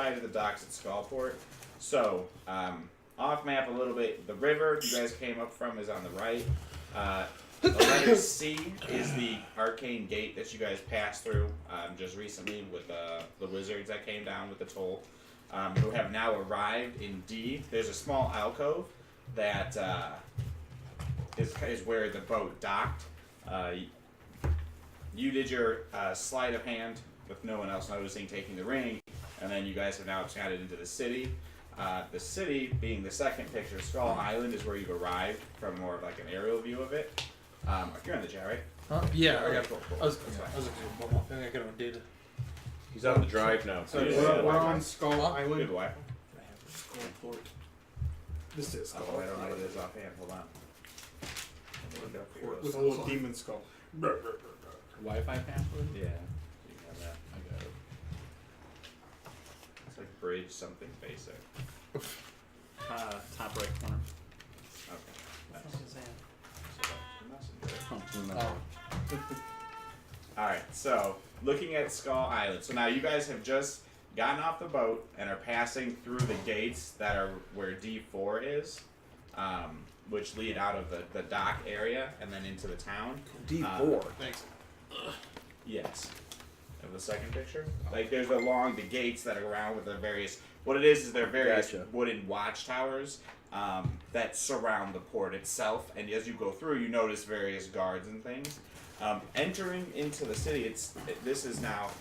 side of the docks at Skullport. So, off map a little bit, the river you guys came up from is on the right. The letter C is the arcane gate that you guys passed through just recently with the wizards that came down with the toll, who have now arrived in D. There's a small alcove that is where the boat docked. You did your sleight of hand with no one else noticing, taking the ring, and then you guys have now chatted into the city. The city, being the second picture, Skull Island is where you've arrived from more of like an aerial view of it. You're in the chat, right? Huh? Yeah, Okay, I got. cool. I was looking at one more thing. I got on data. He's on the drive now. So Yeah. we're on Skull You have Island. the Wi-Fi? Skullport. This is Skull Oh, I don't know what Island. it is offhand. Hold on. With a little demon skull. Wi-Fi password? Yeah, you can have that. I got it. It's like bridge something basic. Top right corner. Okay. What is that? So that's the messenger. Oh, Alright, so looking at Skull Island. So now you guys have just gotten off the boat and are passing through the gates that are where D4 is, which lead out of the dock area and then into the town. D4. Thanks. Yes. Of the second picture? Like there's the gates that are around with the various, what it is they're various Gotcha. wooden watchtowers that surround the port itself, and as you go through you notice various guards and things. Entering into the city, this is now,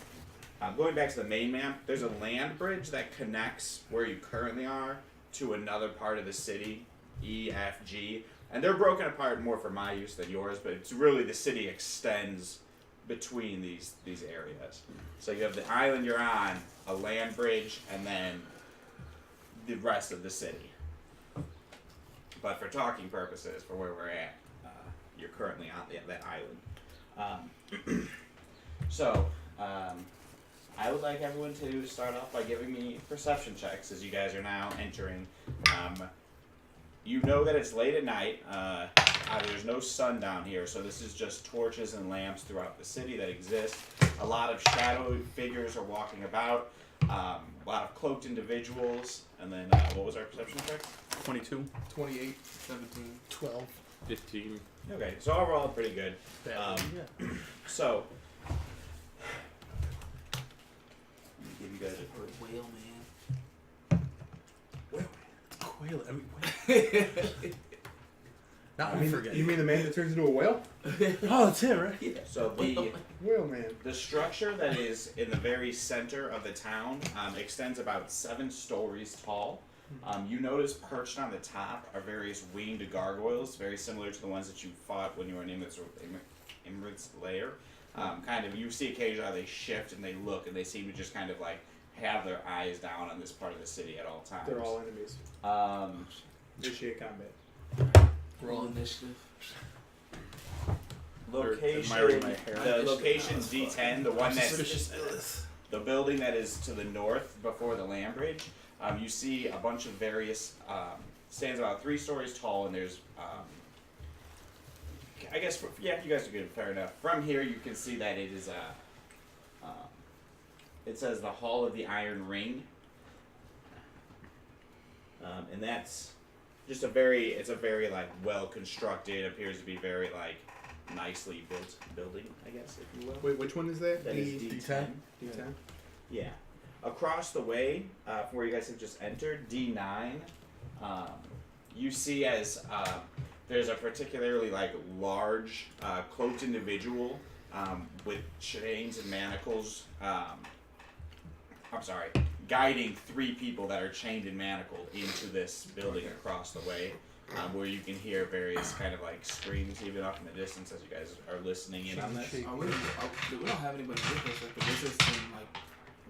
going back to the main map, there's a land bridge that connects where you currently are to another part of the city, E, F, G, and they're broken apart more for my use than yours, but it's really the city extends between these areas. So you have the island you're on, a land bridge, and then the rest of the city. But for talking purposes, for where we're at, you're currently on that island. I would like everyone to start off by giving me perception checks as you guys are now entering. You know that it's late at night. There's no sun down here, so this is just torches and lamps throughout the city that exist. A lot of shadowy figures are walking about. A lot of cloaked individuals. And then, what was our perception check? 22. 28, 17. 12. 15. Okay, so overall pretty good. So, let me give you guys a Whale man. Quail. I mean, now I forget. You mean the man that turns into a whale? Oh, that's it, right? So the Whale man. the structure that is in the very center of the town extends about 7 stories tall. You notice perched on the top are various winged gargoyles, very similar to the ones that you fought when you were in Imrit's lair. Kind of, you see occasionally how they shift and they look, and they seem to just kind of like have their eyes down on this part of the city at all times. They're all enemies. Initiate combat. Roll initiative. Location, the location D10, the one that's the building that is to the north before the land bridge. You see a bunch of various, stands about 3 stories tall, and there's, I guess, you guys are good, fair enough. From here, you can see that it is it says the Hall of the Iron Ring, and that's just it's a very like well constructed, appears to be very like nicely built building, I guess, if you will. Wait, which one is that? That is D10. D10? Yeah. Across the way, from where you guys have just entered, D9, you see as there's a particularly like large cloaked individual with chains and manacles. Guiding 3 people that are chained and manacled into this building across the way, where you can hear various kind of like screams even off in the distance as you guys are listening in on this. We don't have anybody with us. Like the wizards can like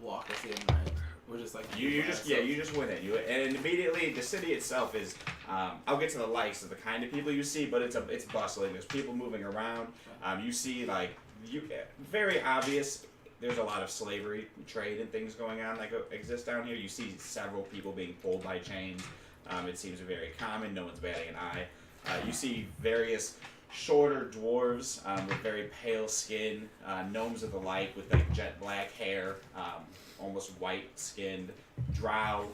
walk us in, right? We're just like You just went in. And immediately the city itself is. I'll get to the likes of the kind of people you see, but it's bustling. There's people moving around. You see very obvious. There's a lot of slavery, trade, and things going on that exist down here. You see several people being pulled by chains. It seems very common. No one's batting an eye. You see various shorter dwarves with very pale skin, gnomes of the light with like jet black hair, almost white-skinned drow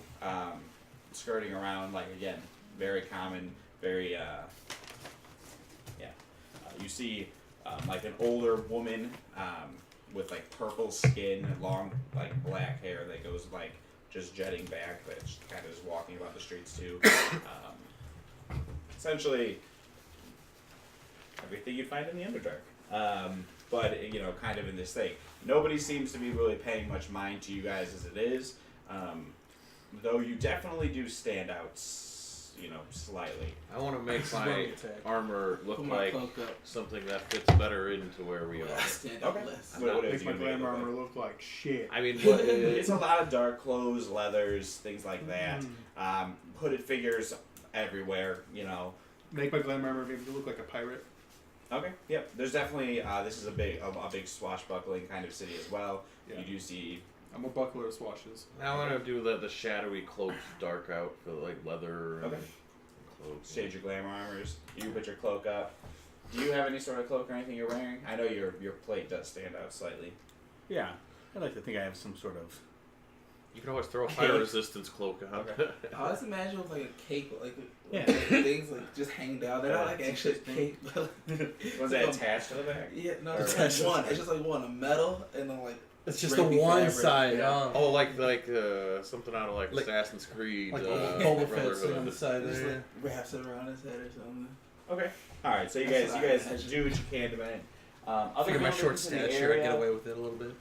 skirting around. Like again, very common, very you see like an older woman with like purple skin and long like black hair that goes like just jetting back, but she kind of is walking about the streets too. Essentially, everything you'd find in the Underdark. But, you know, kind of in this thing. Nobody seems to be really paying much mind to you guys as it is. Though you definitely do stand out, you know, slightly. I want to make where my we attack. armor look Put my like cloak up. something that fits better into where we are. Stand up Okay. less. What is Makes my you gonna glam make it look armor like? look like shit. I mean, what, It's a lot of dark clothes, leathers, things like that. Hooded figures everywhere, you know. Make my glam armor maybe look like a pirate. Okay. Yep. There's definitely this is a big swashbuckling kind of city as well. Yeah. You do see. I'm a buckler of swashes. I want to do the shadowy cloaks dark out for like leather and Okay. cloaks. Shade your glamour armors. You put your cloak up. Do you have any sort of cloak or anything you're wearing? I know your plate does stand out slightly. Yeah, I like to think I have some sort of. You can always throw a fire resistance cloak on. Okay. I just imagine with like a cake, like Yeah. things like just hang down. They're not like actually cake, but Was that attached to the back? yeah, no, Or- it's just like one. It's just like one, a metal, and then like It's just the drapey one fabric. side. Yeah. Oh, like something out of like Like- Assassin's Creed. Like Boba Boba Fett Brotherhood. sitting on the side Just there. like wraps it around his head or something. Okay. All right. So you That's guys what I do what you can to manage. Other Figure my short buildings in the stature, I area, get away with it a little bit.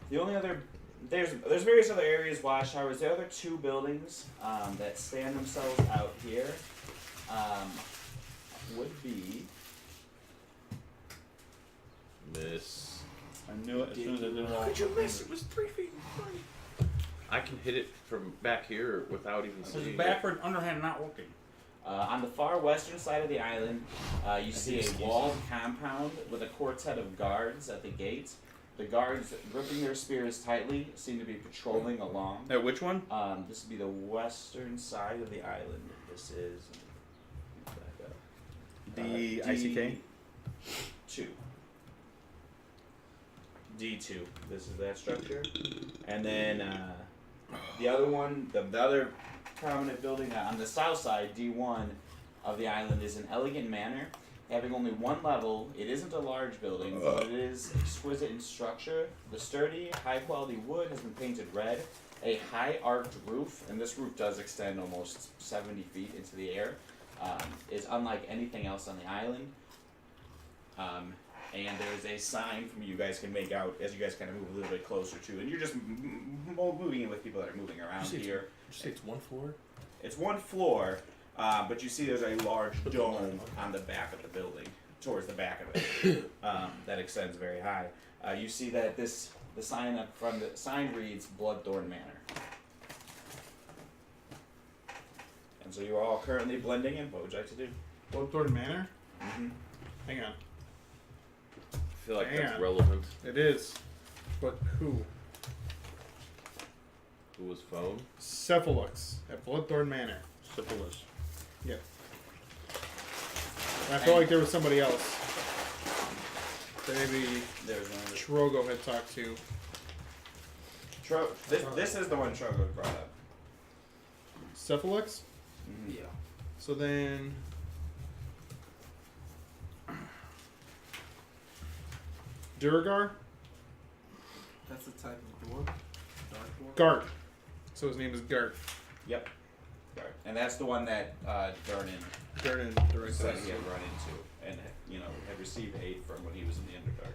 The only other there's various other areas, watchtowers. The other two buildings that stand themselves out here would be. Miss. I knew it as soon as I didn't want. Could you miss? It was 3 feet in front. I can hit it from back here without even This seeing is it. backward, underhand, not working. On the far western side of the island, you see a walled compound with a quartet of guards at the gate. The guards, gripping their spears tightly, seem to be patrolling along. Which one? This would be the western side of the island. This is. Back up. The ICK? D2. D2. This is that structure. And then the other one, the other prominent building on the south side, D1 of the island, is an elegant manor. Having only one level, it isn't a large building, but it is exquisite in structure. The sturdy, high-quality wood has been painted red. A high arched roof, and this roof does extend almost 70 feet into the air, is unlike anything else on the island. And there's a sign from you guys can make out as you guys kind of move a little bit closer to, and you're just moving in with people that are moving around Did you here. Did you say it's one floor? It's one floor, but you see there's a large dome on the back of the building, towards the back of it, that extends very high. You see that the sign up front, the sign reads Bloodthorn Manor. And so you are all currently blending in. What would you like to do? Bloodthorn Manor? Mm-hmm. Hang on. I feel like that's Damn. relevant. It is. But who? Who was phone? Cephalux at Bloodthorn Manor. Syphilis. Yep. And I felt like there was somebody else. That maybe There's one. Trogo had talked to. This is the one Trogo brought up. Cephalux? Mm-hmm. Yeah. So then. Duragar? That's the type of dwarf. Dark dwarf. Gart. So his name is Gart. Yep. Right. And that's the one that Durnan Durnan directly. said he had run into and had received aid from when he was in the Underdark.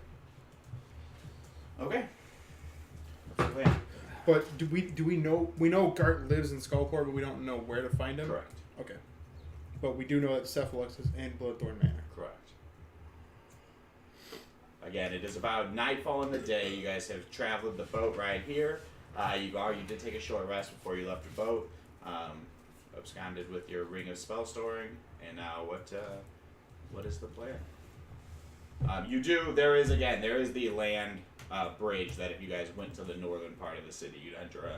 Okay. What's the plan? But do we know Gart lives in Skullport, but we don't know where to find him? Correct. Okay. But we do know that Cephalux is in Bloodthorn Manor. Correct. Again, it is about nightfall in the day. You guys have traveled the boat right here. You did take a short rest before you left your boat. Absconded with your ring of spell storing, and now what is the plan? There is the land bridge that if you guys went to the northern part of the city, you'd enter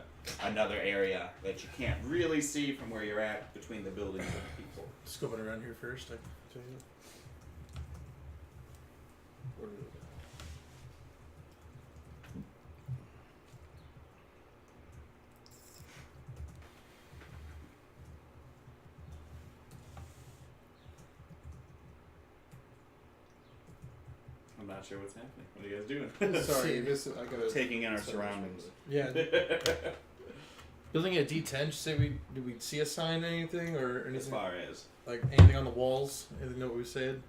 another area that you can't really see from where you're at between the buildings and the people. Scoping around here first, I can tell you. not sure what's happening. What are you guys doing? Sorry, I gotta Taking in our surroundings. Yeah. Building a D10. Did we see a sign, anything, or As anything far as like anything on the walls? Anything that we said?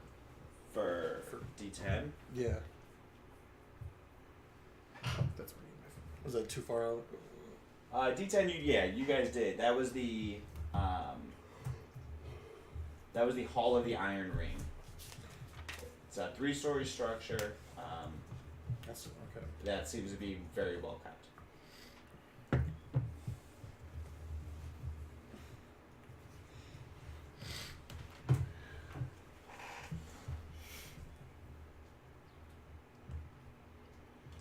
for D10, Yeah. That's what Was that too far out? D10, you guys did. That was the Hall of the Iron Ring. It's a 3-story structure. That's okay. That seems to be very well kept.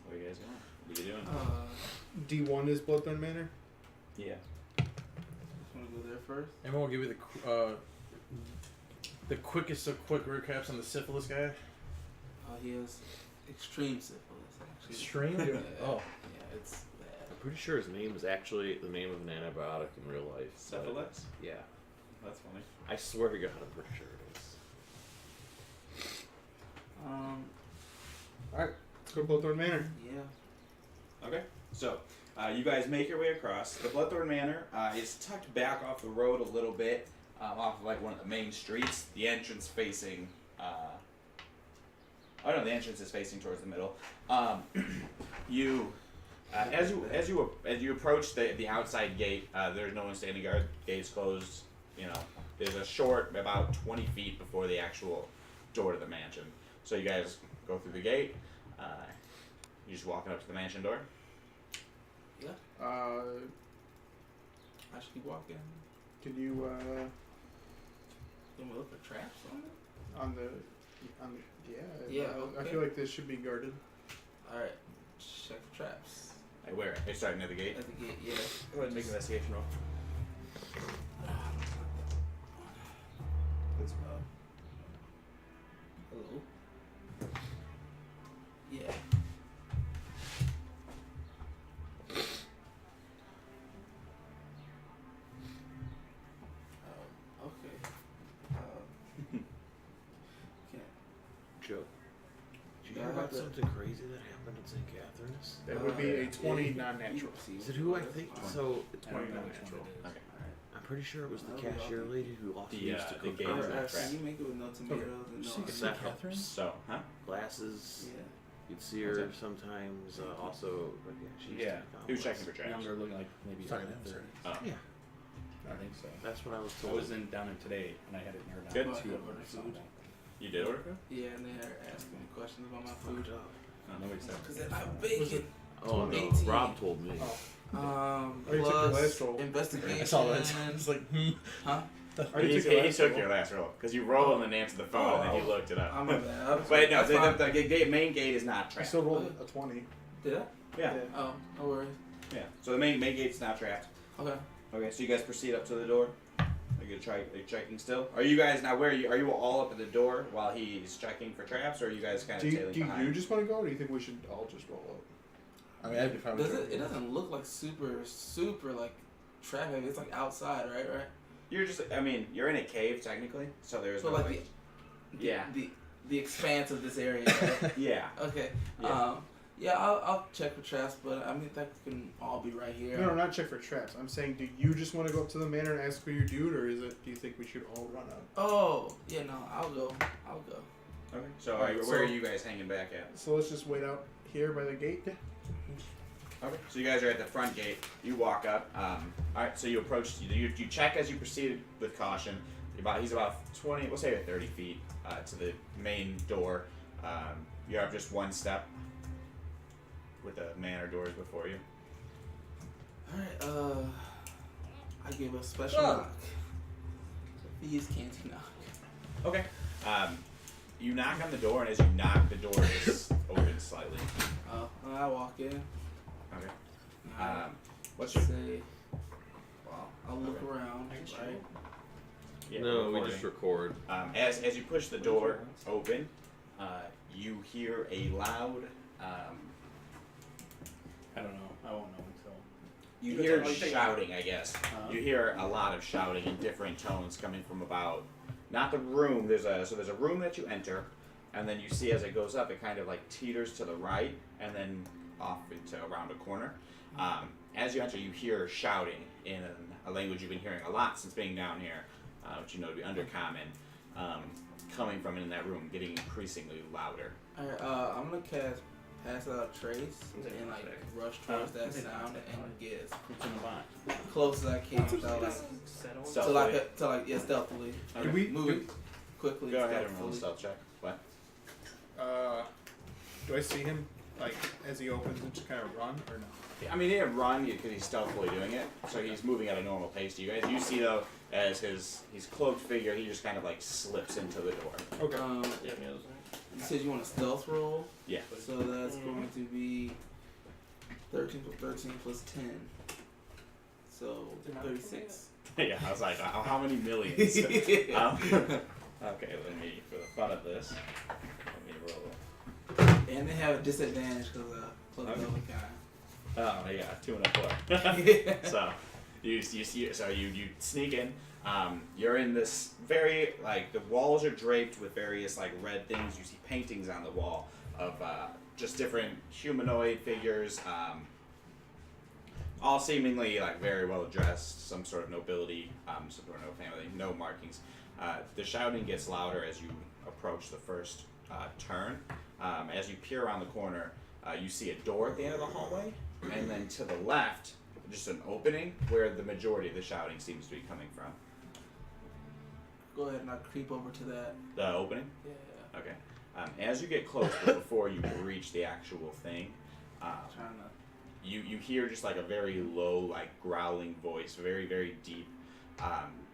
Where you guys going? What are you doing? D1 is Bloodthorn Manor. Yeah. Just wanna go there first. Everyone will give you the quickest of quick recaps on the syphilis guy. He has extreme syphilis. Actually. Extreme? Yeah. Oh. Yeah, it's bad. I'm pretty sure his name is actually the name of an antibiotic in real life. but- Syphilis? Yeah. That's funny. I swear to God, I'm pretty sure it is. Alright, let's go to Bloodthorn Manor. Yeah. Okay. So, you guys make your way across. The Bloodthorn Manor is tucked back off the road a little bit, off of like one of the main streets. The entrance facing. Oh no, the entrance is facing towards the middle. As you approach the outside gate, there's no one standing guard. Gate's closed. You know, there's a short about 20 feet before the actual door to the mansion. So you guys go through the gate. You just walking up to the mansion door. Yeah. Uh, I should keep walking. can you Can we look for traps on it? on the yeah. Yeah, I okay. feel like this should be guarded. Alright. Check for traps. Like where? You're starting at the gate. At the gate, yeah. Go ahead and make an investigation roll. That's Hello? Yeah. Okay. Can't. Joe, did you Yeah, hear I about have to- something crazy that happened in St. Catharines? That would be a 20 yeah, non-natural. you Is it who I think? So, I don't know which one it is. Okay. I'm pretty sure it was the That'll be cashier awesome. lady who also The, used to the cook gate burgers. is not trapped. Can you make it with no tomatoes and no She onions? said That helps. Catherine? So, huh? Glasses. Yeah. You'd see What's her that? sometimes. Also, but yeah, she used Yeah. to be Who's complex. checking for traps? Younger, looking like maybe Sorry, early I'm sorry. 30s. Oh. Yeah, I think so. that's what I was I told. was down there today, and I had it narrowed Good. down to 2 of them or Food. something. You did order food? Yeah, and they're asking me questions about my food. Fucked up. Nobody said Because they're not bacon. Oh no, 18. Rob told me. Oh. Oh, you took your plus last roll. investigation. I saw that. It's like, Huh? Already He took your last took roll. your last roll because you rolled and then answered the phone and then you Oh. looked it up. I'm bad. But no, That's fine. the main gate is not I trapped. still rolled a 20. Did I? Yeah, Oh, no worries. yeah. So the main gate's not trapped. Okay. Okay, so you guys proceed up to the door. Are you checking still? Are you guys now? Where are you? Are you all up at the door while he's checking for traps, or are you guys kind Do of you, tailing do behind? you just want to go, or do you think we should all just roll up? I mean, I'd be fine with Does it? that. It doesn't look like super like trap heavy. It's like outside, right? You're just. I mean, you're in a cave technically, so there's So no like like. the Yeah. the expanse of this area. Right? Yeah. Okay. Yeah. Yeah, I'll check for traps, but I mean that can all be right here. No, not check for traps. I'm saying, do you just want to go up to the manor and ask for your dude, or do you think we should all run up? Oh, yeah, no, I'll go. Okay. So, Alright, where so- are you guys hanging back at? So let's just wait out here by the gate. Okay. So you guys are at the front gate. You walk up. All right. So you approach. You check as you proceed with caution. He's about 20. We'll say 30 feet to the main door. You're up just one step with the manor doors before you. Alright, I give a special knock. These can't knock. Okay. You knock on the door, and as you knock, the door is open slightly. I walk in. Okay. I What's your? say, well, I'll look Okay. around, right? Yeah, No, we recording. just record. As you push the door open, you hear a loud. I don't know. I won't know until. You hear shouting, I guess. You hear a lot of shouting in different tones coming from about, not the room. There's a room that you enter, and then you see as it goes up, it kind of like teeters to the right, and then off into around a corner. As you enter, you hear shouting in a language you've been hearing a lot since being down here, which you know to be undercommon, coming from in that room, getting increasingly louder. Alright, I'm gonna pass out Trace and like rush towards that sound and get It's in the box. as close as I can without like Stealthily. stealthily. Okay. Do we Moving quickly. Go and ahead and roll a stealthily. stealth check. What? do I see him like as he opens and just kind of run or no? I mean, he didn't run because he's stealthily doing it, so he's moving at a normal pace to you guys. You see though, as his cloaked figure, he just kind of like slips into the door. Okay. You said you want a stealth roll, Yeah. so that's going to be 13 plus 10. So 36. Yeah, I was like, how many millions? Okay, let me, for the fun of this, let me roll. And they have a disadvantage because close Okay. level guy. Oh, yeah, 2 and a 4. So, you sneak in. You're in this very, like, the walls are draped with various, like, red things. You see paintings on the wall of just different humanoid figures, all seemingly, like, very well dressed, some sort of nobility, some sort of no family, no markings. The shouting gets louder as you approach the first turn. As you peer around the corner, you see a door at the end of the hallway, and then to the left, just an opening where the majority of the shouting seems to be coming from. Go ahead and I'll creep over to that. The opening? Yeah. Okay. As you get close, but before you reach the actual thing, Trying to. you hear just like a very low, like growling voice, very, very deep,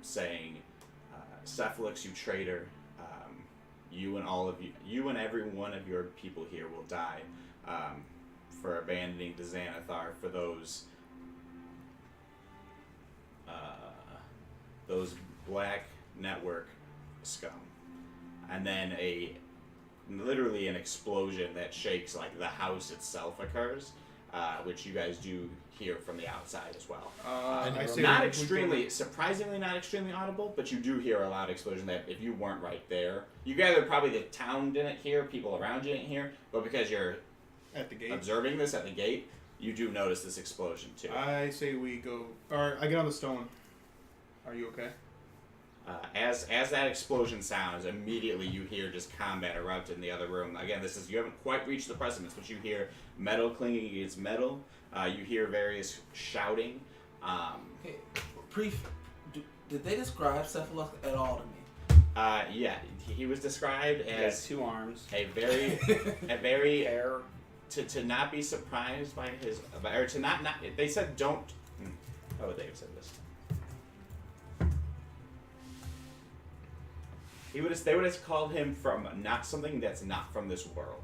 saying, Cephalix, you traitor, you and every one of your people here will die for abandoning the Xanathar, for those black network scum. And then literally an explosion that shakes like the house itself occurs, which you guys do hear from the outside as well. I say Not we- extremely, surprisingly not extremely audible, but you do hear a loud explosion that if you weren't right there, you gather probably the town didn't hear, people around you didn't hear, but because you're at the gate. observing this at the gate, you do notice this explosion too. I say we go, or I get on the stone. Are you okay? As that explosion sounds, immediately you hear just combat erupt in the other room. Again, you haven't quite reached the precipice, but you hear metal clinging against metal. You hear various shouting. Okay. Did they describe Cephalus at all to me? Yeah, he was described He has as 2 arms. a very to not be surprised by his, or to not they said don't. How would they have said this? They would have called him from not something that's not from this world.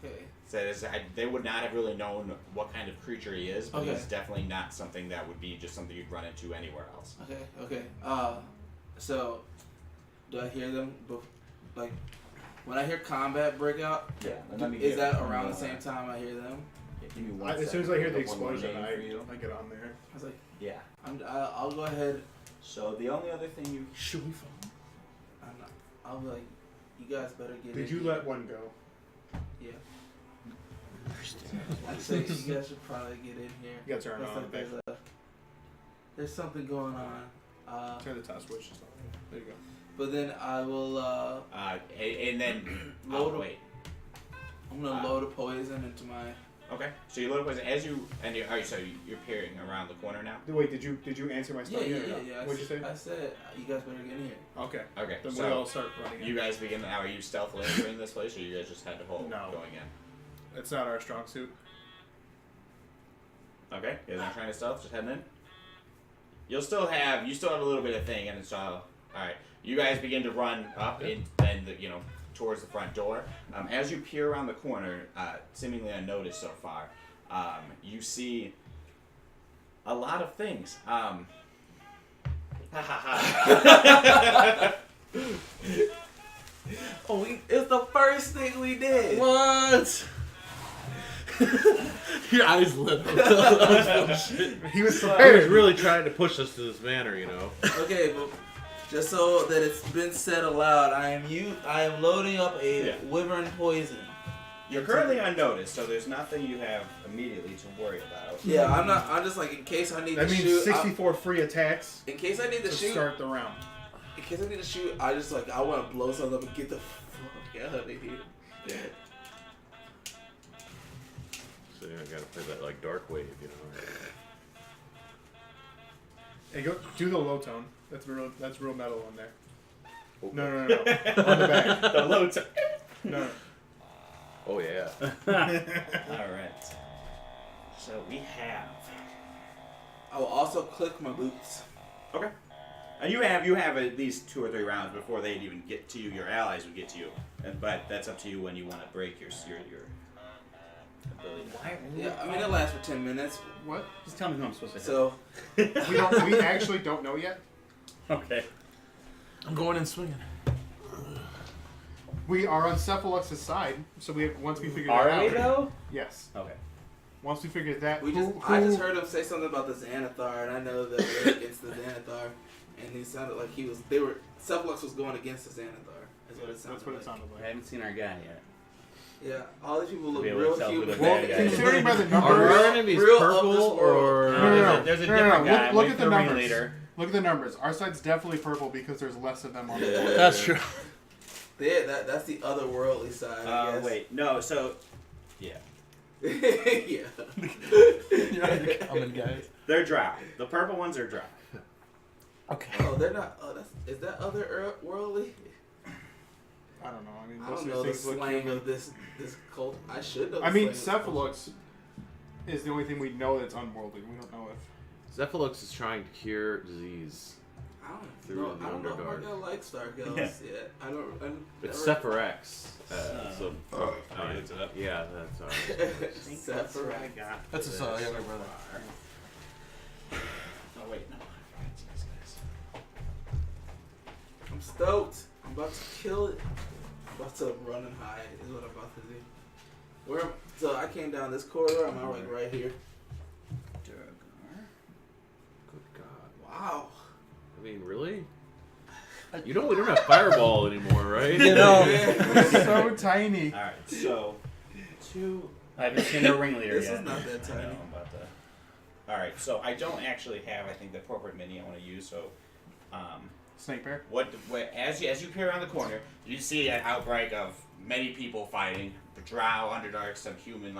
Okay. So they would not have really known what kind of creature he is, but Okay. he's definitely not something that would be just something you'd run into anywhere else. Okay. So do I hear them? Like when I hear combat break out, Yeah. is that around the same time I hear them? Give me one As soon as I second. hear the I've got one more explosion, name for you. I get on there. I was like, Yeah. I'll go ahead. So the only other thing you Should we fall? I'll be like, you guys better get in. Did you here." let one go? Yeah. I think you guys should probably get in here. You got to turn Looks on. like there's something going on. Turn the top switch. There you go. But then I will. and then Load wait. I'm gonna load a poison into my. Okay. So you load up as you alright. So you're peering around the corner now. Wait, did you answer my stuff yet or not? Yeah. What'd you say? I said you guys better get in here. Okay. Okay. Then we So all start running. you guys begin now. Are you stealthily entering this place, or you guys just had to hold No. going in? It's not our strong suit. Okay. You guys aren't trying to stealth, just heading in. You still have a little bit of thing, and it's all right. You guys begin to run up towards the front door. As you peer around the corner, seemingly unnoticed so far, you see a lot of things. It's the first thing we did. What? Your eyes lit up. He was He was prepared. really trying to push us to this manor, you know. Okay, but Just so that it's been said aloud, I am loading up a Yeah. wyvern poison. You're currently on notice, so there's nothing you have immediately to worry about. Yeah, I'm not. I'm just like in case I need That to means shoot. 64 free attacks In case I need to to shoot. start the round. In case I need to shoot, I just like I want to blow something up and get the fuck out of here. So I gotta play that like dark wave, you know. Hey, go do the low tone. That's real metal on there. Oh. No, on the back. The low time. No. Oh yeah. Alright. So we have. I will also click my boots. Okay. And you have at least 2 or 3 rounds before they'd even get to you. Your allies would get to you, but that's up to you when you want to break your ability. Yeah, I mean it lasts for 10 minutes. What? Just tell me who I'm supposed to hit. So We actually don't know yet. Okay. I'm going in swinging. We are on Cephalox's side, so once we figure Are that we out. though? Yes. Okay. Once we figure that, I just heard him say something about the Xanathar, and I know that we're against the Xanathar, and he sounded like Cephalox was going against the Xanathar. Is what it sounded That's what like. it sounded I like. haven't seen our guy yet. Yeah, all these people To look be able to real tell who human. the Well, bad guy is. considering by the Are numbers, our enemies real of purple this world. or? No. There's a No, no, different no. guy. Look I'm at the the numbers. ringleader. look at the numbers. Our side's definitely purple because there's less of them on the board. That's true. Yeah, that's the otherworldly side. I guess. Wait, no. So, yeah, yeah. You're the common guys. they're dry. The purple ones are dry. Okay. Oh, they're not. Oh, is that other worldly? I don't know. I mean, I most don't of know the these things look slang human. of this cult. I should know. I the mean, slang of this cult. Cephalox is the only thing we know that's unworldly. We don't know if. Cephalox is trying to cure disease. I Through don't know. the I don't know if Underdark. I'm gonna like Stargirls yet. I don't. It's never- Sephirex. So. it's up. Yeah, that's alright. Sephiroth. I got. That's his younger brother. Oh wait, no. I forgot these guys. I'm stoked. I'm about to kill it. I'm about to run and hide. Is what I'm about to do. So I came down this corridor. I'm like right here. Good God. Wow. I mean, really? You know we don't have Fireball anymore, right? You know. It's so tiny. All right, so 2. I haven't seen the ringleader This yet. is not that I know, tiny. I'm about to. All right, so I don't actually have, I think, the corporate mini I want to use. So, Snake bear. as you peer around the corner, you see an outbreak of many people fighting. The Drow, Underdark, some human,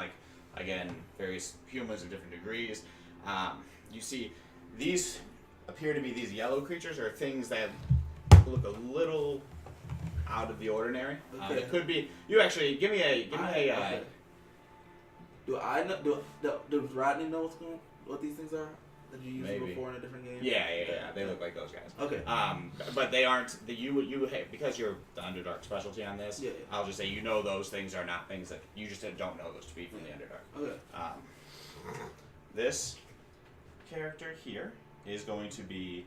various humans of different degrees. You see these appear to be these yellow creatures or things that look a little out of the ordinary. Okay. It could be. You actually give me a. Okay. Do I know? Does Rodney know what these things are? That you used Maybe. before in a different game? Yeah. They look like those guys. Okay. But they aren't because you're the Underdark specialty on this. Yeah. I'll just say you know those things are not things that you just don't know those to be from the Underdark. Okay. This character here is going to be.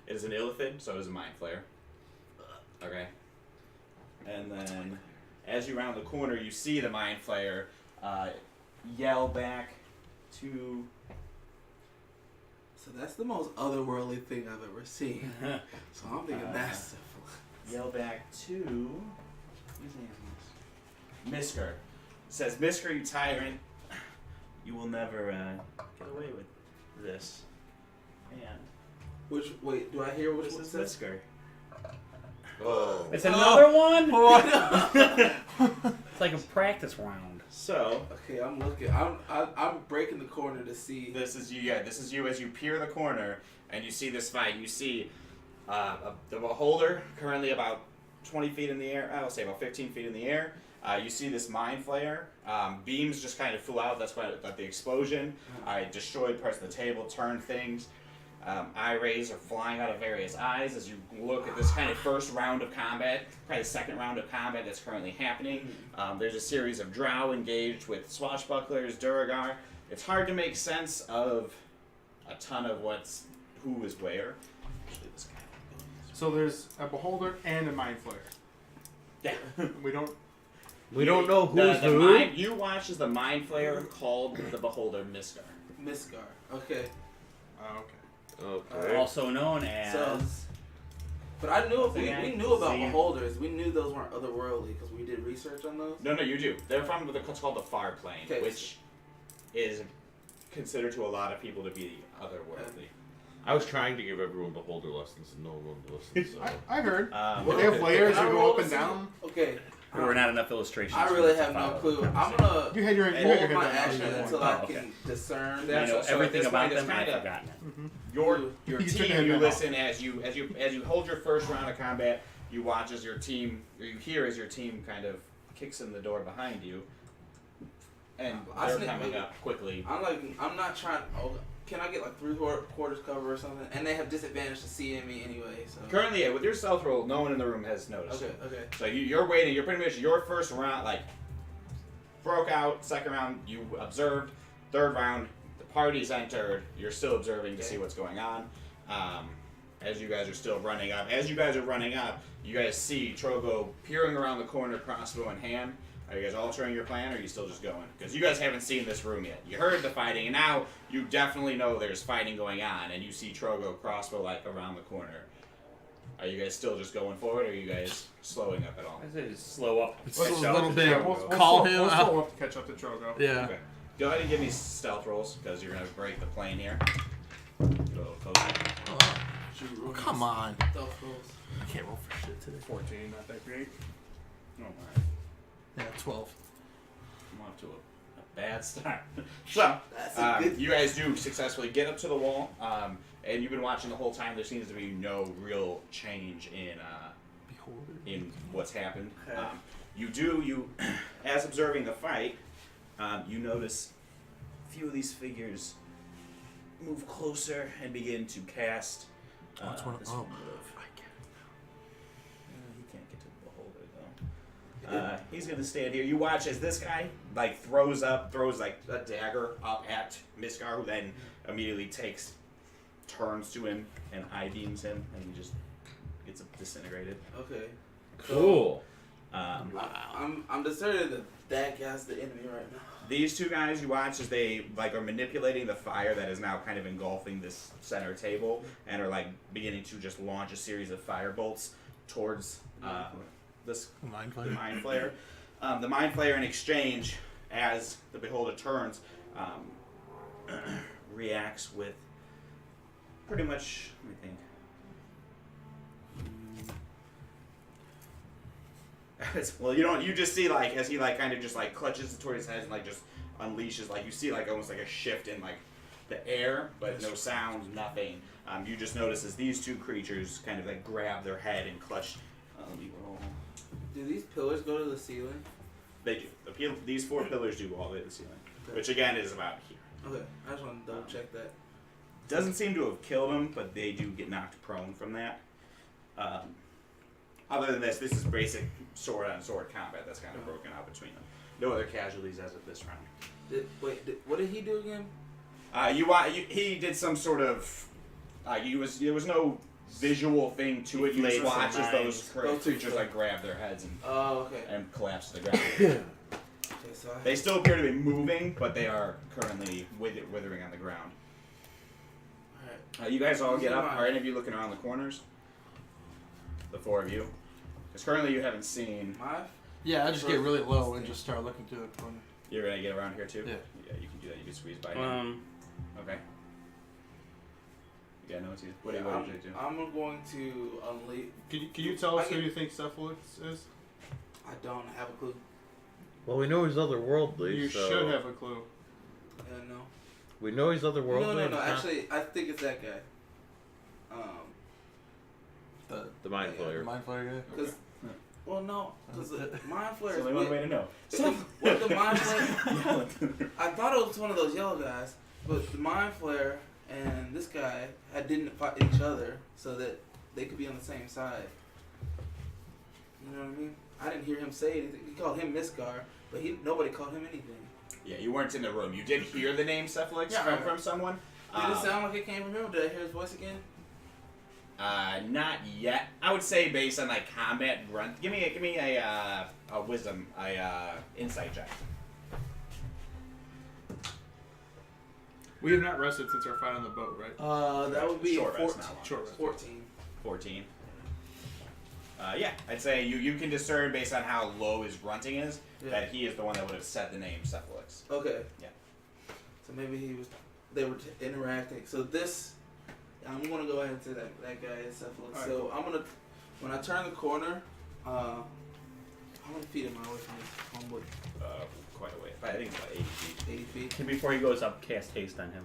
It is an illithid, so it is a mind flayer. Okay. And then, as you round the corner, you see the mind flayer yell back to. So that's the most otherworldly thing I've ever seen. So I'm thinking that's syphilis. Yell back to. Whose name is this? Misker. It says, Misker, you tyrant. You will never get away with this. And. Wait, do I hear which This one is says? Misker. Oh. It's another one? Oh. It's like a practice round. So. Okay, I'm looking. I'm breaking the corner to see. This is you. Yeah, this is you as you peer the corner and you see this fight. You see the beholder currently about 20 feet in the air. I will say about 15 feet in the air. You see this mind flayer. Beams just kind of flew out. That's why the explosion. I destroyed parts of the table, turned things. Eye rays are flying out of various eyes as you look at this kind of first round of combat, probably the second round of combat that's currently happening. There's a series of drow engaged with swashbucklers, Duragar. It's hard to make sense of a ton of who is where. Actually, this guy. So there's a beholder and a mind flayer. Yeah. We don't know who's who. You watch as the mind flayer called the beholder Miskar. Miskar. Okay. Oh, okay. Okay. Also known as. So, but I knew we knew about Zan. beholders. We knew those weren't otherworldly because we did research on those. No, you do. They're from what's called the far plane, Okay. which is considered to a lot of people to be otherworldly. I was trying to give everyone beholder lessons and no one wanted to listen. So. I heard. Um, They have layers Can I that go roll up and to see- down. Okay. There were not enough illustrations. I for really us to have no follow. clue. I'm gonna You had your hold head my down. action Yeah. until Oh, I okay. can discern I that. know So at everything this about point, it's them, and I've kinda- forgotten it. your You took team, the head you back listen as you hold your first round of combat. You watch as your team, or you hear as your team kind of kicks in the door behind you, and I they're sneak coming maybe. up quickly. I'm not trying. Oh, can I get like 3/4 cover or something? And they have disadvantage to seeing me anyway. So. Currently, with your stealth roll, no one in the room has noticed. Okay. So you're waiting. You're pretty much your first round, like broke out. Second round, you observed. Third round, the party's entered. You're still observing to see what's going on. As you guys are still running up. As you guys are running up, you guys see Trogo peering around the corner, crossbow in hand. Are you guys altering your plan, or are you still just going? Because you guys haven't seen this room yet. You heard the fighting, and now you definitely know there's fighting going on, and you see Trogo crossbow like around the corner. Are you guys still just going forward, or are you guys slowing up at all? I say just slow up. It's catch a up little to bit- Trogo. Call him We'll out. slow up to catch up to Trogo. Yeah. Okay. Go ahead and give me stealth rolls, because you're going to break the plane here. Go a little closer. Oh, come on. Stealth rolls. I can't roll for shit today. 14, not that great. Oh, my. Yeah, 12. I'm off to a bad start. So, That's a good. you guys do successfully get up to the wall, and you've been watching the whole time. There seems to be no real change Beholder. in what's happened. Okay. You as observing the fight, you notice a few of these figures move closer and begin to cast. Oh, it's one of- this oh. one of- he can't get to the beholder though. He's gonna stand here. You watch as this guy throws like a dagger up at Miskar, who then immediately turns to him and eye beams him, and he just gets disintegrated. Okay. Cool. I'm deserted that guy's the enemy right now. These two guys you watch as they are manipulating the fire that is now kind of engulfing this center table, and are beginning to just launch a series of fire bolts towards this Mind the flayer. Mind Flayer. The Mind Flayer, in exchange, as the Beholder turns, reacts with pretty much. Let me think. Well, you just see as he kind of just clutches toward his head and just unleashes you see almost a shift in the air, but no sound, nothing. You just notice as these two creatures kind of grab their head and clutch. Let me roll. Do these pillars go to the ceiling? They do. These 4 pillars do go all the way to the ceiling, Okay. which again is about here. Okay, I just want to double check that. Doesn't seem to have killed them, but they do get knocked prone from that. Other than this is basic sword-on-sword combat that's kind of broken out between them. No other casualties as of this round. What did he do again? He did some sort of. There was no visual thing to it. You just Flayed watch some as those mines. creatures grab their heads Oh, okay. and collapse to the ground. Okay, so They still appear to be moving, but they are currently withering on the ground. Alright. You guys all get up. Are any of you looking around the corners? The 4 of you. Because currently you haven't seen. Yeah, I just get really low and just start looking through the corner. You're gonna get around here too. Yeah. Yeah, you can do that. You can squeeze by him. Okay. Yeah, no, it's you. What do you usually do? I'm going to unleash. Can you tell us who you think Cephalus is? I don't have a clue. Well, we know he's otherworldly. You so should have a clue. No. We know he's otherworldly. No. and he's not Actually, I think it's that guy. the mind The flayer. mind flayer guy. Because, well, no, because the mind flare There's is only one way to know. What the mind flare? I thought it was one of those yellow guys, but the mind flare and this guy didn't fight each other so that they could be on the same side. You know what I mean? I didn't hear him say anything. He called him Miskar, but nobody called him anything. Yeah, you weren't in the room. You did hear the name Cephalix Yeah, from someone. Did it sound like it came from him? Did I hear his voice again? Not yet. I would say based on combat grunt. Give me a wisdom, insight check. We have not rested since our fight on the boat, right? That would be Short rest, 14. not long Short rest. rest. 14. 14. Yeah, I'd say you can discern based on how low his grunting is that he is the one that would have said the name Cephalix. Okay. Yeah. So maybe they were interacting. So this, I'm gonna go ahead and say that guy is Cephalix. Alright. So I'm gonna, when I turn the corner, how many feet am I away from this homeboy? Quite a way. I think it's about 80 feet. 80 feet. And before he goes up, cast haste on him.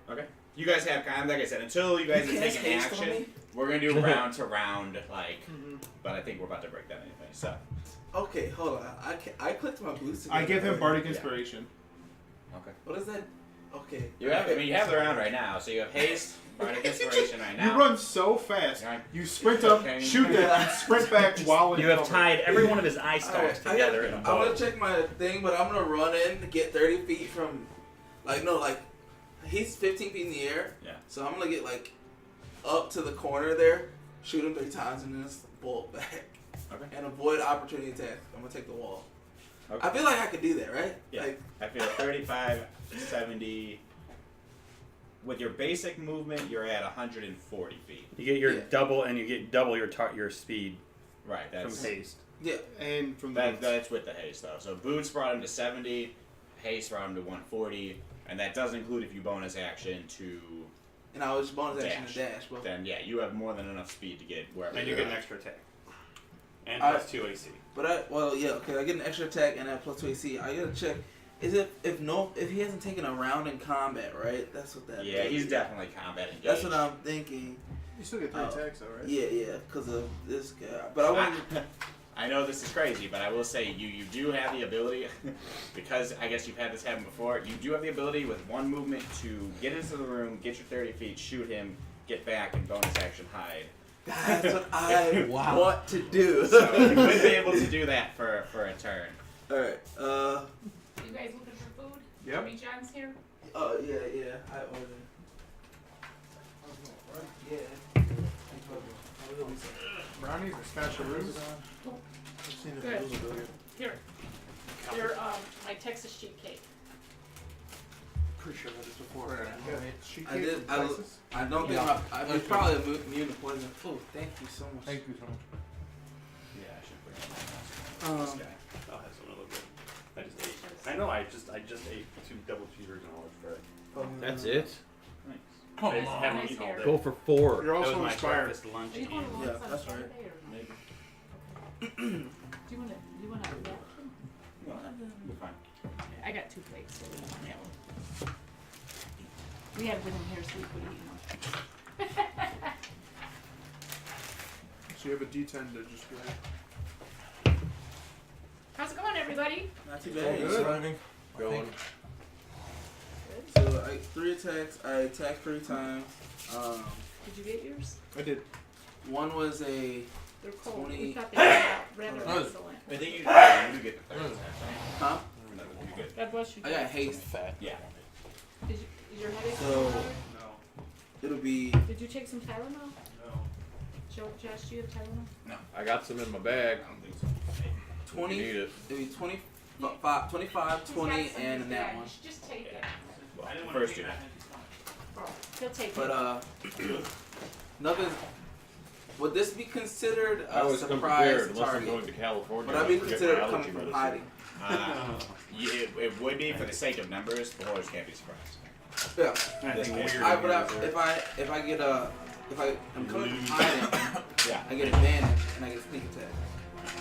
Okay. You guys have kind of, like I said, until you guys You have cast taken haste on action, me? we're going to do round to round, but I think we're about to break down anything. So, Okay, hold on. I clicked my boots. I give him Bardic Yeah. Inspiration. okay. What is that? Okay. You have the round right now. So you have haste, bardic inspiration right now. You run so fast. Right. You sprint up, Okay. shoot them, and sprint back while in You have cover. tied every one of his eye stalks Alright, together in a I'm bow. gonna check my thing, but I'm gonna run in to get 30 feet from, he's 15 feet in the air. Yeah. So I'm gonna get up to the corner there, shoot him 3 times, and then just bolt back. Okay. And avoid opportunity attacks. I'm gonna take the wall. Okay. I feel like I could do that, right? Yeah. I feel 35, 70. With your basic movement, you're at 140 feet. You get your Yeah. double, and you get double your speed Right. from That's haste. Yeah. And from the that's with the haste though. So boots brought him to 70, haste brought him to 140, and that does include if you bonus action to. And I was bonus action Dash. to dash, but Then yeah, you have more than enough speed to get wherever. And you you're get an at. extra attack. And I- plus 2 AC. I get an extra attack and that plus 2 AC. I gotta check. Is it if he hasn't taken a round in combat, right? That's what that. Yeah, is. he's definitely combat engaged. That's what I'm thinking. You still get 3 attacks though, right? Yeah, because of this guy. But I want I know this is crazy, but I will say you do have the ability, because I guess you've had this happen before, you do have the ability with one movement to get into the room, get your 30 feet, shoot him, get back, and bonus action hide. That's what I Wow. want to do. So you would be able to do that for a turn. Alright, You guys looking for food? Yep. Jimmy John's here? oh yeah, I ordered. Yeah. Brownies or scotcheroos? Good. Here. They're my Texas sheet cake. Pretty sure that is before. She I did. I don't think I'm probably immune to poison. Oh, thank you so much. Thank you so much. Yeah, I should bring up this guy. Oh, that's a little good. I just ate. I know. I just ate 2 double cheeseburgers and a large fry. That's it? Nice. Come I just on. haven't Nice eaten all hair. day. Go for 4. You're That was also my inspired. breakfast, lunch, Are you going and to Yeah, lunch on that's right. Saturday or not? Maybe. Do you want a napkin? No, you're fine. I got 2 plates, so we don't want that one. We had been in here, so we could eat them. So you have a D10 to just go. How's it going, everybody? Not too All bad. good. Surviving. Going. So 3 attacks. I attacked 3 times. Did you get yours? I did. One was a They're cold. 20. We thought they were rather Oh. excellent. I think you do get the third attack, Huh? right? You get. God bless you. I got haste. Yeah. Is your headache So- better? It'll be Did you take some Tylenol? Josh, do you have Tylenol? I got some in my bag. I don't think so. 20. Need it. It'll be 25, 20, and that one. Just take it. Well, first two. He'll take But nothing. Would this be considered I a was surprise unprepared unless I'm target? going to California. Would I be forget considered my coming allergy from medicine. hiding? It would be for the sake of numbers. The horse can't be surprised. Yeah. I think weird. If I get if I'm coming from hiding, Yeah. I get advantage and I get sneak attack.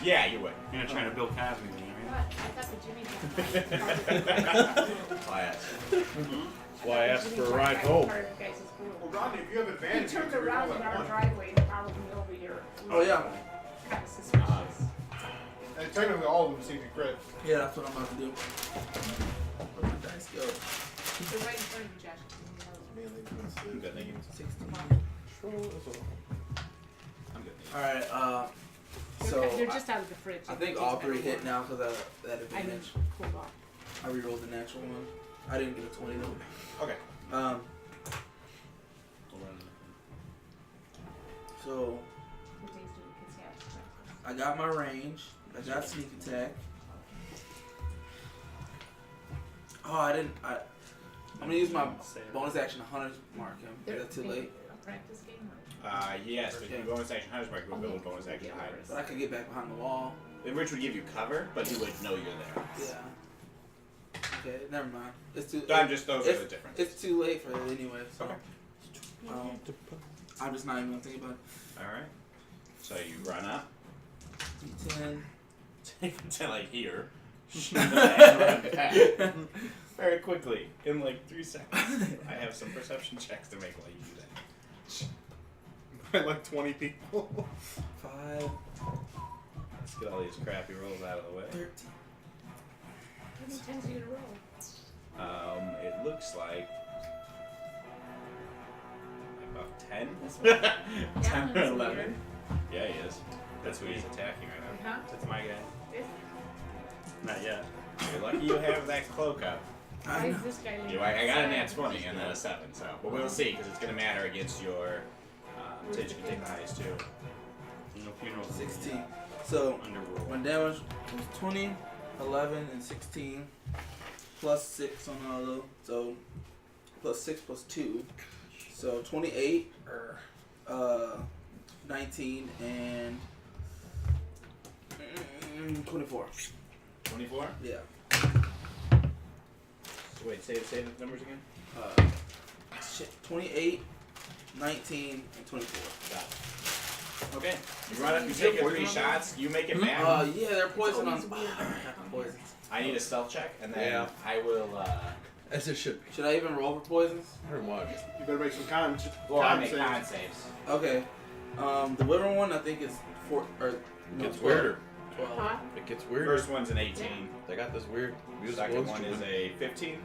Yeah, you would. You're not trying to build Cosby, What? right? I thought the Jimmy Class. That's why I asked for a ride home. Well, Rodney, if you have He advantage, you turned can around roll in that our one. driveway and followed me over here. Oh yeah. Kind of suspicious. And technically, all of them seem to crit. Yeah, that's what I'm about to do. Where my dice go? They're right in front of you, Josh. I'm good, thank you. 16. I'm good. All right. They're just out of the fridge. I think all 3 hit now because of that I mean, advantage. cooled off. I rerolled the natural one. I didn't get a 20 though. Okay. So What days do the kids have? I got my range. I got sneak attack. Oh, I'm gonna use my bonus action to Hunter's Mark him. Is that too late? A practice game. Yes, but if you bonus action Hunter's Mark, you would build a bonus action to hide But I could get back behind the wall. Which would give you cover, but he would know you're there. Yeah. Okay, never mind. It's too. So those are the differences. It's too late for it anyway. So. Okay. I'm just not even gonna think about it. Alright. So you run up. D10. To like here. Run back. Very quickly. In like 3 seconds. I have some perception checks to make while you do that. By like 20 people. 5, Let's get all these crappy rolls out of the way. 13. How many times are you gonna roll? It looks like about 10. Yeah, 10 or that's 11. weird. Yeah, he is. That's who he's attacking right now. Huh? That's my guy. Is- Not yet. You're lucky you have that cloak up. Why is this guy I got a nat 20 and then a 7, so. But we'll see, because it's going to matter against your. Titch can take the highest too. No funeral. 16. So Underworld. my damage was 20, 11, and 16. Plus 6 on all of those. So plus 6 plus 2. So 28, 19, and 24. 24? Yeah. So wait, say the numbers again? Shit. 28, 19, and 24. Got it. Okay. You run up, you take your 3 shots, you make it back. Yeah, they're poison on. It's always weird. Poison. I need a stealth check, and then Yeah. I will. As it should be. Should I even roll for poisons? Pretty much. You better make some con. I make saves. con saves. Okay. The Wyvern one I think is 4 or It no, gets 12. weirder. 12. Huh? It gets weirder. First one's an 18. They got this weird music. Second one is a 15.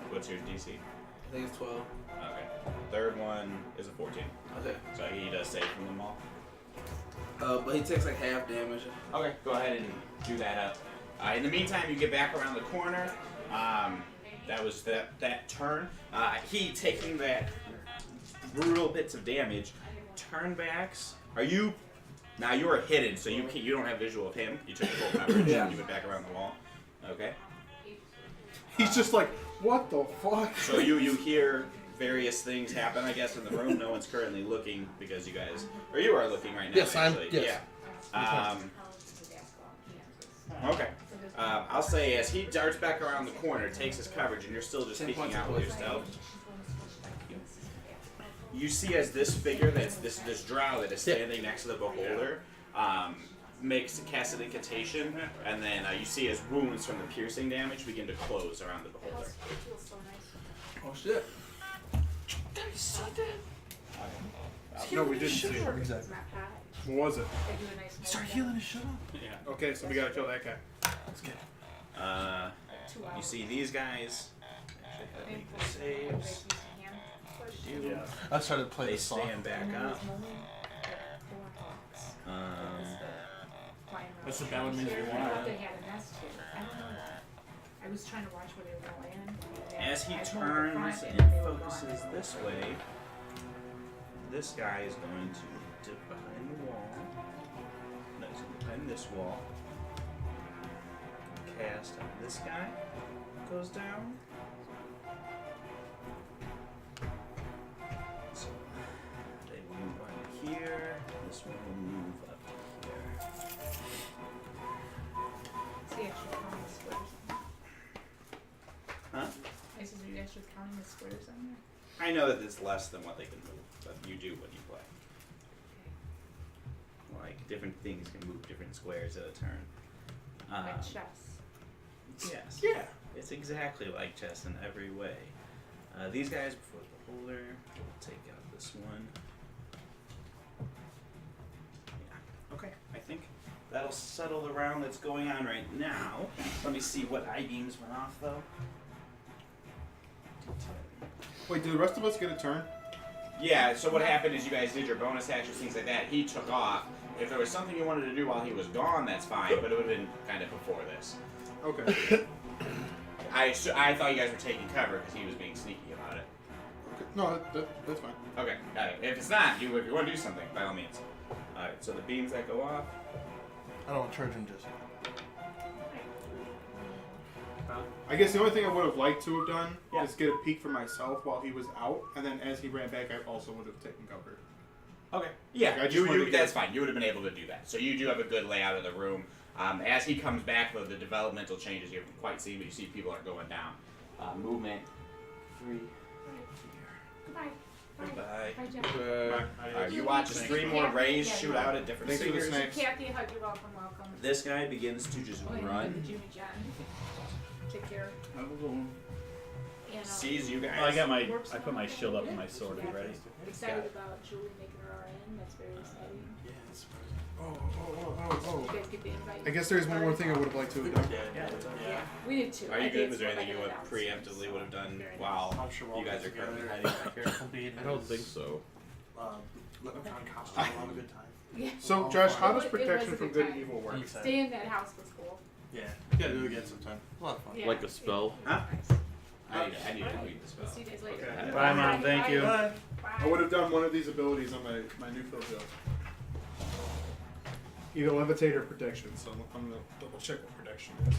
What's your DC? I think it's 12. Okay. Third one is a 14. Okay. So he does save from them all. But he takes like half damage. Okay, go ahead and do that up. In the meantime, you get back around the corner. That was that turn. He taking that brutal bits of damage. Turnbacks. Are you? Now you are hidden, so you don't have visual of him. You took full coverage. Yeah. You went back around the wall. Okay. He's just like, what the fuck? So you hear various things happen, I guess, in the room. No one's currently looking because you guys, or you are looking right now. Yes, I'm- actually. yes. Yeah. Okay. I'll say as he darts back around the corner, takes his coverage, and you're still just 10 peeking points out of with your poison. stealth. You see as this figure, that's this drow that is standing next to the beholder, casts an incantation, and then you see as wounds from the piercing damage begin to close around the beholder. Oh shit. No, we didn't see it. Exactly. What was it? Start healing and shut up. Yeah. Okay, so we gotta kill that guy. Let's get it. You see these guys actually make the saves. Yeah. I started to play They the song. stand back up. That's the ballad music we I want. thought they had a nest here. I don't know. I was trying to watch where they were going. As he I pulled the turns front and they were focuses gone. this way, this guy is going to dip behind the wall. No, he's going to behind this wall. Cast on this guy. Goes down. So they will move on here. This one will move up to here. See, actually counting the squares. Huh? I said, are you actually counting the squares on there? I know that it's less than what they can move, but you do when you play. Like, different things can move different squares at a turn. Like chess. Yes. Yeah. It's exactly like chess in every way. These guys, before the beholder, we'll take out this one. Yeah. Okay. I think that'll settle the round that's going on right now. Let me see what I-beams went off, though. Wait, did the rest of us get a turn? Yeah, so what happened is you guys did your bonus actions, things like that. He took off. If there was something you wanted to do while he was gone, that's fine, but it would have been kind of before this. Okay. I thought you guys were taking cover because he was being sneaky about it. Okay. No, that's fine. Okay, got it. If it's not, if you want to do something, by all means. Alright, so the beams that go off. I don't charge him just. Huh? I guess the only thing I would have liked to have done Yeah. is get a peek for myself while he was out, and then as he ran back, I also would have taken cover. Okay. Yeah, Like, I just wanted to get- that's fine. You would have been able to do that. So you do have a good layout of the room. As he comes back, though, the developmental changes you haven't quite seen, but you see people are going down. Movement. 3. Goodbye. Bye. Bye, Jeff. Alright, you watch as 3 more rays shoot out at different Thanks for the figures. snacks. Kathy, hug, you're welcome, welcome. This guy begins to just Oh, and run. the Jimmy John. Take care. Have a good one. And, Sees you guys. Oh, I put my shield up and my sword is ready. Excited about Julie making her RN. That's very exciting. Oh. You guys get the invite. I guess there's one more thing I would have liked to have done. Yeah, we did too. Are I you think good? Was it's there more anything you like would an preemptively would have done Very nice. while I'm sure we'll you guys are get currently together. hiding back here? I don't think so. Look on costume. We'll have a good time. Yeah. So, Josh, how It does was a protection good from good and time. evil work? Stay in that house was cool. Yeah. We gotta do it again sometime. A lot of fun. Yeah. Like a spell? Huh? Nice. I need to read this We'll spell. see you guys later. Okay. Bye, Mom. Thank you. Bye. I would have done one of these abilities on my new field build. Either levitate or protection, so I'm gonna double check what protection is.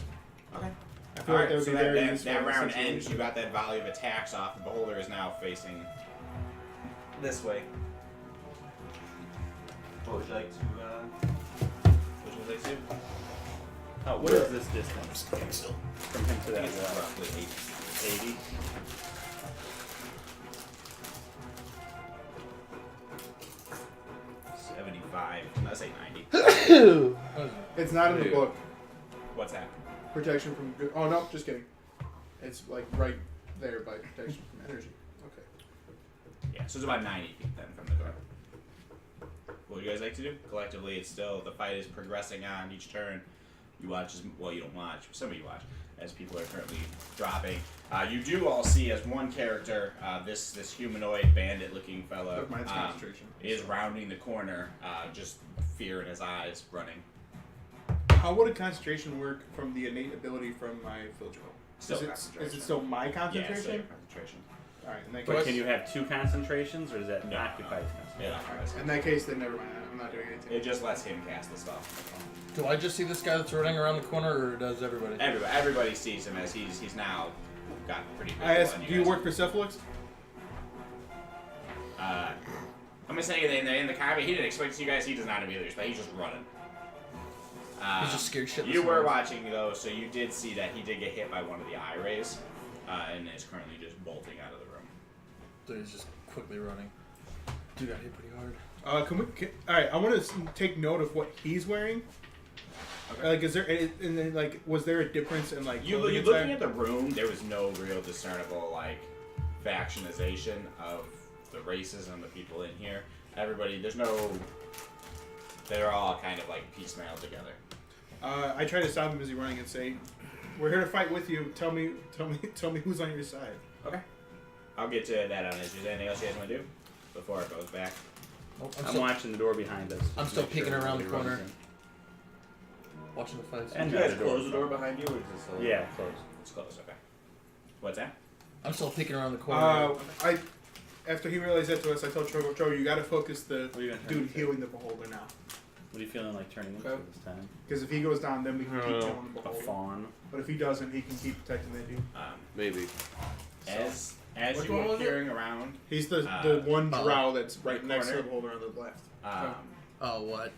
Okay. I feel like that would so be very that useful in this round situation. ends. You got that volley of attacks off. The beholder is now facing this way. What would you like to? What would you like to do? Oh, what is this distance from him to I that think it's wall? roughly 80. 75. Let's say 90. It's not in the book. What's that? Protection from good. Oh no, just kidding. It's like right there by protection from energy. Okay. Yeah, so it's about 90 feet then from the door. What would you guys like to do? Collectively, it's still, the fight is progressing on each turn. You watch as, well, you don't watch, some of you watch, as people are currently dropping. You do all see as one character, this humanoid bandit-looking fellow But mine's concentration. is rounding the corner, just fear in his eyes, running. How would a concentration work from the innate ability from my field roll? Still Is it concentration. still my Yeah, concentration? still your concentration. All right. In that But case, can you have 2 concentrations, or does that No. occupy his concentration? Yeah, in that case, then never mind. I'm not doing anything. it just lets him cast the spell. Do I just see this guy that's running around the corner, or does everybody? Everybody sees him as he's now got pretty good. I asked, on do you guys. work for Cephalix? I'm gonna say in the combat, he didn't expect to see you guys. He does not immediately respect. He's just running. He's just scared shitless. You were watching though, so you did see that he did get hit by one of the eye rays, and is currently just bolting out of the room. So he's just quickly running. Dude got hit pretty hard. All right. I want to take note of what he's wearing. Okay. Like, is there? And then, like, was there a difference in like? You clothing looking attire? at the room, there was no real discernible like factionization of the races and the people in here. Everybody, they're all kind of like piecemeal together. I try to stop him as he's running and say, "We're here to fight with you. Tell me who's on your side." Okay. I'll get to that on it. Is there anything else you guys want to do before it goes back? Nope, I'm watching the door behind us. I'm still Make sure peeking around the nobody runs corner. in. watching the fights. And Did you guys the door. close the door behind you, or is this still? Yeah, close. It's close. Okay. What's that? I'm still peeking around the corner. After he realized that to us, I told Trogo, you got to focus the What are you gonna turn dude into? healing the beholder now. What are you feeling like turning into Okay. this time? Because if he goes down, then we can keep killing the A beholder. fawn. But if he doesn't, he can keep protecting that dude. Maybe. As Which you one were was it? peering around, He's the one drow that's right next to the beholder on the left. Oh, what?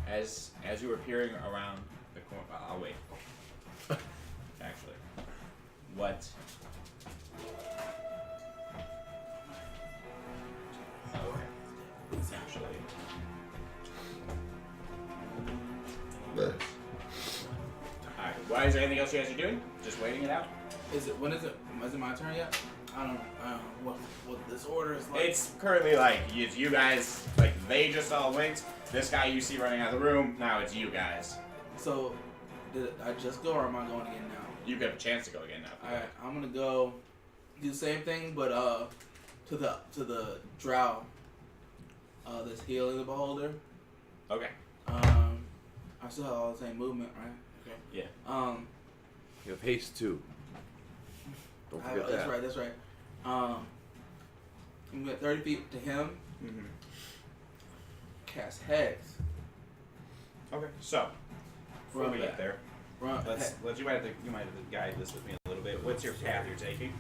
as you were peering around the corner, I'll wait. Actually, what? Essentially. Alright, why is there anything else you guys are doing? Just waiting it out? Is it when is it? Is it my turn yet? I don't know what this order is like. It's currently like you guys, like they just all went. This guy you see running out of the room, now it's you guys. So, did I just go or am I going again now? You get a chance to go again now. Alright, I'm gonna go do the same thing, but to the drow that's healing the beholder. Okay. I still have all the same movement, right? Okay. Yeah. You have haste too. Don't forget that. That's right. That's right. I'm at 30 feet to him. Mm-hmm. Cast hex. Okay. So, before we Run get back. there, Run. you might have to guide this with me a little bit. bit. What's your path you're taking?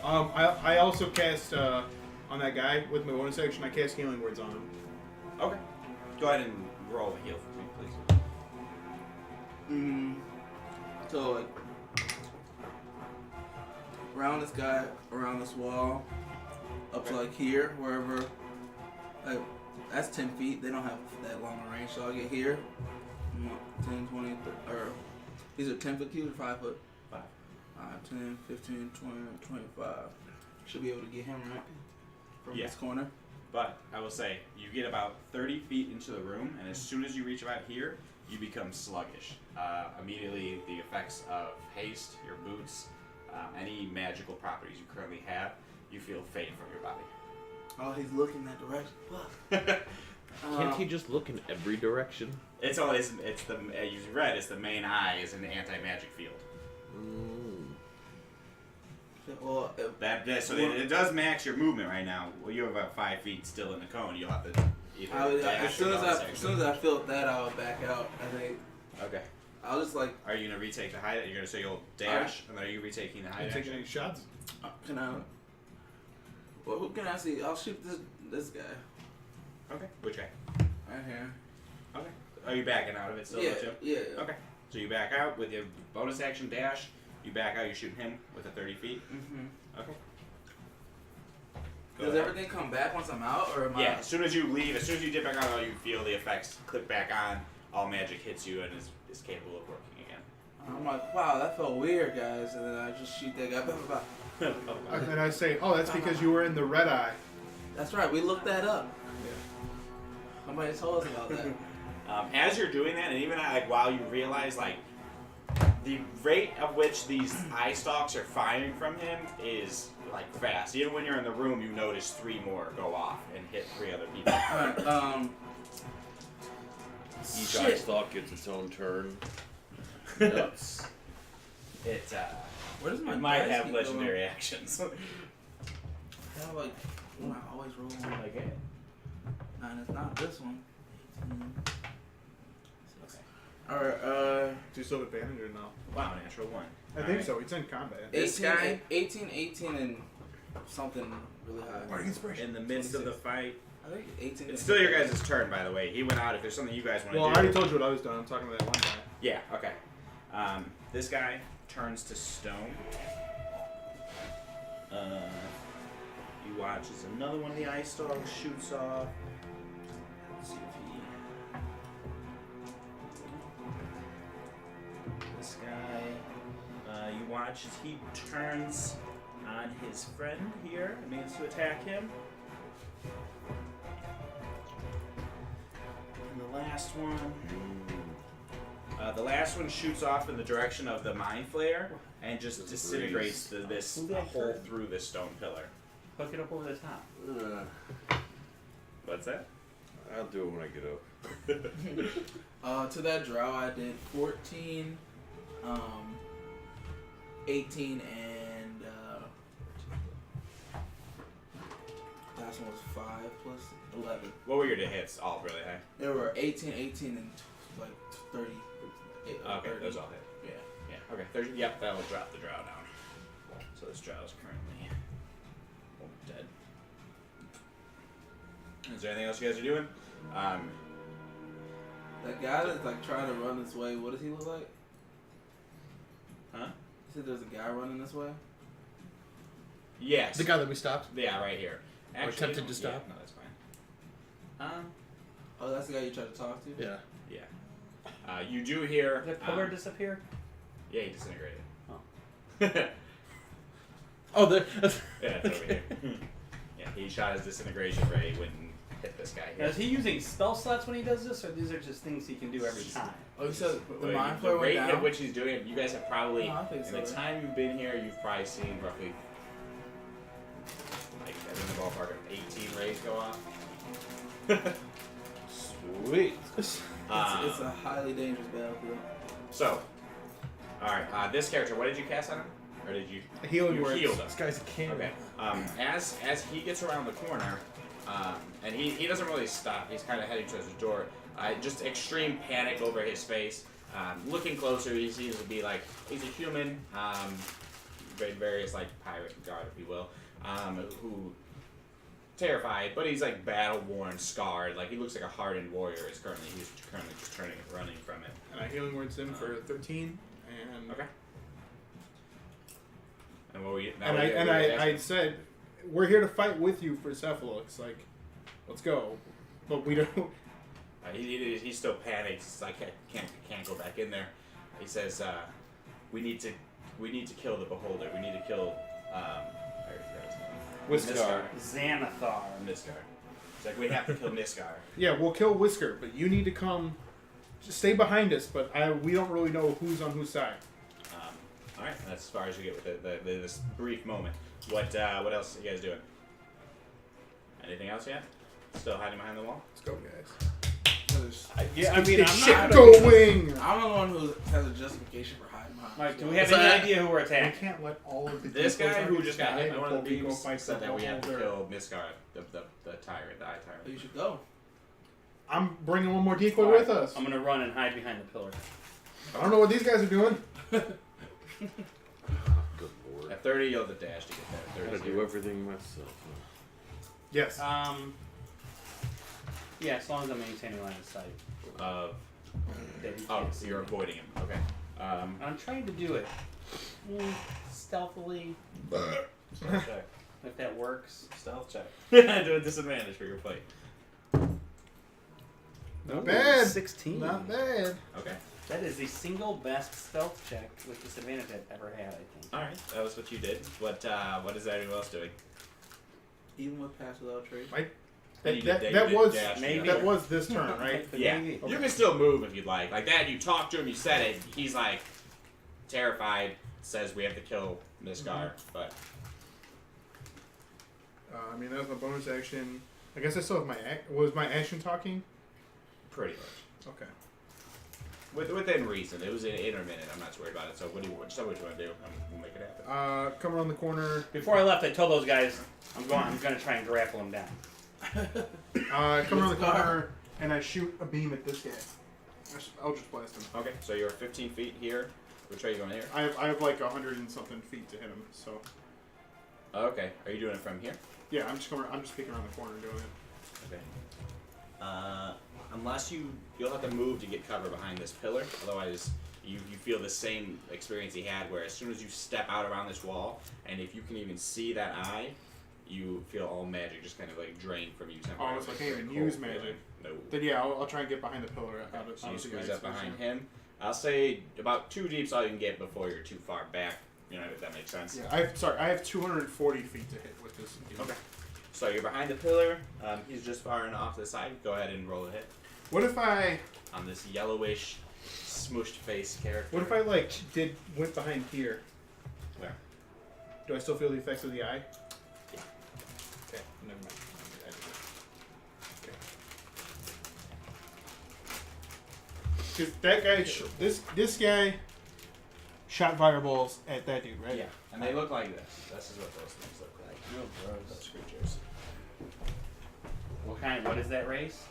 I also cast on that guy with my bonus action. I cast healing words on him. Okay. Go ahead and roll a heal for me, please. So like around this guy, around this wall, up to like here, wherever. Like that's 10 feet. They don't have that long a range, so I'll get here. 10, 20, 30, or these are 10 foot cubes or 5 foot. 5. 10, 15, 20, 25. Should be able to get him right from Yeah. this corner. But I will say, you get about 30 feet into the room, and as soon as you reach about here, you become sluggish. Immediately, the effects of haste, your boots, any magical properties you currently have, you feel fade from your body. Oh, he's looking that direction. Fuck. Can't he just look in every direction? It's always, it's the, as you read, it's the main eye is an anti-magic field. Well, So it does max your movement right now. Well, you're about 5 feet still in the cone. You'll have to either dash as soon or as bonus I action. felt that, I would back out. I think Okay. I'll just like. Are you gonna retake the hide? You're gonna say you'll dash, and then are you retaking the Are hide you taking action? any shots? Can I? Well, who can I see? I'll shoot this guy Okay. Which guy? right here. Okay. Are you backing out of it still? Yeah, Too? yeah. Okay. So you back out with your bonus action dash. You back out. You shoot him with a 30 feet. Mhm. Okay. Go Does ahead. everything come back once I'm out, or am Yeah. As soon as you leave, as soon as you dip back out, you feel the effects click back on. All magic hits you and is capable of working again. I'm like, wow, that felt weird, guys, and then I just shoot that guy. Blah, blah, blah. And I say, oh, that's because you were in the red eye. That's right. We looked that up. Somebody told us about that. As you're doing that, and even like while you realize like the rate at which these eye stalks are firing from him is like fast. Even when you're in the room, you notice 3 more go off and hit 3 other people. Alright, Each eye shit. stalk gets its own turn. It Where does my it might dice have keep legendary actions. going? Yeah, like, when I always roll one. Like it. And it's not this one. 18. Okay. Alright, Do you still have advantage or no? Wow, natural 1. I think so. It's in combat. 18, This guy- 18, and something really high. In the midst of the fight, I think 18. it's still your guys' turn, by the way. He went out. If there's something you guys want to Well, I do. already told you what I was doing. I'm talking to that one guy. Yeah, okay. This guy turns to stone. You watch as another one of the ice stalks shoots off. Let's see if he. This guy. You watch as he turns on his friend here and begins to attack him. And the last one. The last one shoots off in the direction of the mind flayer and just disintegrates this hole through the stone pillar. Hook it up over the top. What's that? I'll do it when I get up. To that drow, I did 14, 18, and last one was 5 plus 11. What were your hits? All really high. There were 18, and like 30. Okay, 30. those all hit. Yeah. Yeah. Okay. 30, yep, that will drop the drow down. So this drow is currently dead. Is there anything else you guys are doing? That guy that's like trying to run this way, what does he look like? Huh? You said there's a guy running this way? Yes. The guy that we stopped. Yeah, right here. Or attempted to stop? Yeah, no, that's fine. Oh, that's the guy you tried to talk to? Yeah. Yeah. You do hear. Did the pillar disappear? Yeah, he disintegrated. Oh. Oh, there. Yeah, it's over here. Yeah, he shot his disintegration ray. He went and hit this guy Now, here. is he using spell slots when he does this, or these are just things he can do every time? Oh, you said the Wait, mind the flayer rate went at down? which he's doing it, you guys have probably, No, I think in so. the time you've been here, you've probably seen roughly, like, I think the ballpark of 18 rays go off. Sweet. It's a highly dangerous battlefield. So, alright, this character, what did you cast on him? Or did you? Healing You words. healed him. This guy's a king. Okay. As he gets around the corner, and he doesn't really stop. He's kind of heading towards the door. Just extreme panic over his face. Looking closer, he seems to be like he's a human, various like pirate guard, if you will, who terrified, but he's like battle worn, scarred. Like he looks like a hardened warrior. He's currently just turning and running from it. And I healing words him for 13, and Okay. And what were you? I said, we're here to fight with you for Cephalux. Like, let's go, but we don't. He still panics. He's like, can't go back in there. He says, we need to kill the beholder. We need to kill Whiskar. Xanathar. Niskar. It's like we have to kill Niskar. Yeah, we'll kill Whisker, but you need to come. Just stay behind us. But we don't really know who's on whose side. All right, that's as far as you get with this brief moment. What else are you guys doing? Anything else yet? Still hiding behind the wall? Let's go, guys. I'm not. Going. I'm the one who has a justification for hiding behind. Mike, do we have So any that- idea who we're We attacking? can't let all of the This decoys guy on who this just got hit guy by one of the before we go beams fight said the that we have to beholder. kill Niskar, the tyrant, the eye Oh, tyrant. you should go. I'm bringing one more decoy Alright, with us. I'm gonna run and hide behind the pillar. I don't know what these guys are doing. Good lord. At 30, you'll have the dash to get there. I 30 gotta do everything myself. Yes. Yeah, as long as I'm maintaining line of sight. That he Oh, can't so see you're me. avoiding him. Okay. I'm trying to do it stealthily, Stealth check. if that works. Stealth check. Do a disadvantage for your plate. Not bad. 16. Not bad. Okay. That is the single best stealth check with disadvantage I've ever had, I think. All right. That was what you did. What is anyone else doing? Even with pass without trace. You That did was dash, maybe. that was this turn, right? Yeah. Maybe. You can still move if you'd like. Like that, you talk to him, you said it. He's like terrified. Says we have to kill this guy, but I mean, that was my bonus action. I guess I still have my was my action talking. pretty much Okay. within reason. It was intermittent. I'm not too worried about it. So what do you want to do? We'll make it happen. Come around the corner. Before I left, I told those guys I'm gonna try and grapple him down. Come around the corner, and I shoot a beam at this guy. I'll just blast him. Okay. So you're 15 feet here. Which way are you going here? I have like 100 and something feet to hit him. So Okay. Are you doing it from here? yeah, I'm just peeking around the corner doing it. Okay. Unless you'll have to move to get cover behind this pillar. Otherwise, you feel the same experience he had, where as soon as you step out around this wall, and if you can even see that eye, you feel all magic just kind of like drain from you temporarily. Oh, so I can't even Very cold use feeling. magic. No. Then yeah, I'll try and get behind the pillar. Out of So you out of the squeeze guy's up behind position. him. I'll say about 2 deep's all you can get before you're too far back. You know, if that makes sense. Yeah, I have 240 feet to hit with this. Okay. So you're behind the pillar. He's just far enough off to the side. Go ahead and roll a hit What if I on this yellowish, smooshed face character. What if I like went behind here? Where? Do I still feel the effects of the eye? Yeah. Okay, never mind. Okay. Because that guy, this guy shot fireballs at that dude, right? Yeah, and they look like this. This is what those things look like. Those creatures. What is that race?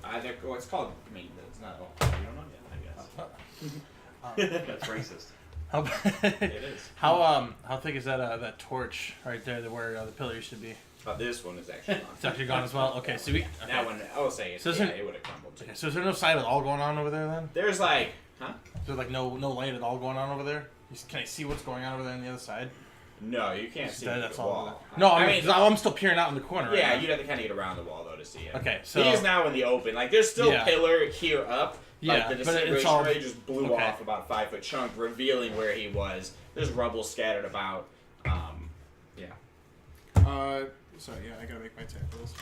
It's called. I mean, it's not. You don't know yet, I guess. That's racist. How It is. how thick is that that torch right there where the pillar used to be? This one is actually gone. It's actually gone as well. Okay, so we. That one, I will say, So it would have crumbled too. Okay, so is there no sight at all going on over there then? There's like, huh? Is there like no light at all going on over there? Can I see what's going on over there on the other side? No, you can't see That's the all. wall. No, I I mean, mean, I'm still peering out in the corner. yeah, right you'd have to kind of get around the wall though to see it. Okay, so he is now in the open. Like, there's still Yeah. pillar here up. Yeah, Like, the but it's disintegration all- ray just blew okay. off about a 5-foot chunk, revealing where he was. There's rubble scattered about. Yeah. So yeah, I gotta make my attack rolls.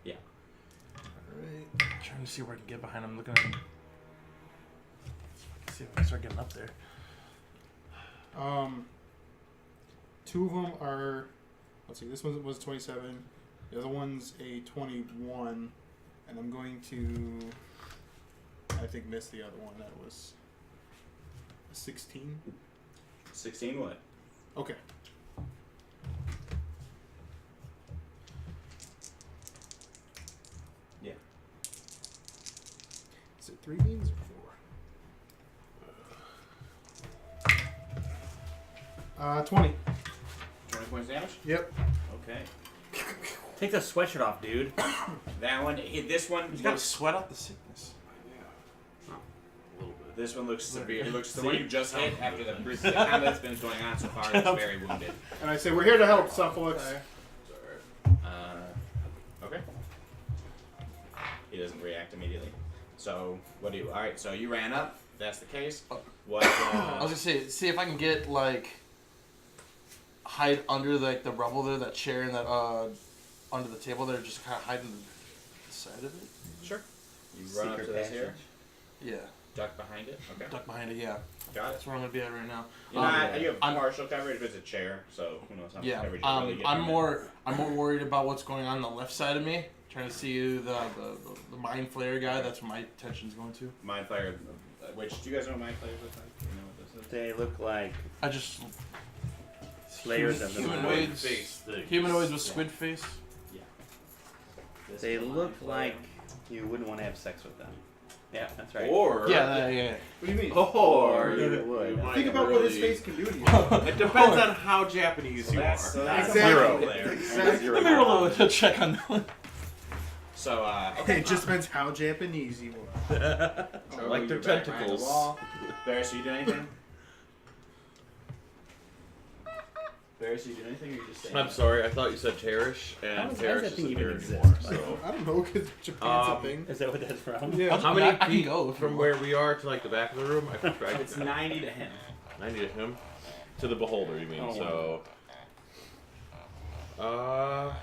Yeah. Alright. Trying to see where I can get behind him. Looking at him. See if I can start getting up there. 2 of them are. Let's see. This one was 27. The other one's a 21, and I'm going to. I think miss the other one. That was a 16. 16 what? Okay. Yeah. Is it 3 beans or 20. 20 points damage. Yep. Okay. Take the sweatshirt off, dude. That one. This one You gotta looks. sweat out the sickness. A little bit. This one looks severe. It looks the one you just hit after the combat that's been going on so far. It's very wounded. And I say, we're here to help, Cephalix. Okay. He doesn't react immediately. So what do you? All right. So you ran up. If that's the case. What? I was gonna say, see if I can get like hide under like the rubble there, that chair and that under the table there, just kind of hide in the side of it. Sure. You run up to this here. Yeah. Duck behind it. Okay. Duck behind it. Yeah. Got it. That's where I'm gonna be at right now. You have partial coverage, but it's a chair, so who knows how much Yeah. coverage you really get. I'm from more worried about what's going on the left side of me. Trying to see the mind flayer guy. That's where my attention's going to. Mind Flayer, which do you guys know what Mind Flayers look like? Do you know what this is? They look like I just slayers of the humanoids. Humanoids with squid face. They look like you wouldn't want to have sex with them. Yeah, that's right. Or Yeah. What do you mean? or you would. might Think about what his really- face can do to you. It depends on how Japanese you are. So Exactly. Zero. Exactly. Let me roll a check on that one. So Okay, it just depends how Japanese you are. So Like their you're back behind the tentacles. wall. Barris, you do anything? Barris, you do anything? Or you just saying? I'm sorry, I thought you said Cherish, How and does Cherish that thing isn't even here exist? anymore. So, I don't know, because Japan's a Um, thing. Is that what that's from? Yeah. how many I can feet go if you from want. where we are to like the back of the room? I tried. It's 90 to him. 90 to him, to the beholder. You mean? Oh. So,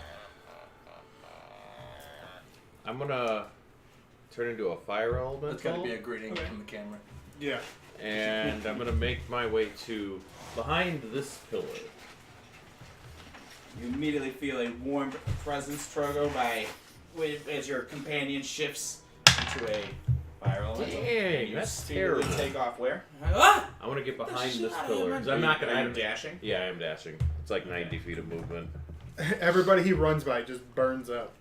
I'm gonna turn into a fire elemental. That's gotta be a great angle from the camera. Yeah. And I'm gonna make my way to behind this pillar. You immediately feel a warm presence, Trogo, as your companion shifts into a fire elemental. Dang, You that's speedily terrible. take off where? Ah! I want to get behind shit this out of pillar here, because I'm not Are gonna. you dashing? Yeah, I am dashing. It's like 90 feet of movement. Everybody he runs by just burns up.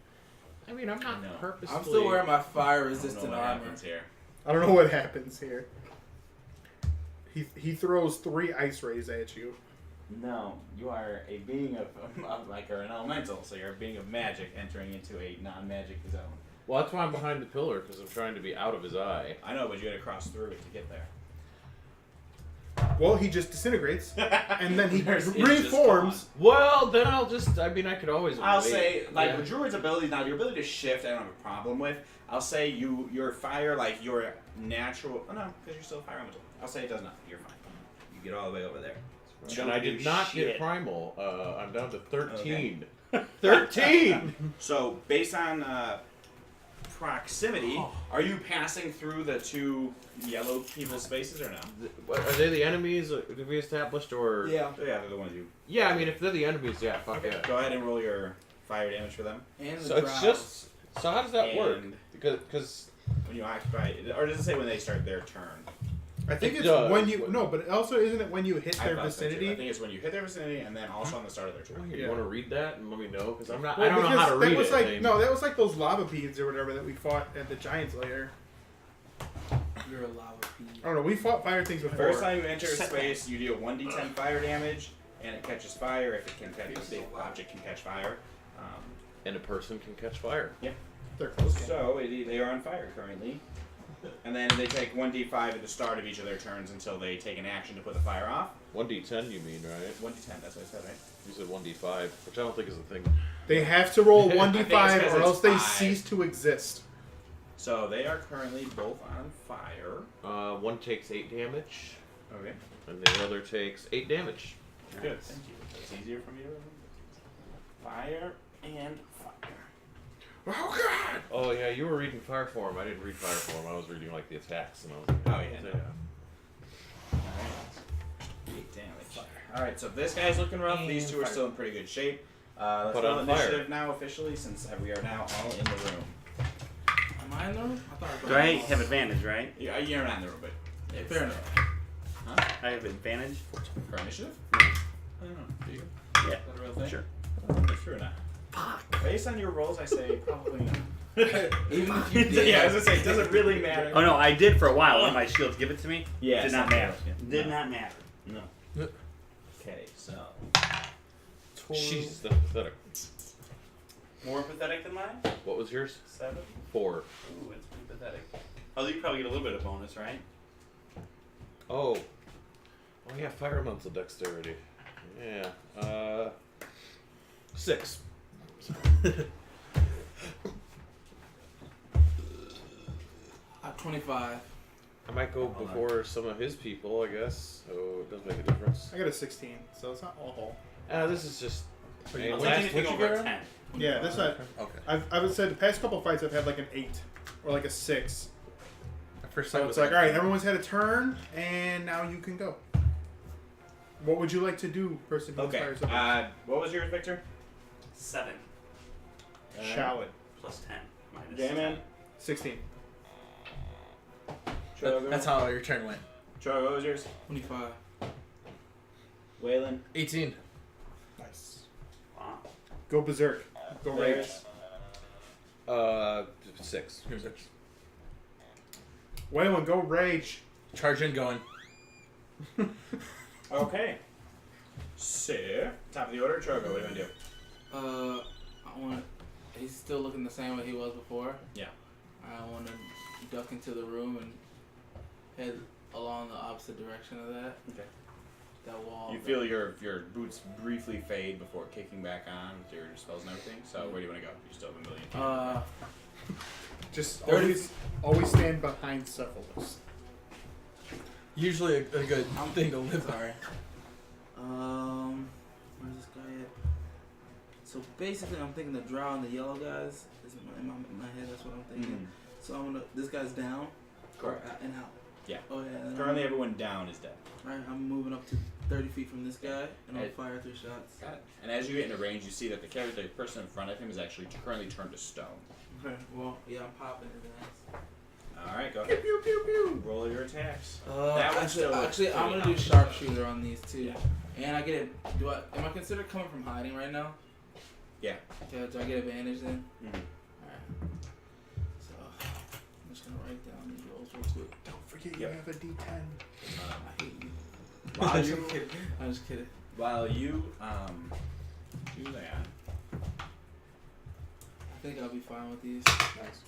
I mean, I'm not No. purposely. I'm still wearing my fire I don't know resistant what armor. happens here. I don't know what happens here. He throws 3 ice rays at you. No, you are a being of like an elemental, so you're a being of magic entering into a non-magic zone. Well, that's why I'm behind the pillar because I'm trying to be out of his eye. I know, but you got to cross through it to get there. Well, he just disintegrates, and then he It's just reforms. Well, then I'll just. I mean, I could always. I'll wait. say, like, Yeah. with Druid's ability, now your ability to shift, I don't have a problem with. I'll say your fire, like, your natural. Oh, no, because you're still a fire elemental. I'll say it does nothing. You're fine. You get all the way over there. You And don't I did do not shit. get primal. I'm down to 13. 13. So, based on proximity, are you passing through the 2 yellow people's spaces or no? What, are they the enemies that we established, or? Yeah, they're the ones you. Yeah, I mean, if they're the enemies, yeah, fuck Okay, yeah. go ahead and roll your fire damage for them. And the So it's drows. just. So how does that work? And Because when you occupy, or does it say when they start their turn? I think It it's does, when you but- no, but also isn't it when you hit I their thought so, too. I vicinity? think it's when you hit their vicinity, and then also on the start of their turn. you Yeah. want to read that and let me know because I'm not. Well, I don't know how to because read that was it. like Lane. no, that was like those lava beads or whatever that we fought at the Giants lair. You're a lava pea. I don't know. We fought fire things before. First time you enter a space, you deal 1d10 fire damage, and it catches fire if it can catch. If the object can catch fire. And a person can catch fire. They're close. So they are on fire currently, and then they take 1d5 at the start of each of their turns until they take an action to put the fire off. 1d10, you mean, right? 1d10. That's what I said, right? You said 1d5, which I don't think is a thing. They have to roll I think it's 1d5 'cause or it's else they 5. cease to exist. So they are currently both on fire. One takes 8 damage, Okay. and the other takes 8 damage. Good. Thank you. It's easier for me to remember. Fire and fire. Oh god! Oh yeah, you were reading fire form. I didn't read fire form. I was reading like the attacks, and I was like, Oh, yeah, no. Alright. 8 damage. Alright, so this guy's looking rough. These two are still in pretty good shape. Let's Put roll on fire. initiative now officially since we are now all in the room. Am I in the room? I thought I was Do I have advantage, right? Yeah, you're not in the room, but it's, Fair enough. I have advantage. For initiative? Yeah. I don't know. Do you? Yeah. Is that a real thing? Sure. I don't know if it's true or not. Based on your rolls, I say probably not. Even if you did. Yeah, I was gonna say, does it really matter? Oh no, I did for a while. One of my shields give it to me. Yeah, Did not something matter. else, yeah. Did No. not matter. No. Okay, so Jesus, that's pathetic. more pathetic than mine. What was yours? 7. 4. Ooh, it's pretty pathetic. Oh, you probably get a little bit of bonus, right? Oh. Oh yeah, fire amounts of dexterity. Yeah. 6. 25. I might go Hold on. before some of his people, I guess. So it does make a difference. I got a 16, so it's not awful. This is just. Hey, I'll last- take anything what'd you over get a on? 10. Yeah, that's not. Okay. I would say the past couple fights I've had like an 8 or like a 6. First So it's like, all right, everyone's had a turn, and now you can go. What would you like to do, person who Okay. inspires others? What was yours, Victor? 7 Shall it? plus 10 minus J-Man? 10. 16. Trogo? That's how your turn went. Trogo, what was yours? 25. Waylon? 18. Nice. Wow. Go berserk. Go rage. Theirs? 6. Here's it. Waylon, go rage. Charge in, going. Okay. So, top of the order, Trogo, what do you want to do? I want. He's still looking the same way he was before. Yeah. I want to duck into the room and head along the opposite direction of that. Okay. That wall. You feel your boots briefly fade before kicking back on with your spells and everything. So where do you want to go? You still have a million feet. Just 30. always stand behind Cephalus. Usually a good thing to live by. Sorry. Where's this guy at? So basically, I'm thinking the drow and the yellow guys is in my head. That's what I'm thinking. So I'm gonna. This guy's down. Correct. And out. Yeah. Oh yeah. And then Currently, everyone down is dead. Alright, I'm moving up to 30 feet from this guy, and I'll Hey. fire 3 shots. Got it. And as you get into range, you see that the person in front of him is actually currently turned to stone. Okay. Well, yeah, I'm popping his ass. All right, go ahead. Pew, pew, pew. Roll your attacks. That one still looks Actually, I'm pretty gonna do hot. sharpshooter on these two. Yeah. And I get it. Am I considered coming from hiding right now? Yeah. Okay, do I get advantage then? Mhm. Alright. So, I'm just gonna write down these rolls real quick. Don't forget Yep. you have a D10. I hate you. While I'm you just kidding. I'm just kidding. while you do that, I think I'll be fine with these. Nice.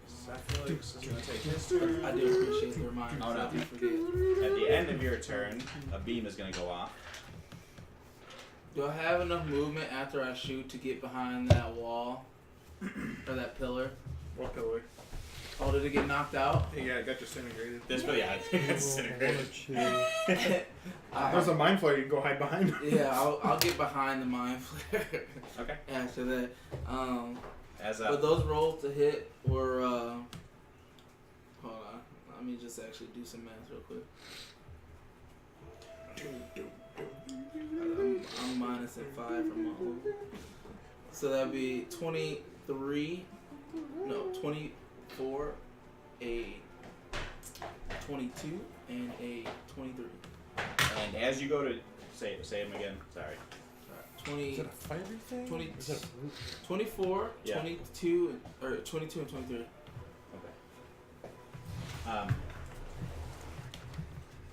Cephalus is gonna take his turn. I do appreciate the reminder. Oh, no. I do forget. At the end of your turn, a beam is gonna go off. Do I have enough movement after I shoot to get behind that wall? Or that pillar? What pillar? Oh, did it get knocked out? Yeah, I got disintegrated. This really, I think it's disintegrated. There's a mind flare you can go hide behind. Yeah, I'll get behind the mind flare Okay. after that. As But those rolls to hit were hold on. Let me just actually do some math real quick. I'm minus at 5 from my own. So that'd be 23. No, 24, a 22, and a 23. and as you go to say him again. Sorry. 20, Is it a fiery thing? 20, Is it a root? 24, Yeah. 22, or 22 and 23. Okay.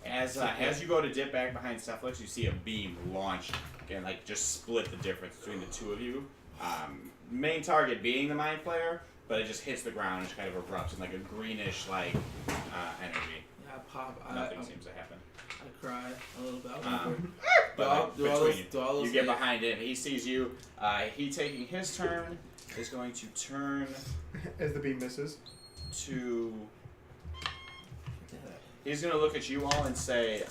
As you go to dip back behind Cephalus, you see a beam launch and like just split the difference between the two of you. Main target being the mind flayer, but it just hits the ground and just kind of erupts in like a greenish like energy. Yeah, I pop. Nothing seems to happen. I cry a little bit. But like, do all between those you get hit? behind him, he sees you. He taking his turn is going to turn As the beam misses. to. He's gonna look at you all and say,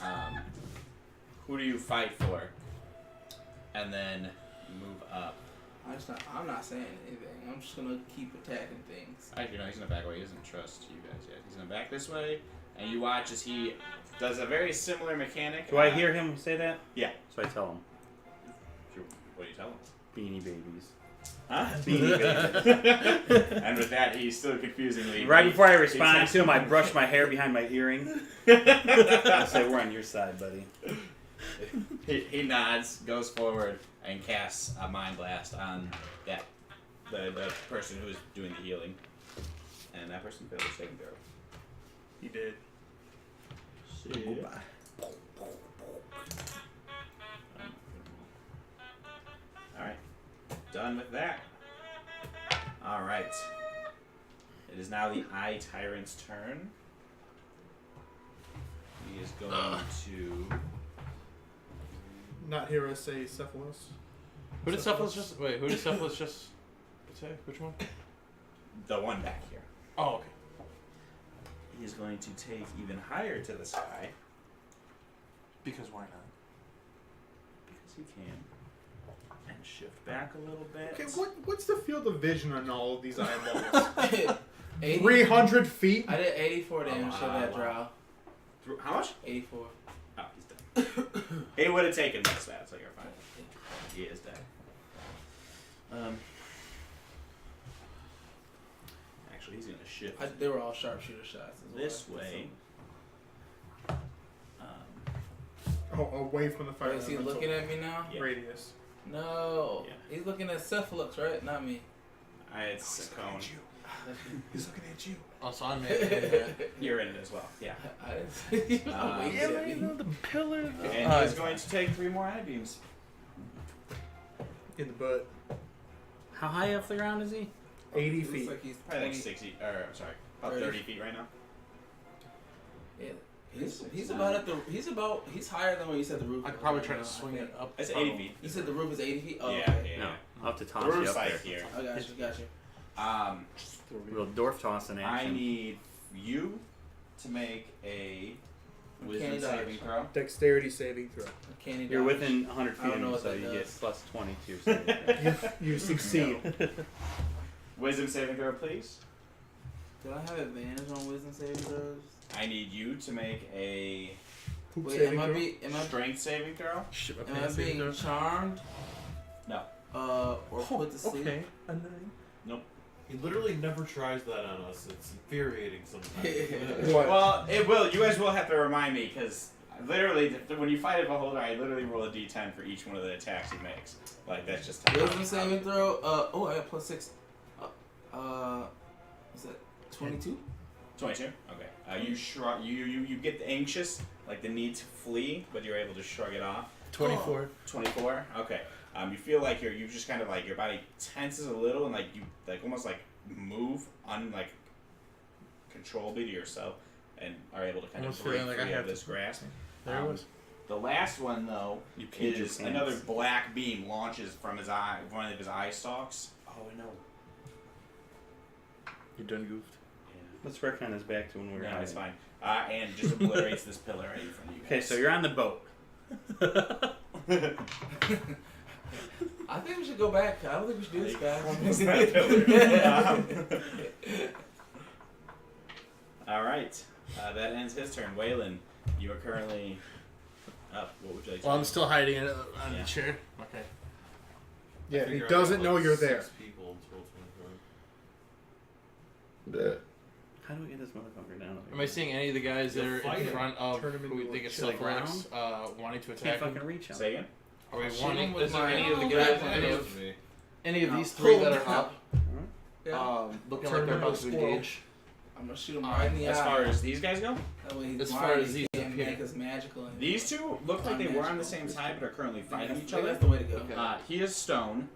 "Who do you fight for?" And then move up. I'm not saying anything. I'm just gonna keep attacking things. Actually, no, he's gonna back away. He doesn't trust you guys yet. He's gonna back this way, and you watch as he does a very similar mechanic. Do I hear him say that? Yeah. So I tell him. What do you tell him? Beanie Babies. Huh? Beanie Babies. And with that, he's still confusingly. Right before I respond to him, I brush my hair behind my earring. I say, we're on your side, buddy. He nods, goes forward, and casts a mind blast on the person who is doing the healing, and that person fails a saving throw. He did. done with that. Alright. It is now the Eye Tyrant's turn. He is going to... Not hear us say Cephalus. Who did Cephalus just... Wait, who did Cephalus just say? Which one? The one back here. Oh, okay. He is going to take even higher to the sky. Because why not? Because he can. And shift back a little bit. Okay, what's the field of vision on all of these eyeballs? 80. 300 feet? I did 84 damage to that wow. drow. How much? 84. Oh, he's dead. It would have taken most of that, so you're fine. He is dead. Actually, he's going to shift They were all sharpshooter shots. As this well. way. Away from the fire. Is he looking at me now? Yeah. Radius. No. Yeah. He's looking at Cephalux, right? Not me. It's a cone. He's looking at you. Oh, so I'm in. You're in it as well. Yeah. I didn't see you. The pillar. And he's going to take 3 more eye beams. In the butt. How high off the ground is he? 80 Looks feet. like he's Probably like 20. 60, or I'm sorry, about 30 feet right now. Yeah. He's about at the. He's higher than what you said the roof. I could was probably right try now, to I swing think. it up. It's 80 feet. You said the roof is 80 feet. Oh, Yeah, okay. No, I'll have to toss The you roof's up like there. here. I got you. Got you. Real dwarf toss in I action. need you to make a wisdom Can't saving dodge. throw. Dexterity saving throw. Can't You're within 100 I feet don't of know me, what so that you does. get plus 20 to your saving throw. You succeed. Wisdom saving throw, please. Do I have advantage on wisdom saving throws? I need you to make a Poop Wait, saving am throw. I strength saving throw. Shit, my am I pants being even charmed? No. Or put to sleep? Okay, a 9. He literally never tries that on us. It's infuriating sometimes. What? Well, it will. You guys will have to remind me because literally, when you fight a beholder, I literally roll a d10 for each one of the attacks he makes. Like that's just how Wisdom saving throw. Oh, I got plus 6. Is that 22? 22. Okay. You shrug. You get anxious, like the need to flee, but you're able to shrug it off. 24. 24. Okay. You feel like you just kind of like your body tenses a little and like you like almost like move controllably to yourself and are able to kind Almost of break feeling like I free of have this to- grasp. There it was. The last one though You peed your is pants. another black beam launches from his eye, one of his eye stalks. Oh no. You done goofed. Let's work on his back to when we were No, it's hiding. fine. And just obliterates this pillar right in front of you guys. Okay, so you're on the boat. I think we should go back. I don't think we should do this It's back. that pillar. All right. That ends his turn. Waylon, you are currently up. What would you like to Well, do? I'm still hiding in on Yeah. the chair. Okay. Yeah, I he figure I doesn't got, know like, you're 6 there. people until 24. How do we get this motherfucker down? Am I seeing any of the guys that You're are in fighting. front of Tournament who we will think is to the Cephalus, wanting to Can't attack him? fucking reach him. Say again? Are we Shoot wanting? him with Is there my- any of the Oh, guys? yeah, Any yeah. of, Me. any of I'll these 3 that pull are him up? Yeah. Looking like Turn they're him about into to a squirrel. engage. I'm gonna shoot him right in the As eye. far as these guys go, That way he's as blind, far as he these can't up here. make us magical anymore. these two look like they were on the same Unmanageable. side but are currently fighting That's- each maybe other. That's the way to go. Okay. He is stone.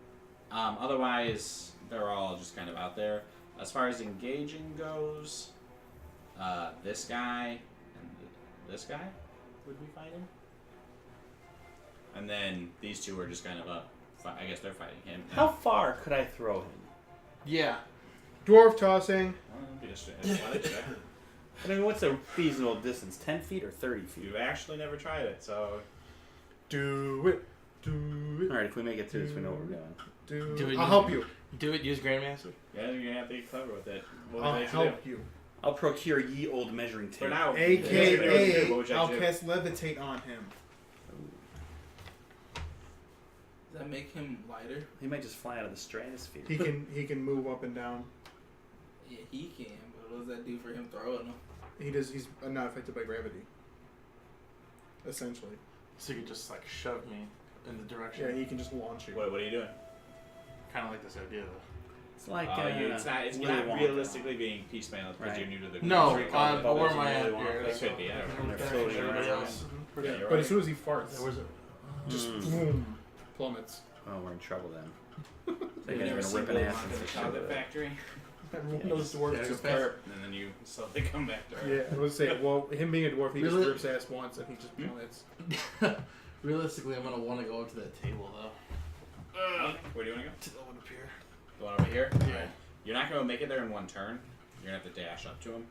Otherwise, they're all just kind of out there. As far as engaging goes, this guy and this guy would be fighting. And then these two are just kind of up. I guess they're fighting him. How far could I throw him? Yeah. Dwarf tossing. I mean, what's a feasible distance? 10 feet or 30 feet? You've actually never tried it, so Do it. Do it. Alright, if we make it through this, we know what we're doing. Do it. it. I'll help you. Do it. Use Grandmaster. yeah, you're gonna have to get clever with it. What would I'll you like to help do? you. I'll procure ye old measuring tape. For now, AKA, what would you I'll like to do? cast levitate on him. Does that make him lighter? He might just fly out of the stratosphere. He can move up and down. Yeah, he can. But what does that do for him throwing him? He's not affected by gravity. Essentially. So you could just like shove me in the direction. Yeah, he can just launch you. What are you doing? Kind of like this idea though. It's like It's Willy not Wonka. realistically being piecemeal because Right. you're new to the No, country club, but where it's am I at Willy here? Wonka. It could be. I don't know. They're floating Everybody around. else. Yeah, you're But right. as soon as he farts, There was a. just Mm. boom, plummets. Oh, we're in trouble then. They You've guys never are seen gonna rip an Willy ass Wonka and the fix Chocolate it. Factory? Everyone knows dwarves There's a just burp. burp, and then you slowly come back to Earth. Yeah, I would say, well, him being a dwarf, he Really? just rips ass once and he just plummets. Realistically, I'm gonna want to go up to that table though. Where do you want to go? To the one up here. The one over here? Yeah. Alright. You're not going to make it there in one turn. You're going to have to dash up to him.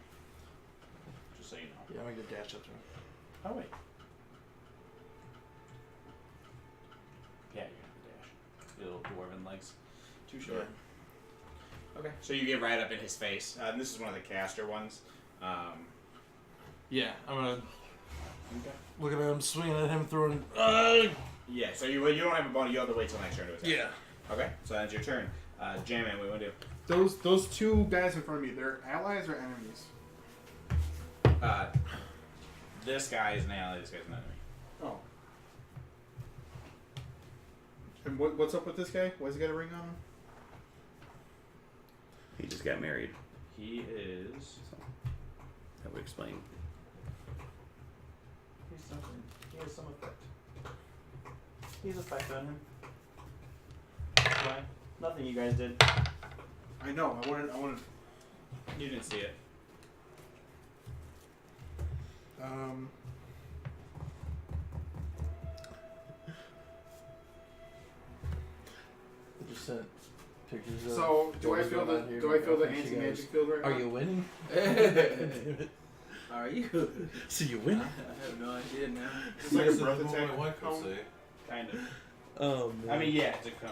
Just so you know. Yeah, I'm gonna dash up to him. Oh, wait. Yeah, you have to dash. Your little dwarven legs. Too short. Okay. So you get right up in his face. And this is one of the caster ones. Yeah, I'm gonna Okay. look at him, swinging at him, throwing. Yeah, so you don't have a bonus. You have to wait till next turn to attack. Yeah. Okay, so that's your turn. J-Man, what do you want to do? Those two guys in front of me, they're allies or enemies? This guy is an ally, this guy's an enemy. Oh. And what's up with this guy? Why's he got a ring on him? He just got married. He is... That would explain. He's something. He has some effect. He has effect on him. Why? Nothing you guys did. I know. I wanted. You didn't see it. I just sent pictures of. So do I what's feel going the on here. do My I feel the girlfriend, she anti-magic goes, field right now? Are you winning? Are you? So you I win? have no idea now. It's like a That's breath what attack. my wife would cone. say. Kind of. Oh man. I mean, yeah, it's a cone.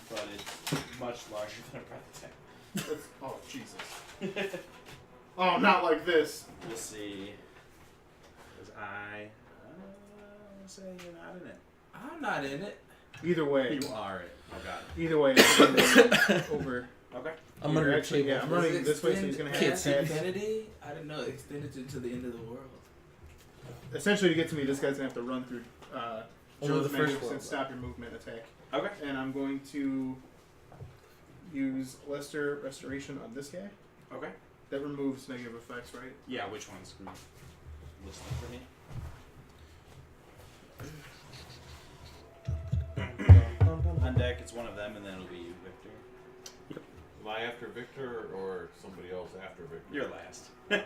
But it's much larger than a breath attack. That's- oh Jesus! Oh, not like this. We'll see. Because I say you're not in it. I'm not in it. Either way. You are it. Oh, God. Either way. It's over. Okay. I'm You're under your actually, table. yeah, I'm running this way, so he's gonna have Can't to see. add. Infinity? I didn't know it extended to the end of the world. Essentially, to get to me, this guy's gonna have to run through. Over Joe's the first Magnificent world. stop your movement attack, Okay. and I'm going to use Lester Restoration on this guy. Okay. That removes negative effects, right? Yeah, which one's listed for me? On deck, it's one of them, and then it'll be you, Victor. Am I after Victor or somebody else after Victor? You're last. I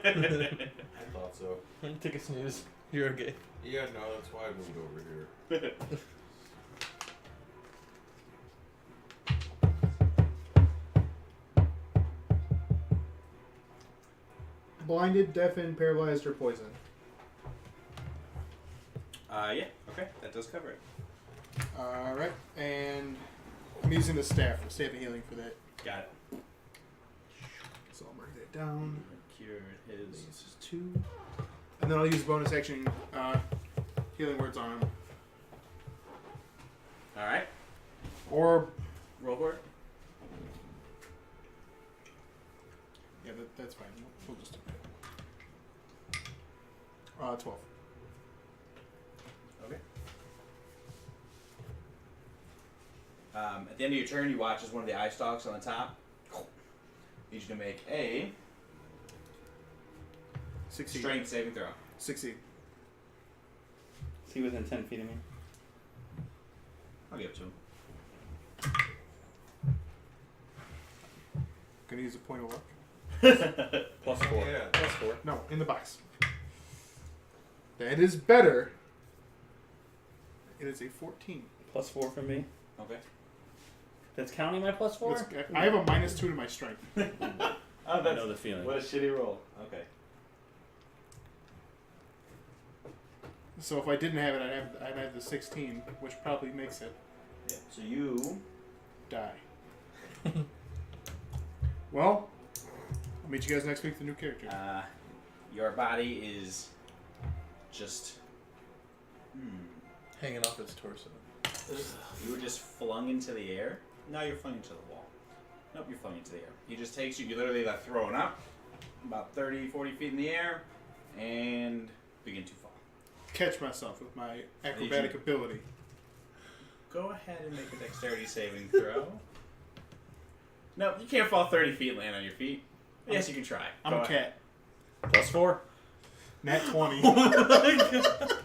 thought so. Take a snooze. You're okay. Yeah, no, that's why I moved over here. Blinded, deafened, paralyzed, or poisoned. Yeah. Okay, that does cover it. Alright, and I'm using the staff, the staff of healing for that. Got it. So I'll mark that down. Cured his. This is 2. And then I'll use bonus action healing words on him. All right. Or, Roll for it. yeah, that's fine. We'll just do that. 12. Okay. At the end of your turn, you watch as one of the eye stalks on the top. Need you to make a Succeed. strength saving throw. Succeed. Is he within 10 feet of me? I'll give it to him. Gonna use a point of luck. +4. Yeah. +4. No, in the box. That is better. It is a 14. +4 from me. Okay. That's counting my +4? That's- I have a -2 to my strength. Oh, I know the feeling. What a shitty roll. Okay. So if I didn't have it, I'd have the 16, which probably makes it Yeah. So you. die. Well, I'll meet you guys next week with a new character. Your body is just. Hanging off its torso. You were just flung into the air. Now you're flung into the wall. Nope, you're flung into the air. He just takes you. You literally like thrown up about 30, 40 feet in the air, and begin to fall. Catch myself with my acrobatic ability. Go ahead and make a dexterity saving throw. No, you can't fall 30 feet and land on your feet. Yes, you can try. I'm Go a cat. ahead. +4. Nat 20.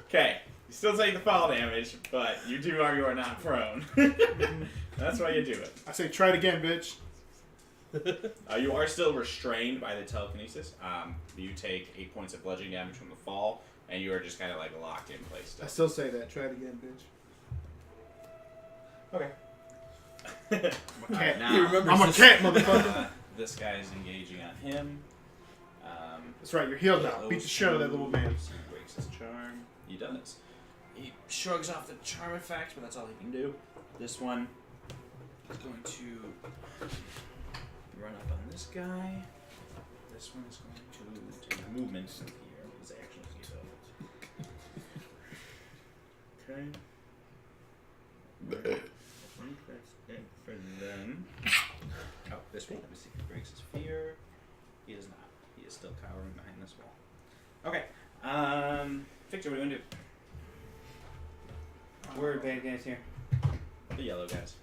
Okay. Still take the fall damage, but you are not prone. That's why you do it. I say, try it again, bitch. You are still restrained by the telekinesis. You take 8 points of bludgeoning damage from the fall, and you are just kind of like locked in place still. I still say that. Try it again, bitch. Okay. I'm a cat. Now, He remembers I'm a this. cat, motherfucker. This guy's engaging on him. That's right. You're healed now. Beat the shit out of that little man. He breaks his charm. He does. He shrugs off the charm effect, but that's all he can do. This one is going to run up on this guy. This one is going to take movement here. His actions get up. Okay. I think that's it for them. Oh, this one. Let me see if he breaks his fear. He does not. He is still cowering behind this wall. Okay. Victor, what do you want to do? Where are bad guys here? The yellow guys.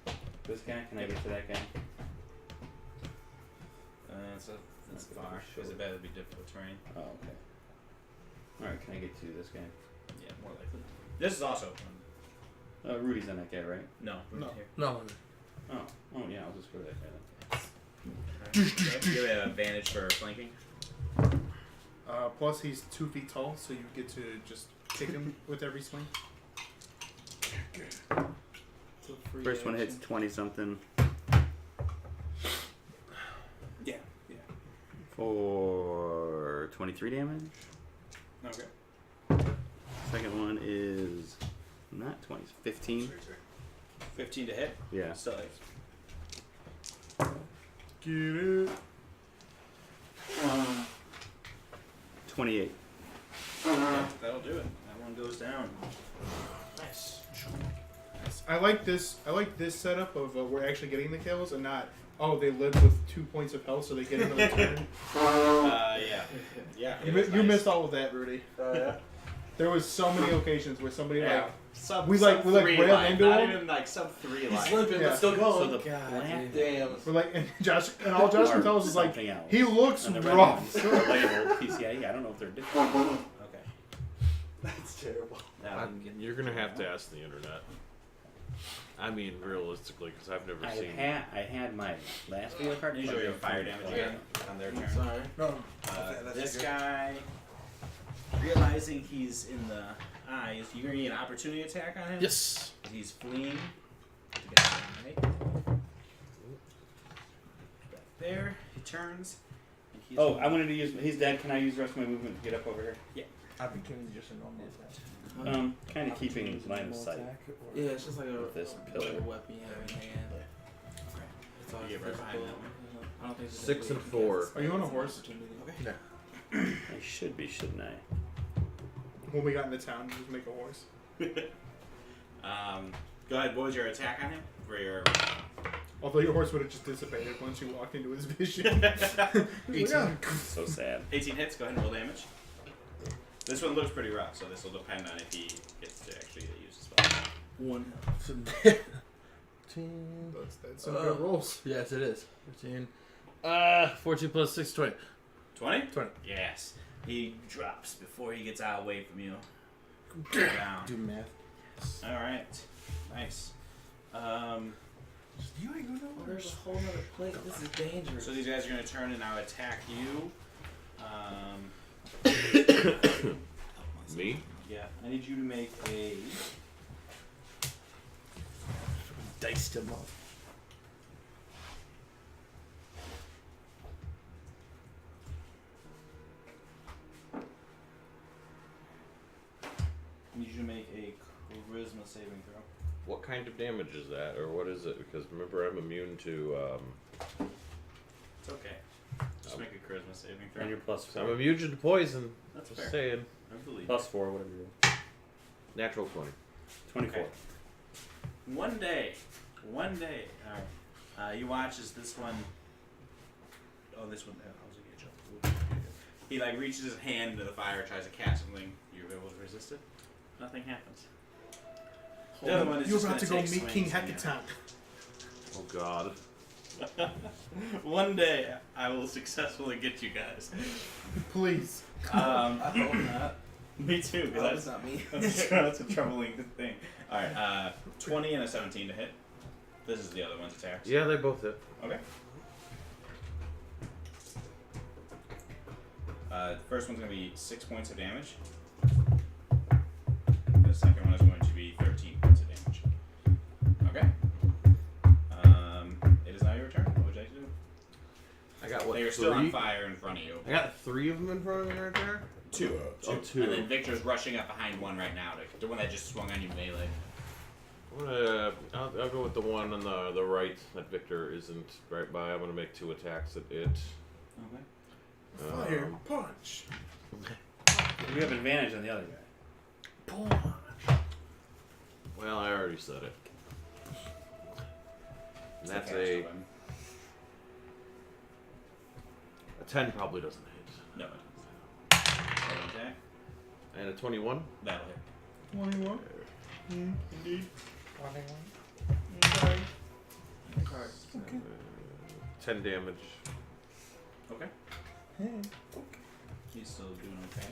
This guy? Can I get to that guy? That's far. Because it better be difficult terrain. Oh, okay. Alright, can I get to this guy? Yeah, more likely. This is also Rudy's on that guy, right? no. No. Here. No. Oh yeah, I'll just go to that guy then. You have advantage for flanking. Plus, he's 2 feet tall, so you get to just kick him with every swing. It's a free First one hits action. 20 something Yeah. for 23 damage. Okay. Second one is not 20, 15. 15 to hit. Yeah. Still hits. Get it. 28. Yeah, that'll do it. That one goes down. Nice. I like this. I like this setup of we're actually getting the kills and not. Oh, they live with 2 points of health, so they get another turn. Yeah. Yeah. You missed all of that, Rudy. Yeah. There was so many occasions where somebody Yeah. Sub, we sub like 3 railed line, into not him. even like sub 3 He's line. limping, Yeah. but still going. So the black Damn. we're like, and Josh, and all Josh can tell us is like, something else. he looks And the red rough. ones are labeled PCIe. I don't know if they're different. Okay. That's terrible. Now we can get You're gonna have to ask the internet. I mean, realistically, because I've never I seen. had my last video card. usually have fire damage again on their turn. Sorry. No. This guy, realizing he's in the eyes, you're gonna get an opportunity attack on him. Yes. He's fleeing to get out of the way. Back there, he turns. And he's Oh, I wanted to use. He's dead. Can I use the rest of my movement to get up over here? Opportunity just a normal attack. Kind of keeping line of sight. Yeah, it's just like a, With this like pillar. a weapon you have in hand. It's all You get right behind physical. them. I don't think it's 6 and just 4. Are you on a horse? Opportunity. I should be, shouldn't I? When we got into town, just make a horse. Go ahead. What was your attack on him? For your. Although your horse would have just dissipated once you walked into his vision. 18. So sad. 18 hits. Go ahead and roll damage. This one looks pretty rough, so this will depend on if he gets to actually use the spell. 1. That's some good rolls. Yes, it is. 13. 14 plus 6, 20. 20? 20. Yes. He drops before he gets out away from you. Down. Do math. Alright. Nice. You ain't gonna know. Oh, there's a whole other plate. This is dangerous. So these guys are going to turn and now attack you. Me? Yeah, I need you to make a. Diced him up. I need you to make a charisma saving throw. What kind of damage is that, or what is it? Because remember, I'm immune to. It's okay. Just make a charisma saving throw. And you're plus I'm 4. immune to poison. That's Just fair. saying. I believe. Plus 4, whatever you do. Natural 20. 24. Okay. One day, alright. You watch as this one. Oh, this one. I was gonna get you. He like reaches his hand into the fire, tries to catch something. You're able to resist it. Nothing happens. The other one is You're just about to go gonna take meet King swings Hekaton. Oh God. One day, I will successfully get you guys. Please. I hope not. Me too. Oh, Because that's not me. that's a troubling thing. All right. 20 and a 17 to hit. This is the other one's attacks. Yeah, they both hit. Okay. The first one's going to be 6 points of damage. The second one is going to be 13 points of damage. Okay. It is now your turn. What would you like to do? I got what? They are 3? still on fire in front of you. I got 3 of them in front of me right there. 2. Oh, 2. And then Victor's rushing up behind one right now. The one that just swung on you melee. I'll go with the one on the right that Victor isn't right by. I'm gonna make 2 attacks at it. Okay. Fire punch. You have advantage on the other guy. Well, I already said it. And that's The a cast one. 10 probably doesn't hit. No, it doesn't. Attack. And a 21. That'll hit. 21. Indeed. 21. Okay. 10 damage. Okay. He's still doing okay.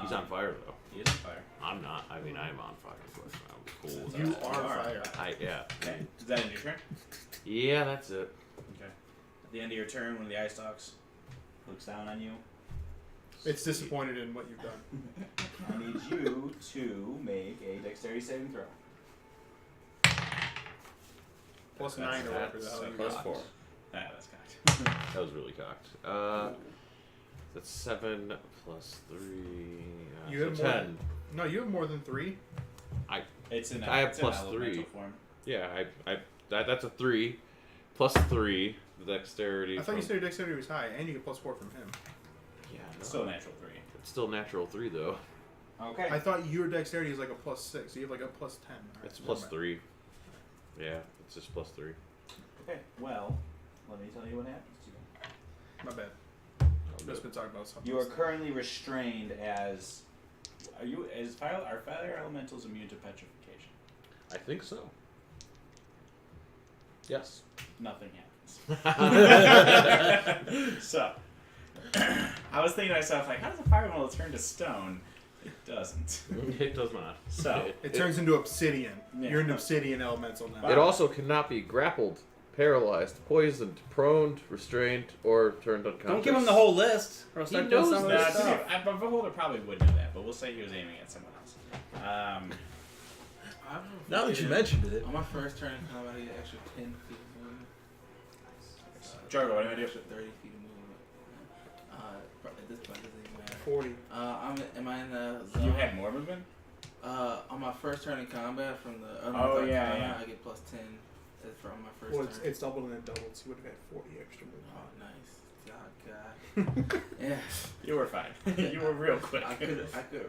He's on fire though. He is on fire. I'm not. I mean, I'm on fire. But I'm cool. with You that. are fire. Yeah. Okay. Is that in your turn? Yeah, that's it. Okay. At the end of your turn, one of the ice dogs looks down on you. It's disappointed in what you've done. I need you to make a dexterity saving throw. Plus 9 or whatever the hell you plus got. 4. Ah, that's cocked. That was really cocked. That's 7 plus 3. You So have more 10. No, you have more than 3. It's in. I have it's plus in elemental 3. Form. Yeah, that's a 3 plus 3 dexterity. I thought you from- said your dexterity was high, and you get plus 4 from him. Yeah, no. Still a natural 3. It's still natural 3 though. Okay. I thought your dexterity is like a plus 6, so you have like a plus 10. All right, It's plus never mind. 3. Yeah, it's just plus 3. Okay. Well, let me tell you what happens to you. My bad. I've just been talking about something. You are else. currently restrained as. Are fire elementals immune to petrification? I think so. Yes. Nothing happens. So, I was thinking to myself, like, how does a fire elemental turn to stone? It doesn't. It does not. So, It turns into obsidian. Yeah. You're an obsidian elemental now. It also cannot be grappled, paralyzed, poisoned, prone, restrained, or turned unconscious. Don't give him the whole list, or I'll He start doing knows some of that. this stuff. a beholder probably would know that, but we'll say he was aiming at someone else. Now that you mentioned it. On my first turn in combat, I get an extra 10 feet of movement. Jargo, what do I do? Extra 30 feet of movement. At this point, it doesn't even matter. 40. Am I in the zone? You had more movement? On my first turn in combat from the Oh, third yeah, combat, yeah. I get plus 10 from my first Well, turn. it's doubled and then doubled, so you would have had 40 extra movement. Oh, nice. God. Yeah. You were fine. You were real quick. I could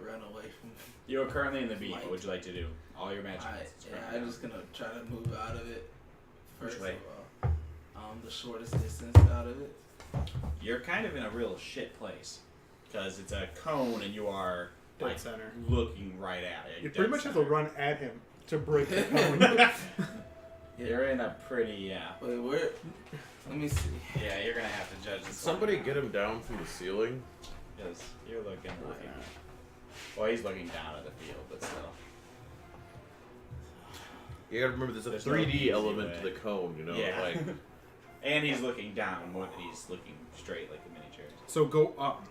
run away from. You are currently in the beat. What would you like to do? All your magic. I'm just gonna try to move out of it. Which First way? of all, the shortest distance out of it. You're kind of in a real shit place because it's a cone and you are Dead like center. looking right at it. You Dead pretty much have to center. run at him to break the cone. You're in a pretty Wait, where? Let me see. Yeah, you're gonna have to judge this. Somebody get him down from the ceiling. Because you're looking like. Well, he's looking down at the field, but still. You gotta remember, there's a There's no 3D easy element way. to the cone, you know? Yeah. Like, And he's looking down more than he's looking straight like the miniatures. So go up.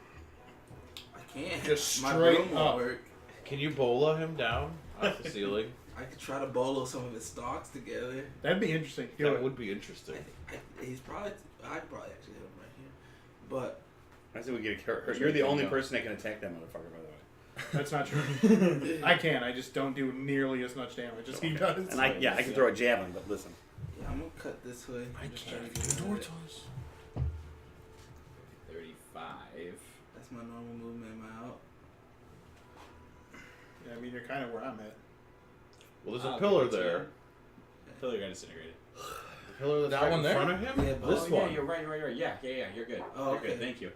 I can't. Just My straight broom won't up. work. can you bola him down off the ceiling? I could try to bolo some of his stalks together. That'd be interesting. That would be interesting. He's probably. I could probably actually hit him right here, but I say we get a character. You're the only person that can attack that motherfucker, by the way. That's not true. I can. I just don't do nearly as much damage as he does. And I can throw a javelin, but listen. yeah, I'm gonna cut this way. I'm just trying to get rid of it. 35. That's my normal movement. Am I out? Yeah, I mean, you're kind of where I'm at. Well, there's a I'll pillar give it to there. you. Pillar got disintegrated. The pillar that's That right one in there? front of him? Yeah, This Oh, one. yeah, you're right. Yeah, you're good. Oh, You're okay. good, thank you.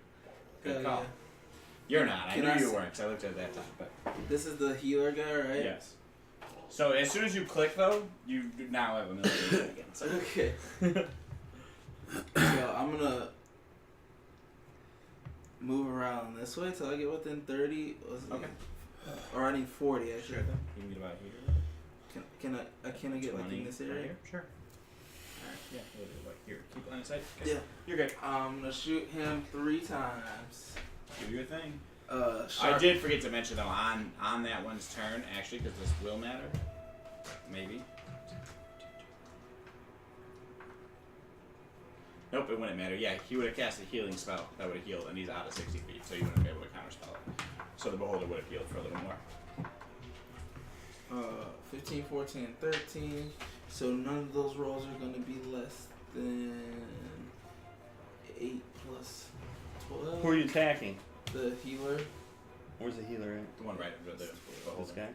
Good Yeah, call. yeah. You're not. I Can knew I you s- weren't because I looked at it that time. But This is the healer guy, right? yes. So as soon as you click, though, you now have a million again. So Okay. So I'm gonna. move around this way till I get within 30. Okay. Or I need 40 actually. Sure. You can get about here. Can I get like 20 in this right area? here? Sure. Alright, yeah, we'll do like here. Keep line of sight. Okay. Yeah. You're good. I'm gonna shoot him 3 times. Do your thing. I Sharp. did forget to mention though on that one's turn actually because this will matter. Maybe. Nope, it wouldn't matter. Yeah, he would have cast a healing spell that would have healed, and he's out of 60 feet, so you wouldn't be able to counterspell it. So the beholder would have healed for a little more. 15, 14, and 13. So none of those rolls are gonna be less than 8 plus 12. Who are you attacking? The healer. Where's the healer at? The one right over there. This guy?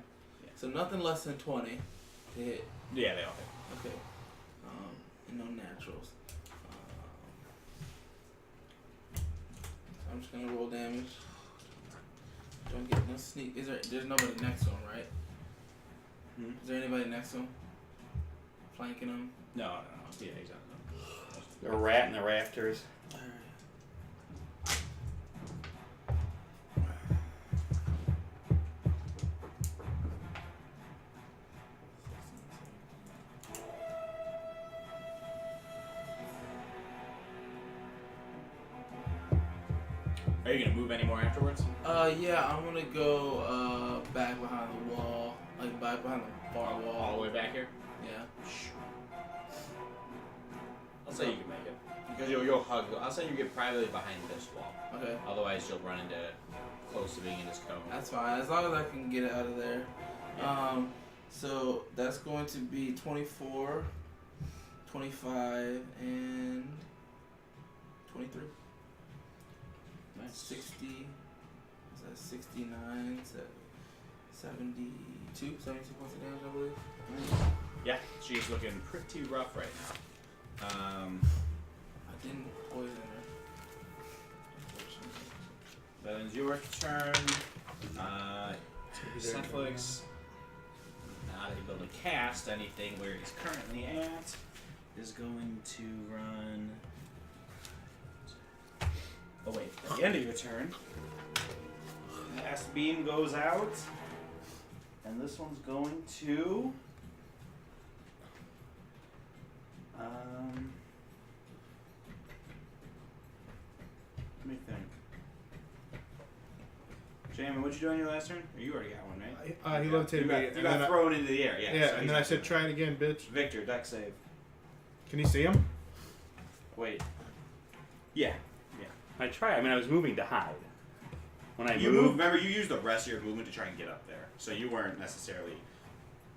So nothing less than 20 to hit. Yeah, they all hit. Okay. And no naturals. So I'm just gonna roll damage. Don't get no sneak. There's nobody next to him, right? Hmm? Is there anybody next to him? Flanking him? No. Yeah, exactly. A rat in the rafters. Alright. Are you gonna move any more afterwards? Yeah, I'm gonna go back behind the wall, like back behind the far All the wall. way back here? Yeah. I'll say you can make it. Because you'll hug. I'll say you get privately behind this wall. Okay, Otherwise, you'll run into close to being in this cone. that's fine. As long as I can get it out of there. Yeah. So that's going to be 24, 25, and 23. Nice. 60. Is that 69? 72? 72 points of damage, I believe. Yeah, she's looking pretty rough right now. I didn't poison her. Unfortunately. That ends your turn. Cephalix, not able to cast anything where he's currently at, is going to run. Oh wait, at the end of your turn, last beam goes out, and this one's going to. Let me think. Jamin, what'd you do on your last turn? Or you already got one, right? He levitated you me. got, you got thrown into the air, yeah. Yeah, so and he's then I not said, doing try it again, bitch. it. Victor, deck save. Can you see him? Wait. Yeah. I was moving to hide. When I You moved, remember, you used the rest of your movement to try and get up there. So you weren't necessarily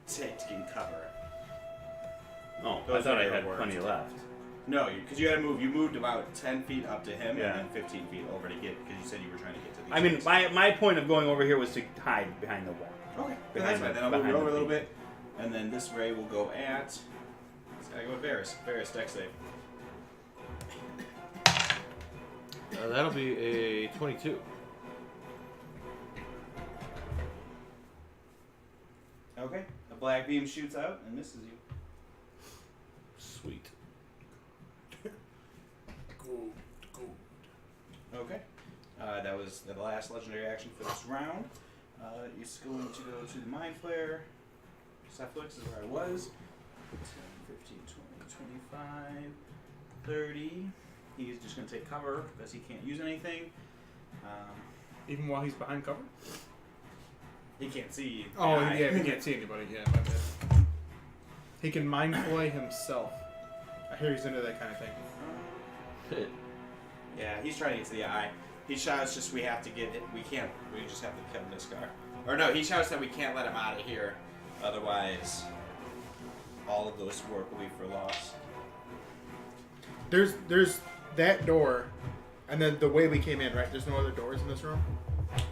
taking cover. oh, I Those thought are I your had words. plenty left. No, because you had to move. You moved about 10 feet up to him Yeah. and then 15 feet over to get, because you said you were trying to get to the I mean, my point of going over here was to hide behind the wall. Okay, then Behind that's fine. the- Then I'll move you behind over a the little beam. bit. And then this ray will go at. It's gotta go with Varys. Varys, deck save. That'll be a 22. Okay. A black beam shoots out and misses you. Sweet. Okay. That was the last legendary action for this round. He's going to go to the Mind Flare. Cephalix is where I was. 10, 15, 20, 25, 30. He's just going to take cover because he can't use anything. Even while he's behind cover? He can't see. Oh, the eye. yeah, he can't see anybody. Yeah, my bad. He can mind play himself. I hear he's into that kind of thing. Yeah, he's trying to get to the eye. He shouts just we have to get it. We can't. We just have to kill this guy. Or no, he shouts that we can't let him out of here. Otherwise, all of those work will be for loss. There's that door, and then the way we came in, right? There's no other doors in this room?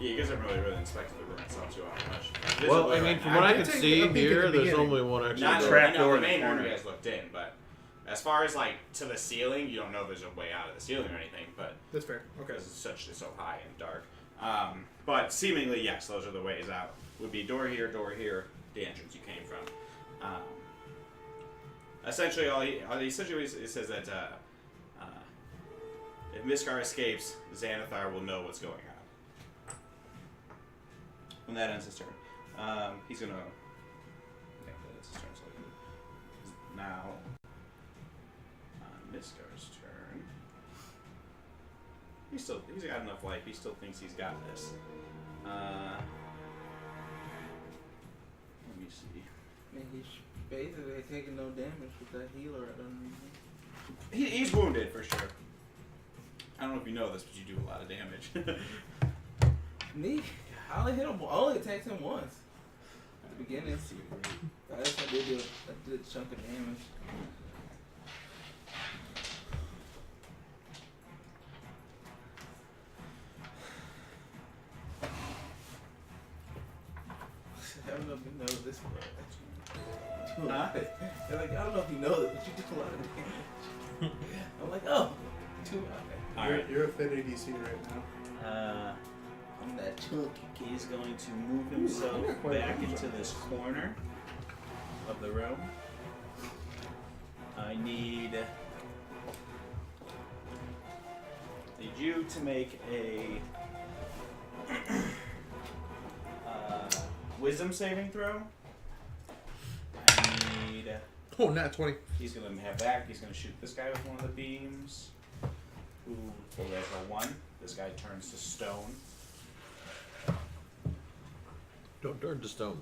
Yeah, you guys haven't really inspected the room itself too much. Well, I Visibly mean, right from now. what I did can take see a peek at the here, there's beginning. only one actually. Not door. trap no, door the in the main room corner. you guys looked in, but as far as like to the ceiling, you don't know if there's a way out of the ceiling or anything, but That's fair. Okay. because it's so high and dark. But seemingly, yes, those are the ways out. Would be door here, the entrance you came from. Essentially, all he essentially it says that If Miskar escapes, Xanathar will know what's going on. When that ends his turn, he's gonna. Okay, that's his turn. So now, on Miskar's turn, he's got enough life. He still thinks he's got this. Let me see. Man, he's basically taking no damage with that healer underneath him. He's wounded for sure. I don't know if you know this, but you do a lot of damage. Me? I only hit him. I only attacked him once. At the beginning. I did a chunk of damage. I don't know if you know this, but Huh? they're like, I don't know if you know this, but you did a lot of damage. I'm like, oh, too bad. All right. You're a fit ADC right now. I'm that chunky. He's going to move himself back into this corner of the room. I need you to make a wisdom saving throw. I need. Oh, nat 20. He's gonna have that. He's gonna shoot this guy with one of the beams. Ooh, so that's a 1. This guy turns to stone. Don't turn to stone.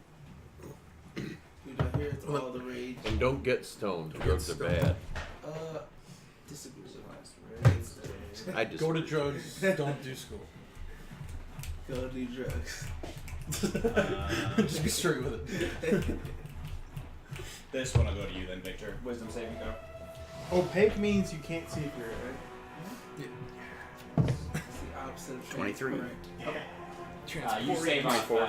Dude, I hear it's all the rage. And don't get stoned. Drugs are bad. Disagree with I just Go to drugs, don't do school. Go do drugs. Just be straight with it. This one will go to you then, Victor. Wisdom saving throw. Opaque means you can't see through it, right? It's the opposite of 23. Okay. You Transport save off. 24.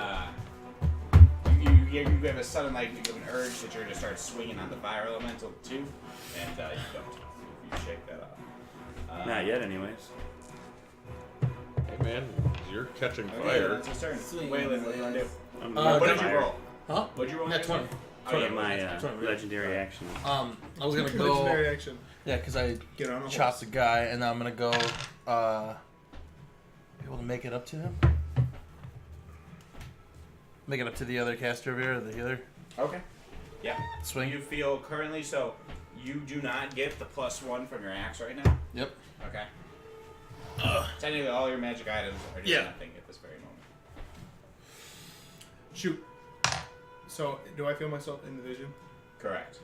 You have a sudden like you have an urge that you're going to start swinging on the fire elemental too, and you don't. You shake that off. Not yet, anyways. Hey man, you're catching Okay, fire. that's his turn. Swing Waylon, what do you want to do? I'm Uh, What gonna did you fire. roll? Huh? What'd you roll? Nat 20. Oh, For yeah, my that's fine. legendary action. I was gonna go. Legendary action. Yeah, because I Get on a chopped horse. the guy, and I'm gonna go. Be able to make it up to him. Make it up to the other caster over here, the healer. Okay. Yeah. Swing. You feel currently so you do not get the +1 from your axe right now. Yep. Okay. Technically, all your magic items are doing Yeah. nothing at this very moment. Shoot. So, do I feel myself in the vision? Correct.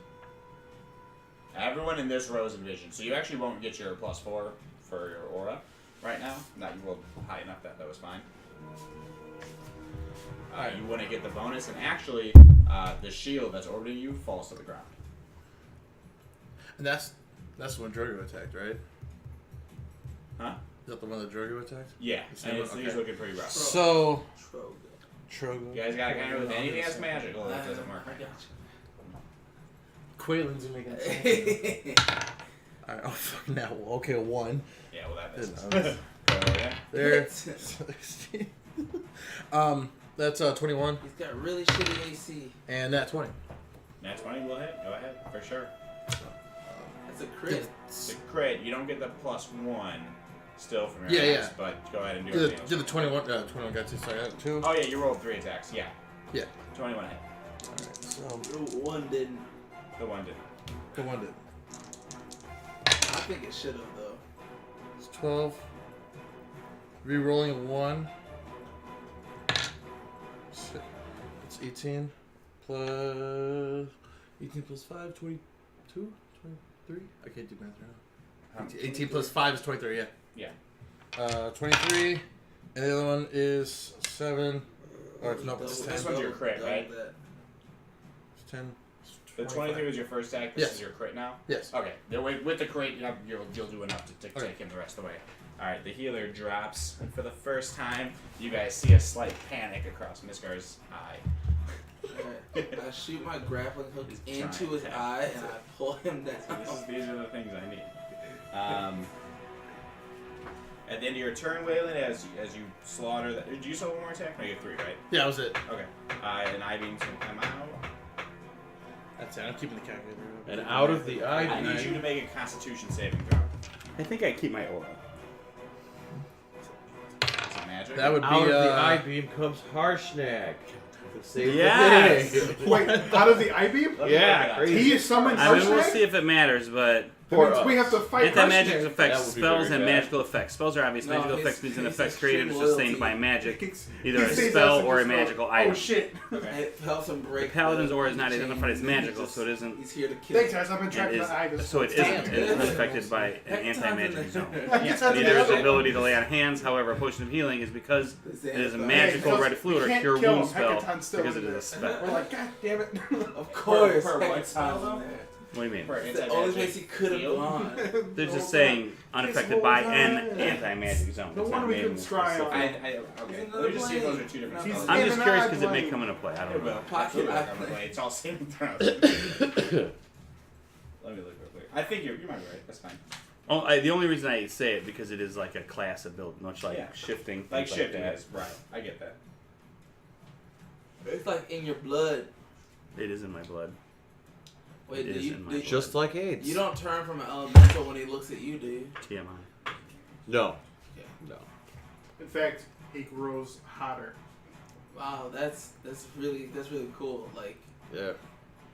Everyone in this row is in vision, so you actually won't get your +4 for your aura right now. Not you rolled high enough that was fine. You wouldn't get the bonus, and actually, the shield that's orbiting you falls to the ground. And that's the one Drogo attacked, right? Huh? Is that the one that Drogo attacked? Yeah, The and same it's, one? he's Okay. looking pretty rough. So Trogo. Trogo. You guys gotta kind of with anything that's magical, it doesn't work. I got Quaylen's making it. you. Alright, oh fuck now. Okay, a 1. Yeah, well that misses. Good. Go yeah. There. 16. That's 21 He's got really shitty AC. and that 20. Nat 20, go ahead, for sure. That's a crit. The crit, you don't get the +1 still from your Yeah, axe, yeah. but go ahead and do Did everything the, else. did the 21 got 2, sorry, I got 2. Oh yeah, you rolled 3 attacks, yeah. Yeah. 21 hit. Alright, so One didn't. The one did. the one did. I think it should have though. It's 12. Rerolling a 1. It's 18 plus 18 plus 5, 22, 23. I can't do math right now. 18 plus 5 is 23. Yeah. Yeah. 23, and the other one is 7. Or it's no, it's Double- 10. This one's your crit, double right? that. It's 10. The 23 was your first attack. This Yes. is your crit now. Yes. Okay. With the crit, you'll do enough to take Okay. him the rest of the way. All right. The healer drops, and for the first time, you guys see a slight panic across Miskar's eye. Alright. I shoot my grappling hook He's into trying his to- eye and I pull him down. These are the things I need. At the end of your turn, Waylon, as you slaughter that, did you still have one more attack? No, you have 3, right? Yeah, that was it. Okay. And I-beam's gonna come out. That's it. I'm keeping the calculator up. And out of the I eye need you to make a Constitution saving throw. I think I keep my aura. That would be Out of the eye beam comes Harshnag. to save the Yes! day. Wait, out of the eye beam? Yeah, crazy. He is summoned I mean, we'll Harshnag? see if it matters, but That means we have to fight anti-magic Harshnag. effects, That would be spells, very and bad. magical effects. Spells are obvious. No, Magical his- effects means an his effect created or extreme sustained loyalty. by magic, He's- either he a says spell that's or a just magical oh item. shit. It helps him break. The paladin's aura is the not chain. identified as He magical, just- so it isn't. He's here to kill. Thanks guys, I've been It tracking is, the eye. so it Damn. isn't. It is unaffected by an Hector's anti-magic in zone. there. Yes, Neither is the other ability to lay on hands. However, a potion of healing is because it is a Yeah, magical because red fluid we or can't cure kill wound him. spell Hecaton's still because in it is there. a spell. We're like, God damn it. Of course. Per what Hector's spell, in though? there. What do you mean? For It's the only place he could have heal? gone. They're just saying unaffected by an anti-magic zone. No It's wonder not we naming couldn't scry specific. on Okay. Let me just see if those are two different He's spells. I'm in just an curious eye because it may plane. come into play. I It don't know. will. Pocket Absolutely will eye come into plane. play. It's all saving throws. Let me look real quick. I think you might be right. That's fine. Oh, the only reason I say it because it is like a class of build, much like Yeah. shifting. Like things shifting that. is right. I get that. It's like in your blood. It is in my blood. Wait, It do is you, in my do, blood. Just like AIDS. you don't turn from an elemental when he looks at you, do you? TMI. No. Yeah. No. In fact, he grows hotter. Wow, that's really cool. Like Yeah.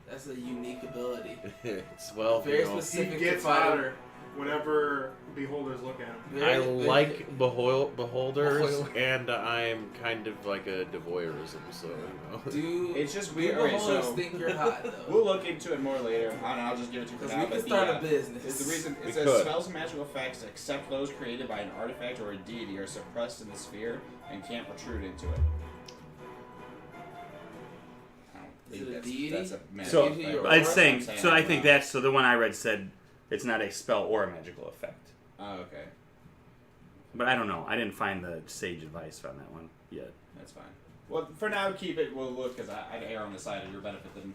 that's a unique ability. It's well, Very you know, He specific gets to fighting. hotter whenever beholders look at him. I Very- very- like beholders, Behoil- and I'm kind of like a devoyeurism, so you know. Do It's just do weird. Alright, beholders so think you're hot though? we'll look into it more later. and I'll just give it to you for Because now. we can But start the, a business. is the reason We it says could. spells and magical effects except those created by an artifact or a deity are suppressed in the sphere and can't protrude into it. I don't Is think it a that's, deity? that's a magical So, Usually effect. you're That's It's what saying. I'm So I out think loud. that's. So the one I read said it's not a spell or a magical effect. Oh, okay. But I don't know. I didn't find the sage advice on that one yet. That's fine. Well, for now, keep it. We'll look because I'd err on the side of your benefit than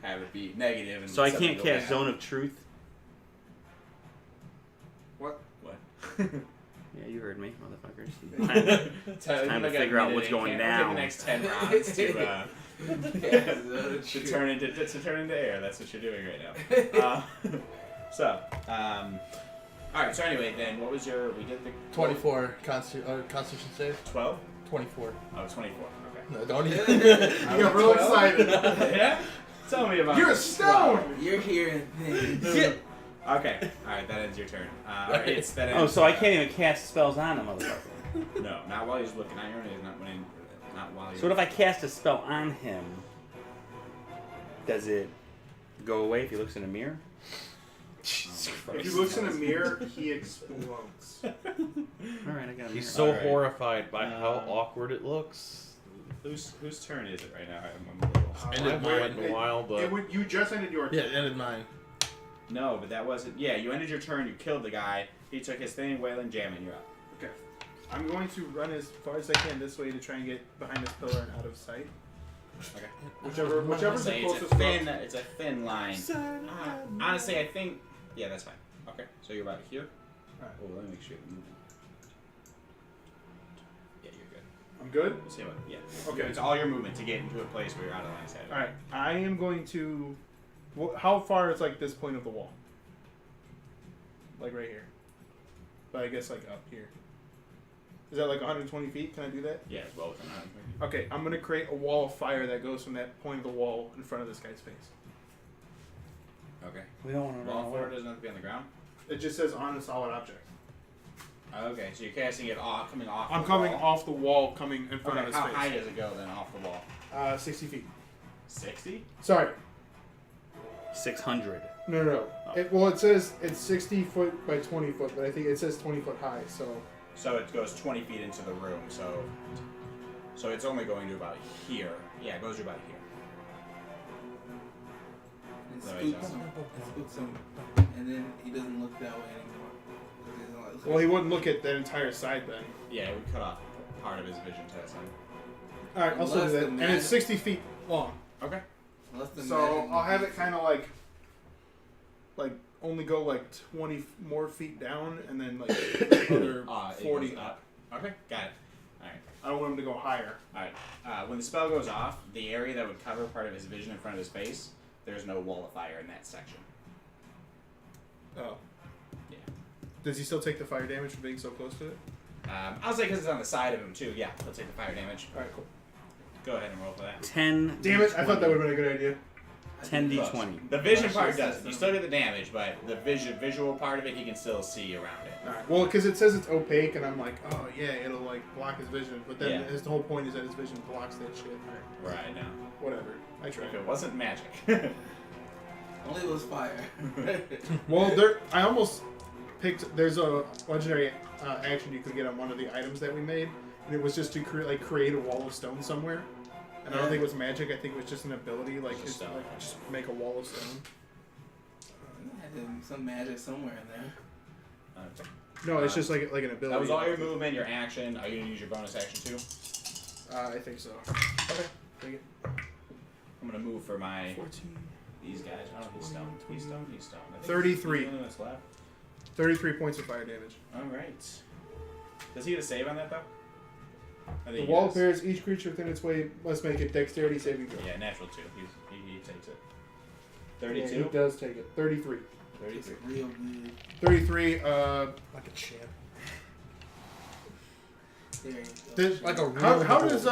have it be negative. And So I something can't go cast bad. Zone of Truth. What? Yeah, you heard me, motherfuckers. Time to figure out what's going down. Take the next 10 rounds to to turn into air. That's what you're doing right now. All right. So anyway, then what was your? We did the 24 Constitution save. 12. 24. Oh, 24. Okay. No, don't even. You got real excited. Yeah. Tell me about. You're a it. stone! You're hearing things. Okay. All right. That ends your turn. That ends, Oh, so I can't even cast spells on him, motherfucker. No, not while he's looking at you. Not while you're. So what if I cast a spell on him? Does it go away if he looks in a mirror? If he looks in a mirror, he explodes. All right, I got a mirror. He's so Alright. horrified by how awkward it looks. Whose turn is it right now? I'm a little. I haven't played in a while, but You just ended your Yeah, it ended mine. No, but that wasn't. Yeah, you ended your turn. You killed the guy. He took his thing, wailing, jamming. You're up. Okay. I'm going to run as far as I can this way to try and get behind this pillar and out of sight. Okay. Whichever's the Say closest. it's a thin line. Honestly, I think. Yeah, that's fine. Okay, so you're about here. Alright. Oh, let me make sure. Yeah, you're good. I'm good. We'll see what. Yeah. Okay. It's all your movement to get into a place where you're out of line of sight. All right. I am going to. How far is like this point of the wall? Like right here. But I guess like up here. Is that like 120 feet? Can I do that? Yeah, it's well within 120. Okay, I'm gonna create a wall of fire that goes from that point of the wall in front of this guy's face. Okay. We don't want to Wall run floor away. doesn't have to be on the ground. It just says on a solid object. Okay, so you're casting it off, coming off. I'm the coming wall. off the wall, coming in front Okay, of his how face. high does it go then off the wall? 60 feet. 60? Sorry. 600. No. Oh. It says it's 60 foot by 20 foot, but I think it says 20 foot high. So it goes 20 feet into the room, so it's only going to about here. Yeah, it goes to about here. And That makes spooks sense. him. And spooks him. And then he doesn't look that way anymore. 'Cause he doesn't like- well, he wouldn't look at that entire side then. Yeah, we cut off part of his vision to that side. All right, I'll still do Unless that. the And man- it's 60 feet long. Okay. Unless the So magic I'll have is- it kind of like only go like 20 more feet down, and then like another It 40 goes up. Okay, got it. Alright. I don't want him to go higher. Alright. When the spell goes off, the area that would cover part of his vision in front of his face, there's no wall of fire in that section. Oh. Yeah. Does he still take the fire damage for being so close to it? I'll say because it's on the side of him too. Yeah, he'll take the fire damage. All right, cool. Go ahead and roll for that. 10. Damn it! I thought that would have been a good idea. 10d20. The vision part doesn't. You still get the damage, but the visual part of it, he can still see around it. All right. Well, because it says it's opaque, and I'm like, oh yeah, it'll like block his vision. But then Yeah. the whole point is that his vision blocks that shit. All right. Right now. Whatever. I tried. If it wasn't magic. Only it was fire. Well, I almost picked. There's a legendary action you could get on one of the items that we made, and it was just to create a wall of stone somewhere. And I don't think it was magic. I think it was just an ability, just make a wall of stone. Had some magic somewhere in there. No, it's just like an ability. That was all your movement, your action. Are you gonna use your bonus action too? I think so. Okay. Take it. I'm gonna move for my 14. these guys. Oh, he's stone. He's stone. He's stone. I think 33. He's the only one that's left. 33 points of fire damage. All right. Does he get a save on that though? I The think he wall does. appears. Each creature within its way must make a dexterity saving throw. Yeah, natural 2. He takes it. Yeah, 32. he does take it. 33. 33. Real good. 33. Like a champ. There you go. Like a real How does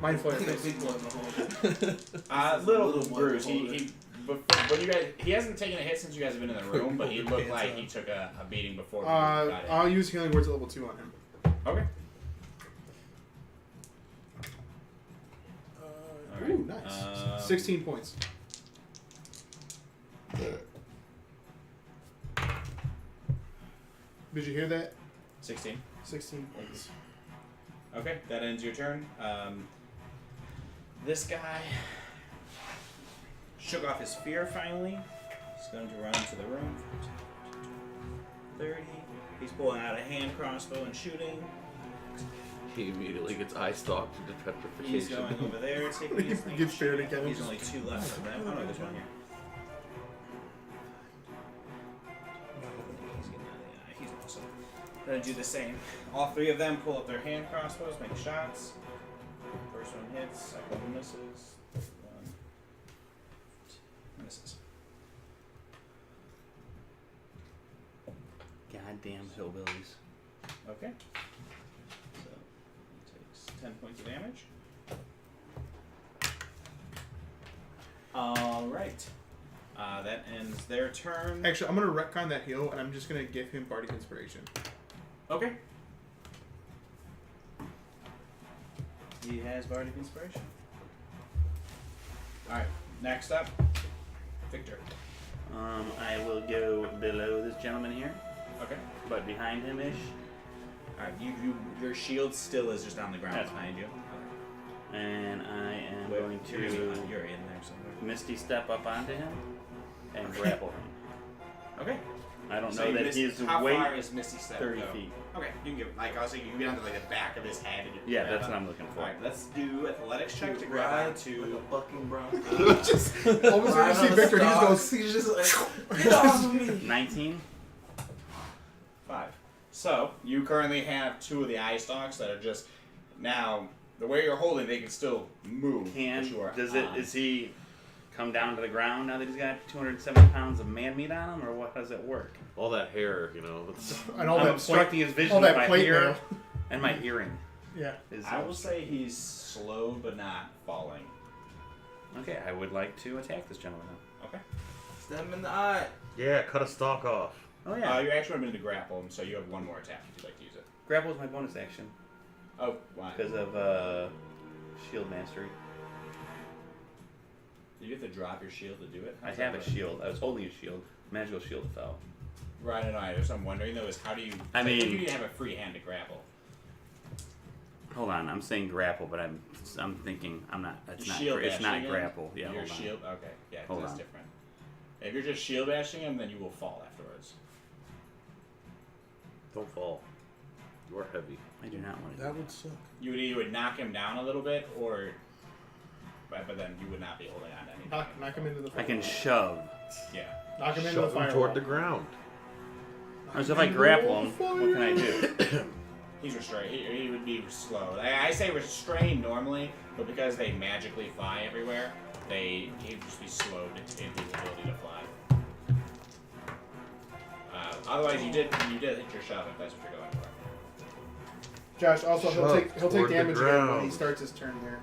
Mind Flayer I think a face? big boy behold. Little Little boy Bruce. beholder. But you guys, he hasn't taken a hit since you guys have been in the room, but he looked like he took a beating before we got in. I'll use Healing Words at level 2 on him. Okay. Ooh, nice. 16 points. Did you hear that? 16. 16 points. Okay, that ends your turn. This guy shook off his fear finally. He's going to run into the room. 30. He's pulling out a hand crossbow and shooting. He immediately gets eye stalked into He's petrification. going over there, taking his thing. Gets fair to He's only 2 left of them. Oh no, there's one here. He's getting out of the eye. He's awesome. Gonna do the same. All 3 of them pull up their hand crossbows, make shots. First one hits, second one misses. Third one misses. Goddamn hillbillies. Okay. So he takes 10 points of damage. Alright. That ends their turn. Actually, I'm going to retcon that heal, and I'm just going to give him Bardic Inspiration. Okay. He has Bardic Inspiration. Alright, next up, Victor. I will go below this gentleman here, Okay. but behind him ish. Alright, your shield still is just on the ground That's behind you. And I am Wait, going you're in there to somewhere. Misty step up onto him and grapple him. Okay. I don't So know you that missed- his how weight far is Misty Step 30 go? feet. Okay, you can give like I'll say you can get onto like the back of his head. And Yeah, that's what I'm looking for. Alright, let's do athletics check to grab Ride onto. like a bucking bronco. Just almost when you see Victor, he just goes. He's just like, get off of me. 19. 5. So you currently have 2 of the eye stalks that are just now the way you're holding. They can still move. but you are on. Is he come down to the ground now that he's got 270 pounds of man meat on him, or what does it work? All that hair, you know. It's, And all I'm that obstructing his vision all with that my plate hair mail. and my hearing. Yeah. Is I will say he's slow but not falling. Okay, I would like to attack this gentleman now. Okay. Stab him in the eye. yeah, cut a stalk off. Oh yeah. Your action would have been to grapple him, so you have 1 more attack if you'd like to use it. Grapple is my bonus action Oh, why? because of shield mastery. You have to drop your shield to do it. I How's have that a work? shield. I was holding a shield. Magical shield fell. Right, I know. I was wondering though is how do you? I mean- think you need to have a free hand to grapple. Hold on, I'm saying grapple, but I'm thinking I'm not. That's Your not. shield It's not bashing him? grapple. Yeah, Your hold on. shield. Okay, yeah, Hold that's on. different. If you're just shield bashing him, then you will fall afterwards. Don't fall. You are heavy. I do not want to. That would suck. You would either knock him down a little bit, or, but then you would not be holding on to anything. Knock him into the fire. I can shove. Yeah. Knock him into the Shove him fire. toward the ground. So if I grapple him, what can I do? He's restrained. He would be slow. I say restrained normally, but because they magically fly everywhere, he'd just be slowed into his ability to fly. Otherwise, you did hit your shove if that's what you're going for. Josh, also he'll Shove take toward the damage again when he ground. starts his turn here.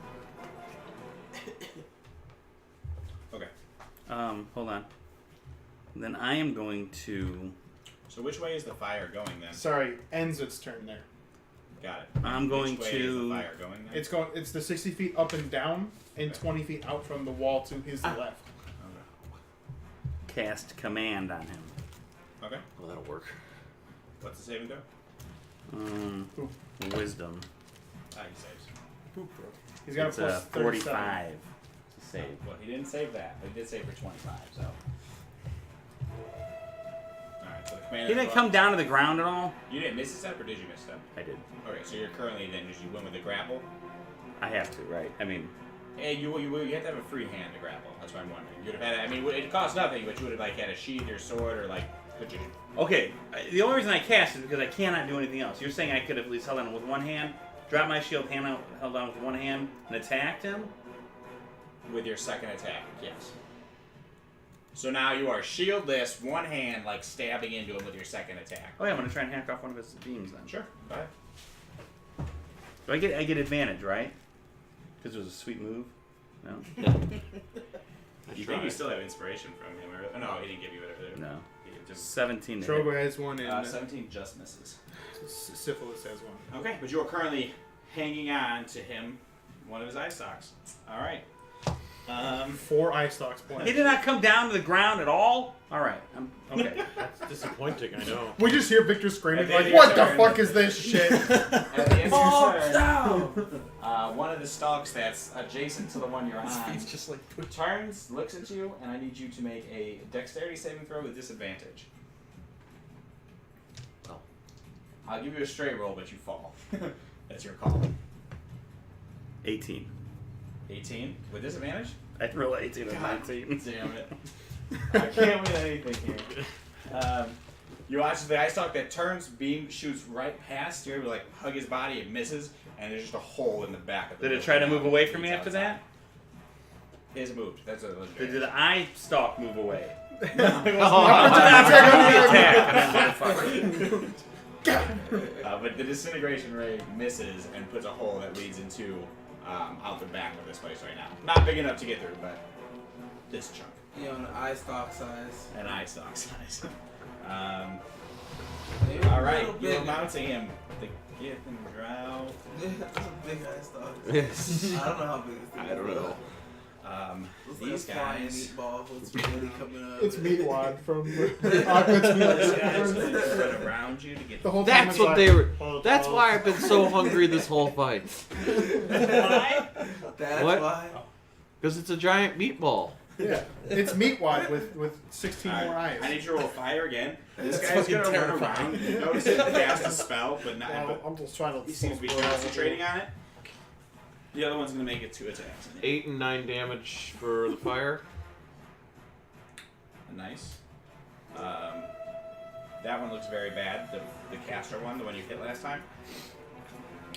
Hold on. Then I am going to. So which way is the fire going then? Sorry, ends its turn there. Got it. I'm going Which way is the fire going then? It's the 60 feet up and down, and 20 feet out from the wall to his left. Okay. Cast command on him. Okay. Oh, that'll work. What's the saving throw? Wisdom. Ah, he saves. He's got It's a plus 37. 45 to save. Well, he didn't save that. But he did save for 25. So. All right. So the commander. He didn't come down to the ground at all. You didn't miss a step, or did you miss a step? I did. Okay. So you're currently then just you went with the grapple. I have to, right? I mean, Hey, you have to have a free hand to grapple. That's what I'm wondering. You'd have had. I mean, it costs nothing, but you would have like had a sheath or sword or like. Could you? okay. The only reason I cast is because I cannot do anything else. You're saying I could have at least held on with one hand, dropped my shield, held on with one hand, and attacked him? With your second attack, yes. So now you are shieldless, one hand, like stabbing into him with your second attack. Oh yeah, I'm gonna try and hack off one of his beams then. Sure. Go ahead. So I get advantage, right? Because it was a sweet move. No. You think you still have inspiration from him? Or, no, he didn't give you it. No. He just, 17. to hit. Drogo has one, and 17 just misses. Syphilis has one. Okay, but you are currently hanging on to him, one of his eye stalks. All right. 4 eye stalks He blank. did not come down to the ground at all. All right. I'm okay. That's disappointing, I know. We just hear Victor screaming At the like, end of "What your the turn. fuck is this shit?" At the end of your turn, one of the stalks that's adjacent to the one you're on He's just like turns, looks at you, and I need you to make a dexterity saving throw with disadvantage. Oh. I'll give you a straight roll, but you fall. That's your call. 18. 18 with disadvantage? I roll 18 and God 19. damn it. I can't win anything here. You watch the ice stalk that turns, beam shoots right past. You're able to like hug his body, it misses, and there's just a hole in the back of the Did it building try to now. move away from me It's after outside. that? It has moved. That's a legendary. Did the eye stalk move away? No, it wasn't. But the disintegration ray misses and puts a hole that leads into out the back of this place right now. Not big enough to get through, but this chunk. You know, an eye stalk size. An eye stalk size. Maybe a All right, little you're bigger. mounting him. The gift and drow. That's a big eye stalk. Yes. I don't know how big this thing I don't is. know. Looks These like a flying guys. meatball with spaghetti coming up. It's Meatwad from These guys Aqua's will run around you to get. The whole time That's it's what like, they were. "Oh, That's oh." why I've been so hungry this whole fight. That's What? why. Because it's a giant meatball. Yeah, it's Meatwad with 16 more eyes. I need you to roll fire again. This That's guy's fucking gonna run terrifying. around. You notice it cast a spell, but not. Well, But I'm just trying to. he seems to be concentrating on it. The other one's gonna make it 2 attacks. 8 and 9 damage for the fire. Nice. That one looks very bad. The caster one, the one you hit last time.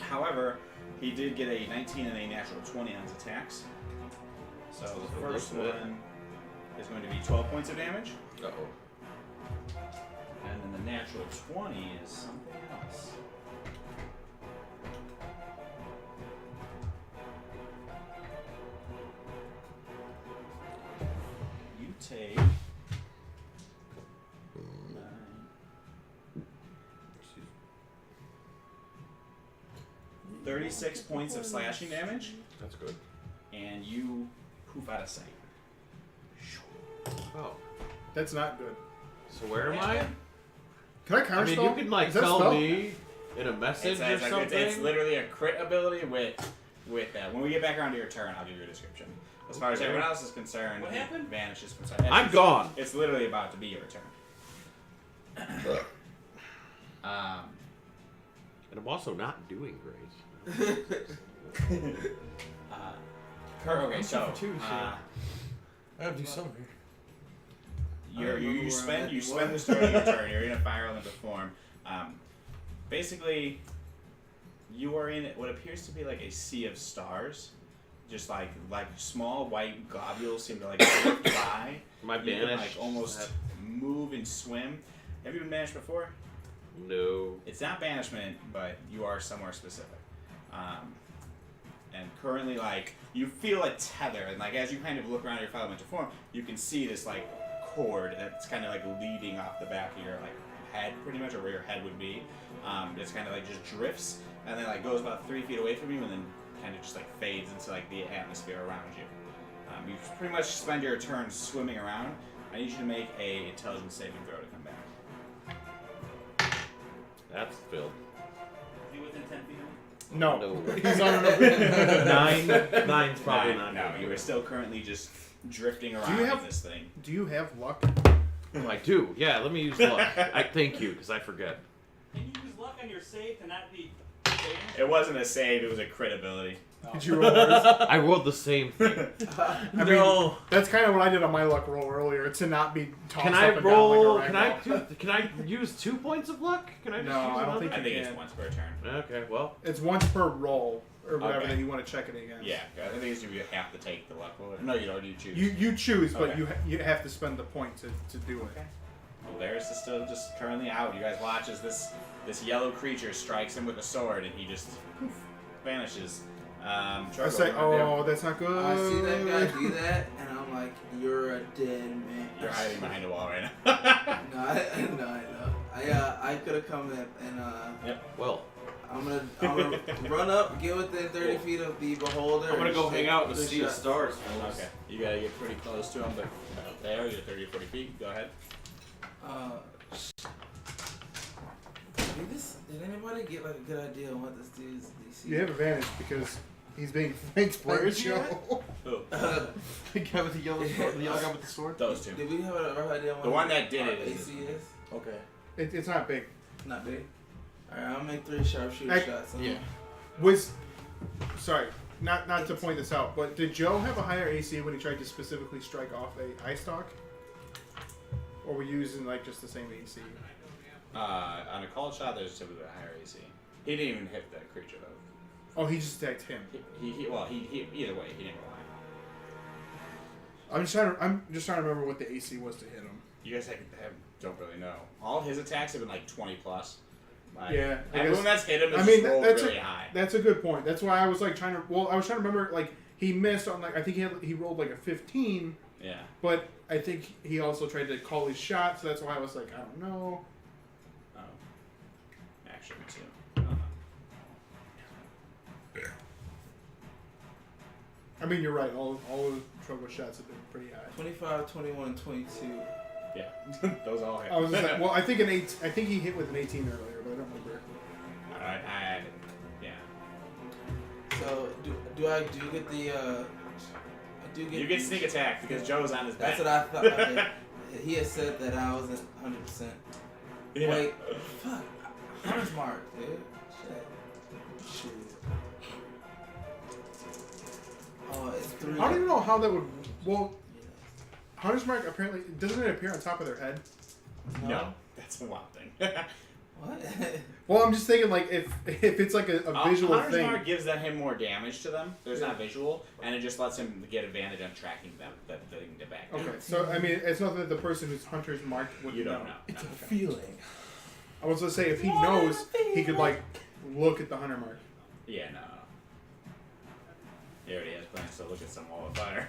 However, he did get a 19 and a natural 20 on his attacks. So the first one is going to be 12 points of damage, Uh-oh. and then the natural 20 is something else. You take 36 points of slashing damage, That's good. and you poof out of sight. Oh. That's not good. So where am I? Can I I counter mean, spell? you could like Is that tell spell? me in a message or something. It's literally a crit ability with that. When we get back around to your turn, I'll give you a description. As far as Okay. everyone else is concerned, What happened? Vanish is concerned. I'm gone. It's literally about to be your turn. And I'm also not doing great. Okay, so I have to do something here. you spend the start of your turn. You're in a fire elemental form. Basically, you are in what appears to be like a sea of stars. Just like small white globules seem to like drift by. Am I You can banished? like almost move and swim. Have you been banished before? No. It's not banishment, but you are somewhere specific. And currently, like, you feel a tether, and like as you kind of look around your elemental form, you can see this like cord that's kind of like leading off the back of your like head, pretty much, or where your head would be. It's kind of like just drifts, and then like goes about 3 feet away from you, and then kind of just like fades into like the atmosphere around you. You pretty much spend your turn swimming around. I need you to make a intelligence saving throw to come back. That's filled. Is he within 10 feet of me? No. No. He's on another. 9. Nine's probably Nine, not. no, you are still currently just drifting around Do you have- with this thing. Do you have luck? Oh, I do. Yeah, let me use luck. I thank you, because I forget. Can you use luck on your save to not be banished? It wasn't a save; it was a crit ability. Did you roll yours? I rolled the same thing. I mean, that's kind of what I did on my luck roll earlier, to not be tossed Can up I and roll? down Can like a I ragdoll. can I use 2 points of luck? Can I just No, use I don't another? think I think you it's can. once per turn. Okay, well. It's once per roll, or whatever Okay. that you want to check it against. Yeah, I think it's you have to take the luck roll. No, you don't. You choose. You choose, but Okay. you have to spend the point to do it. Okay. Well, Varys is still just currently out. You guys watch as this yellow creature strikes him with a sword, and he just poof, vanishes. I Trogo, say, what do you do? oh, that's not good. I see that guy do that, and I'm like, you're a dead man. You're hiding behind a wall right now. No, I know. I could have come in and Well, I'm gonna run up, get within 30 feet of the beholder. I'm gonna and go just hang take out in the the sea of shot. stars, fellas. Okay, you gotta get pretty close to him, but about there, you're 30 or 40 feet. Go ahead. Did anybody get like a good idea on what this dude's DC? You have advantage because he's being flanked by Where's he Joe. Who? The guy with the yellow sword, the yellow guy with the sword. Those two. Did we have a rough idea on The what one that did our it is- AC is? Okay. It's not big. Not big. Alright, I'll make 3 sharpshooter shots. Yeah. Sorry, not to point this out, but did Joe have a higher AC when he tried to specifically strike off a ice stalk? Or were you using like just the same AC? On a call shot, there's typically a higher AC. He didn't even hit the creature though. Oh, he just attacked him. He either way, he didn't go high. I'm just trying to remember what the AC was to hit him. You guys don't really know. All his attacks have been like 20 plus. Like, Yeah, I everyone guess- that's hit him has I mean, just rolled that's really high. That's a good point. That's why I was like trying to. Well, I was trying to remember like he missed on like I think he rolled like a 15, Yeah. but I think he also tried to call his shot, so that's why I was like I don't know. Oh. Actually, too. I mean, you're right. All of Trogo's shots have been pretty high. 25, 21, and 22. Yeah. Those all hit. I was just like, well, I think I think he hit with an 18 earlier, but I don't remember. Yeah. So, do I get the, I do get... You get sneak attack because Joe's on his back. That's what I thought. Okay. He had said that I wasn't 100%. Yeah. Wait, fuck. Hunter's mark, dude. Shit. Oh, it's 3. I don't even know how that would. Well, Hunter's Mark apparently doesn't it appear on top of their head? No. That's a wild thing. What? Well, I'm just thinking like if it's like a visual Hunter's thing. Mark gives him more damage to them. There's not visual, and it just lets him get advantage on tracking them. The thing to back. down. Okay, so I mean, it's not that the person who's Hunter's Mark would You don't know. It's No. a feeling. I was gonna say if he knows, he could like look at the Hunter Mark. Yeah, no. He already has plans to look at some wall of fire.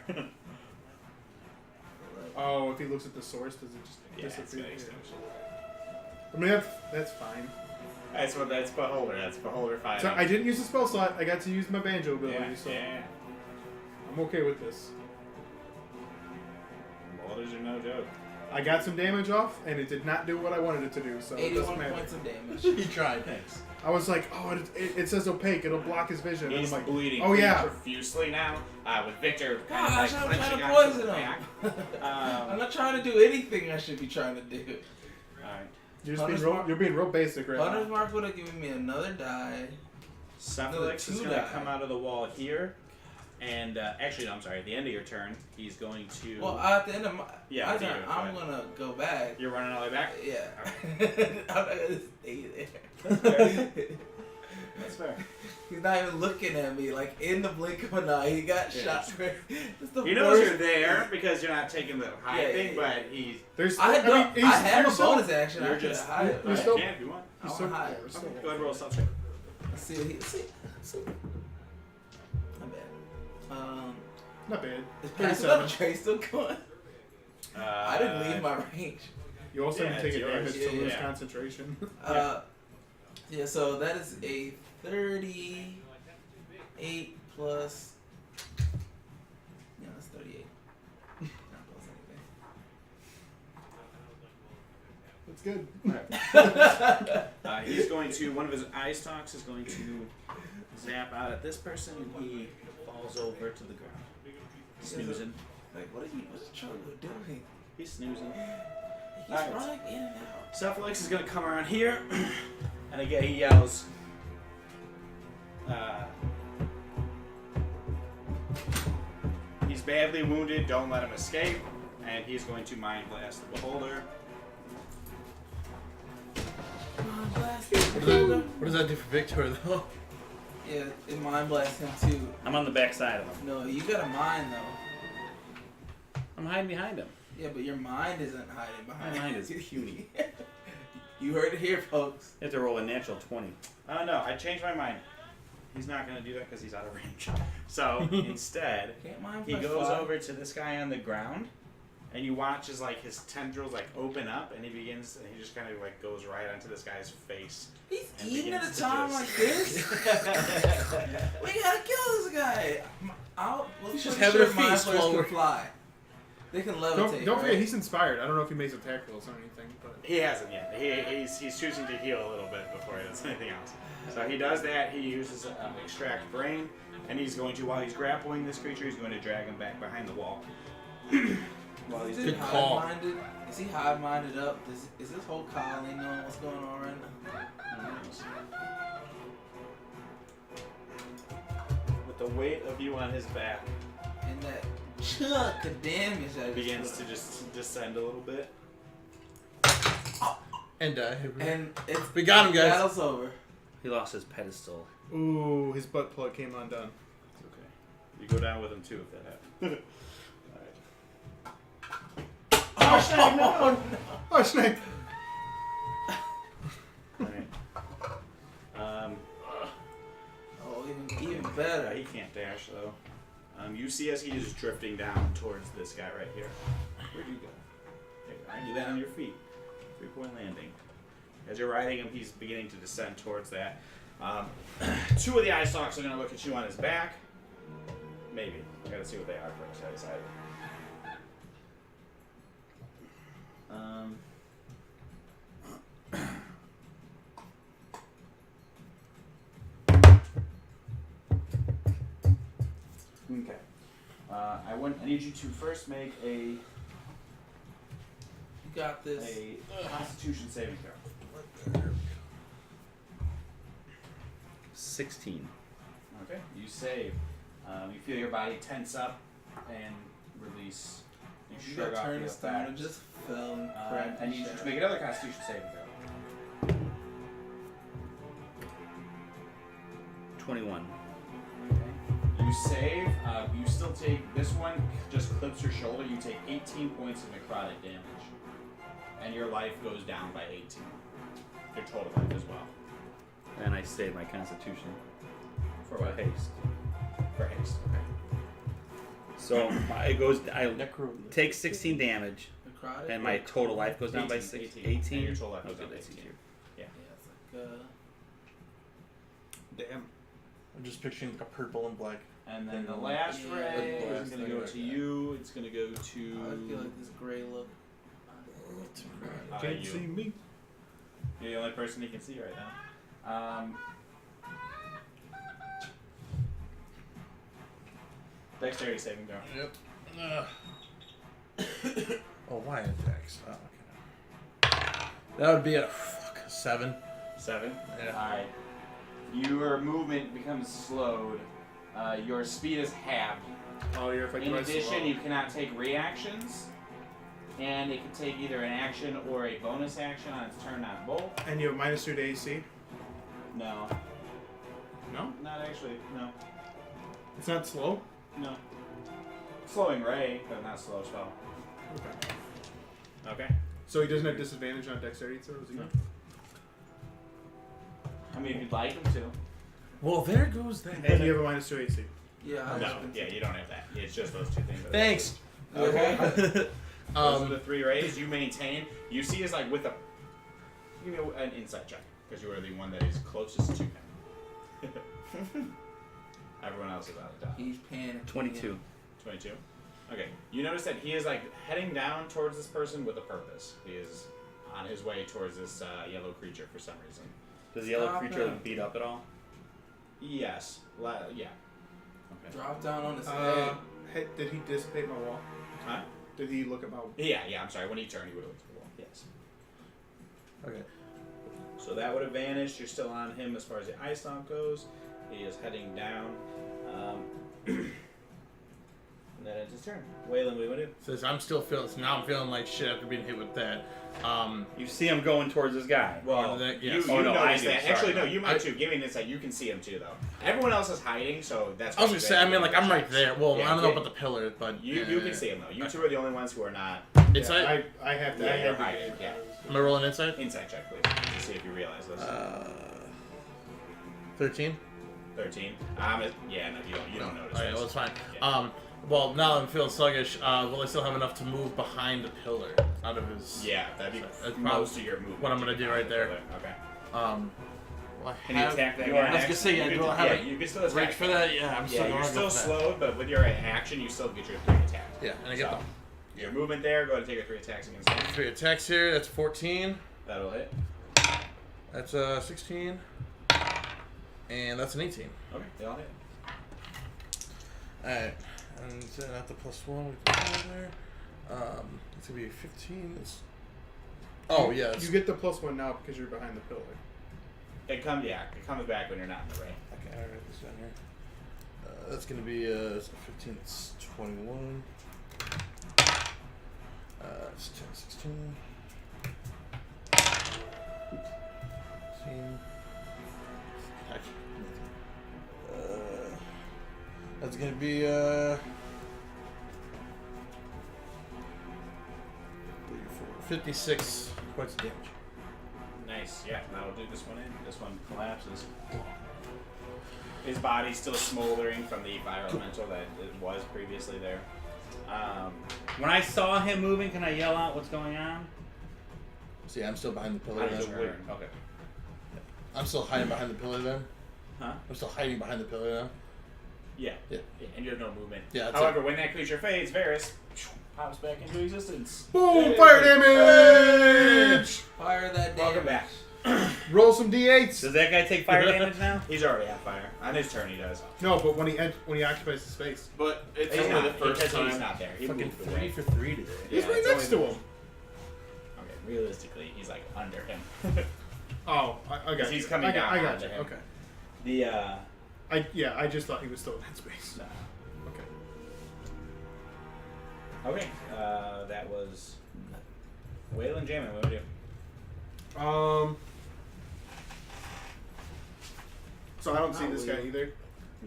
Oh, if he looks at the source, does it just Yeah, it's disappear? gonna extinguish it. I mean, that's fine. That's Beholder. That's Beholder fighting. So I didn't use a spell slot. I got to use my banjo ability, yeah, so yeah. I'm okay with this. Beholders are no joke. I got some damage off, and it did not do what I wanted it to do, so it doesn't 81 matter. points of damage. He tried. Thanks. I was like, oh, it says opaque. It'll block his vision. And He's I'm like, bleeding oh yeah. profusely now. With Victor kind Gosh, of I'm like trying clenching to onto poison the him. back. I'm not trying to do anything I should be trying to do. Alright. You're being real basic right Hunter's now. Mark would have given me another die. Cephalix is two going to die. come out of the wall here. And actually, no, I'm sorry. At the end of your turn, he's going to. Well, at the end of my Yeah, turn, go I'm ahead. gonna go back. You're running all the way back? Yeah. I'm not gonna stay there. That's fair. He's not even looking at me. Like in the blink of an eye, he got shot. That's the He knows worst you're there thing. because you're not taking the high Yeah, thing, yeah, yeah. but he's. There's. I have a still- bonus action. You're I could just. hide. You're Right, still- you can if you want. I want to hide. Okay, go ahead and roll a self check. Let's see what he. See. Not bad. Not bad. Is passive up 37. Trey still going? I didn't leave my range. You also Yeah, have to take it's yours. advantage to lose Yeah. concentration. Yeah, so that is a 38 plus. Yeah, that's 38. Not plus anything. That's good. He's going to. One of his eye stalks is going to zap out at this person, and he falls over to the ground. Snoozing. Like, what's Chogo doing? He's snoozing. He's Alright. running in and out. Cephalix is going to come around here, and again he yells. He's badly wounded. Don't let him escape, and he's going to mind blast the beholder. Come on, blast What does that do for Victor though? Yeah, it mind blasts him too. I'm on the back side of him. No, you got a mind though. I'm hiding behind him. Yeah, but your mind isn't hiding behind. My mind is puny. You heard it here, folks. You have to roll a natural 20. No, I changed my mind. He's not going to do that because he's out of range. So instead, Can't mind he flash goes fly. over to this guy on the ground, and you watch as like his tendrils like open up, and he begins, and he just kind of like goes right onto this guy's face. He's and eating at begins a to time just- like this. We gotta kill this guy. He's just having a feast while can we're- fly. They can levitate. Don't forget, right? he's inspired. I don't know if he makes attack rolls or anything, but He hasn't yet. He's choosing to heal a little bit before he does anything else. So he does that. He uses extract brain, and he's going to, while he's grappling this creature, he's going to drag him back behind the wall. While he's Is Good he call. high-minded? Is he high-minded up? Is this whole colony knowing what's going on right now? with the weight of you on his back, And that chunk of damage that it begins to just descend a little bit. And And it's We got him, guys. Battle's over. He lost his pedestal. ooh, his butt plug came undone. It's okay. You go down with him too if that happens. Oh, snap, no. Oh, snake! Alright. Oh, even better. He can't dash though. You see as he is drifting down towards this guy right here. Where'd you go? There you go. You land on your feet. 3-point landing. As you're riding him, he's beginning to descend towards that. Two of the eye stalks are going to look at you on his back. Maybe. I gotta see what they are first. I decided. Okay. I need you to first make You got this. a Constitution saving throw. 16. Okay. You save. You feel your body tense up and release. You You shrug got off turned the to stone and effects. just fell and cracked. I need you to make another Constitution saving throw. 21. You save. You still take this one. Just clips your shoulder. You take 18 points of necrotic damage, and your life goes down by 18. Your total life as well. And I saved my constitution For for what? haste. For haste. Okay. So it goes. I Necro. take 16 damage, Necrotic. and my total life goes down by 18. 18. And your total life goes Okay, down by that's 18. easier. Yeah, it's like Damn. I'm just picturing like a purple and black. And then the last Yeah. ray is Blast going to thing go like to that. you. It's going to go I to feel like this gray look. Can't you. see me. You're the only person he can see right now. Dexterity saving throw. Yep. Oh, why a dex? Oh, okay. That would be a 7. 7. Yeah. Alright. Your movement becomes slowed. Your speed is halved. Oh, you're affected In by addition, slow. you cannot take reactions. And it can take either an action or a bonus action on its turn on both. And you have -2 to AC. No. No? Not actually. No. It's not slow? No. Slowing Ray, but not slow spell. Okay. Okay. So he doesn't have disadvantage on dexterity throws either? No. I mean, if you'd like him to. Well, there goes that. And you have a minus 2 AC. Yeah. I No, yeah, you don't have that. It's just those two things. Thanks. Okay. Those are Um, the 3 rays you maintain. You see is like with a. Give me an insight check because you are the one that is closest to him. Everyone else is out of dodge. He's panicking. 22. 22. Okay. You notice that he is like heading down towards this person with a purpose. He is on his way towards this yellow creature for some reason. Does the yellow Stop creature him. look beat up at all? Yes. Yeah. Okay. Drop down on his head. Hey, did he dissipate my wall? Huh? Did he look at my... Yeah. I'm sorry. When he turned, he would have looked at the wall. Yes. okay. So that would have vanished. You're still on him as far as the ice stomp goes. He is heading down. And then it's his turn. Waylon, what do you want to do? Says I'm still feeling. So now I'm feeling like shit after being hit with that. You see him going towards this guy. Well, that- you, yes. you Oh, no, I notice do. that. Sorry. Actually, no, you might I- too. Giving this that you can see him too, though. Everyone else is hiding, so that's. I was what gonna say. I mean, like I'm right there. Well, Yeah, I don't know yeah. about the pillar, but You can see him though. You two are the only ones who are not. Inside. I have to... Yeah, I you're have to hiding, get- yeah. Am I rolling inside? Insight check, please, to see if you realize this. 13. 13. Yeah, no, you don't notice. Alright, this. well, it's fine. Yeah. Well, now I'm feeling sluggish. Will I still have enough to move behind the pillar out of his? Yeah, that'd be That's most of your movement. what I'm gonna do right there. Okay. Well, I Can you have- attack that You guy? are I was gonna say, yeah, you do can- I have yeah, a you can still attack. reach for that? Yeah, I'm still Yeah, going you're to go still for that. slowed, but with your action, you still get your 3 attacks. Yeah, and I get So, your movement there. Go ahead and take your 3 attacks against him. the 3 attacks here. That's 14. That'll hit. That's 16. And that's an 18. Okay, they all hit. Alright. And then at the +1, we put that there. It's gonna be 15. Oh, yeah. You get the +1 now because you're behind the pillar. It comes back when you're not in the ray. Okay, I'll write this down here. That's gonna be 15. It's 21. It's 10, 16. 18. That's gonna be 56 points of damage. Nice. Yeah, that'll do this one in. This one collapses. His body's still smoldering from the fire elemental that it was previously there. When I saw him moving, can I yell out what's going on? So yeah, I'm still behind the pillar How does then. it work? Okay. I'm still hiding behind the pillar then. Huh? I'm still hiding behind the pillar now. Yeah. Yeah. And you have no movement. Yeah, that's However, when that creature fades, Varys pops back into existence. Boom! Hey. Fire damage! Fire that damage. Welcome back. Roll some d8s. Does that guy take fire damage now? He's already on fire. On his turn, he does. No, but when he occupies the space. But it's He's only not, the first because time. he's not there. He Fucking moved 3 away. for 3 today. He's Yeah, right it's next to only- him. Okay, realistically, he's like under him. Oh, I got Because you. he's coming I got, down I got onto you. him. Okay. The I just thought he was still in that space. Okay. okay, that was Waylon Jamin. What do we do? So I don't see this guy either.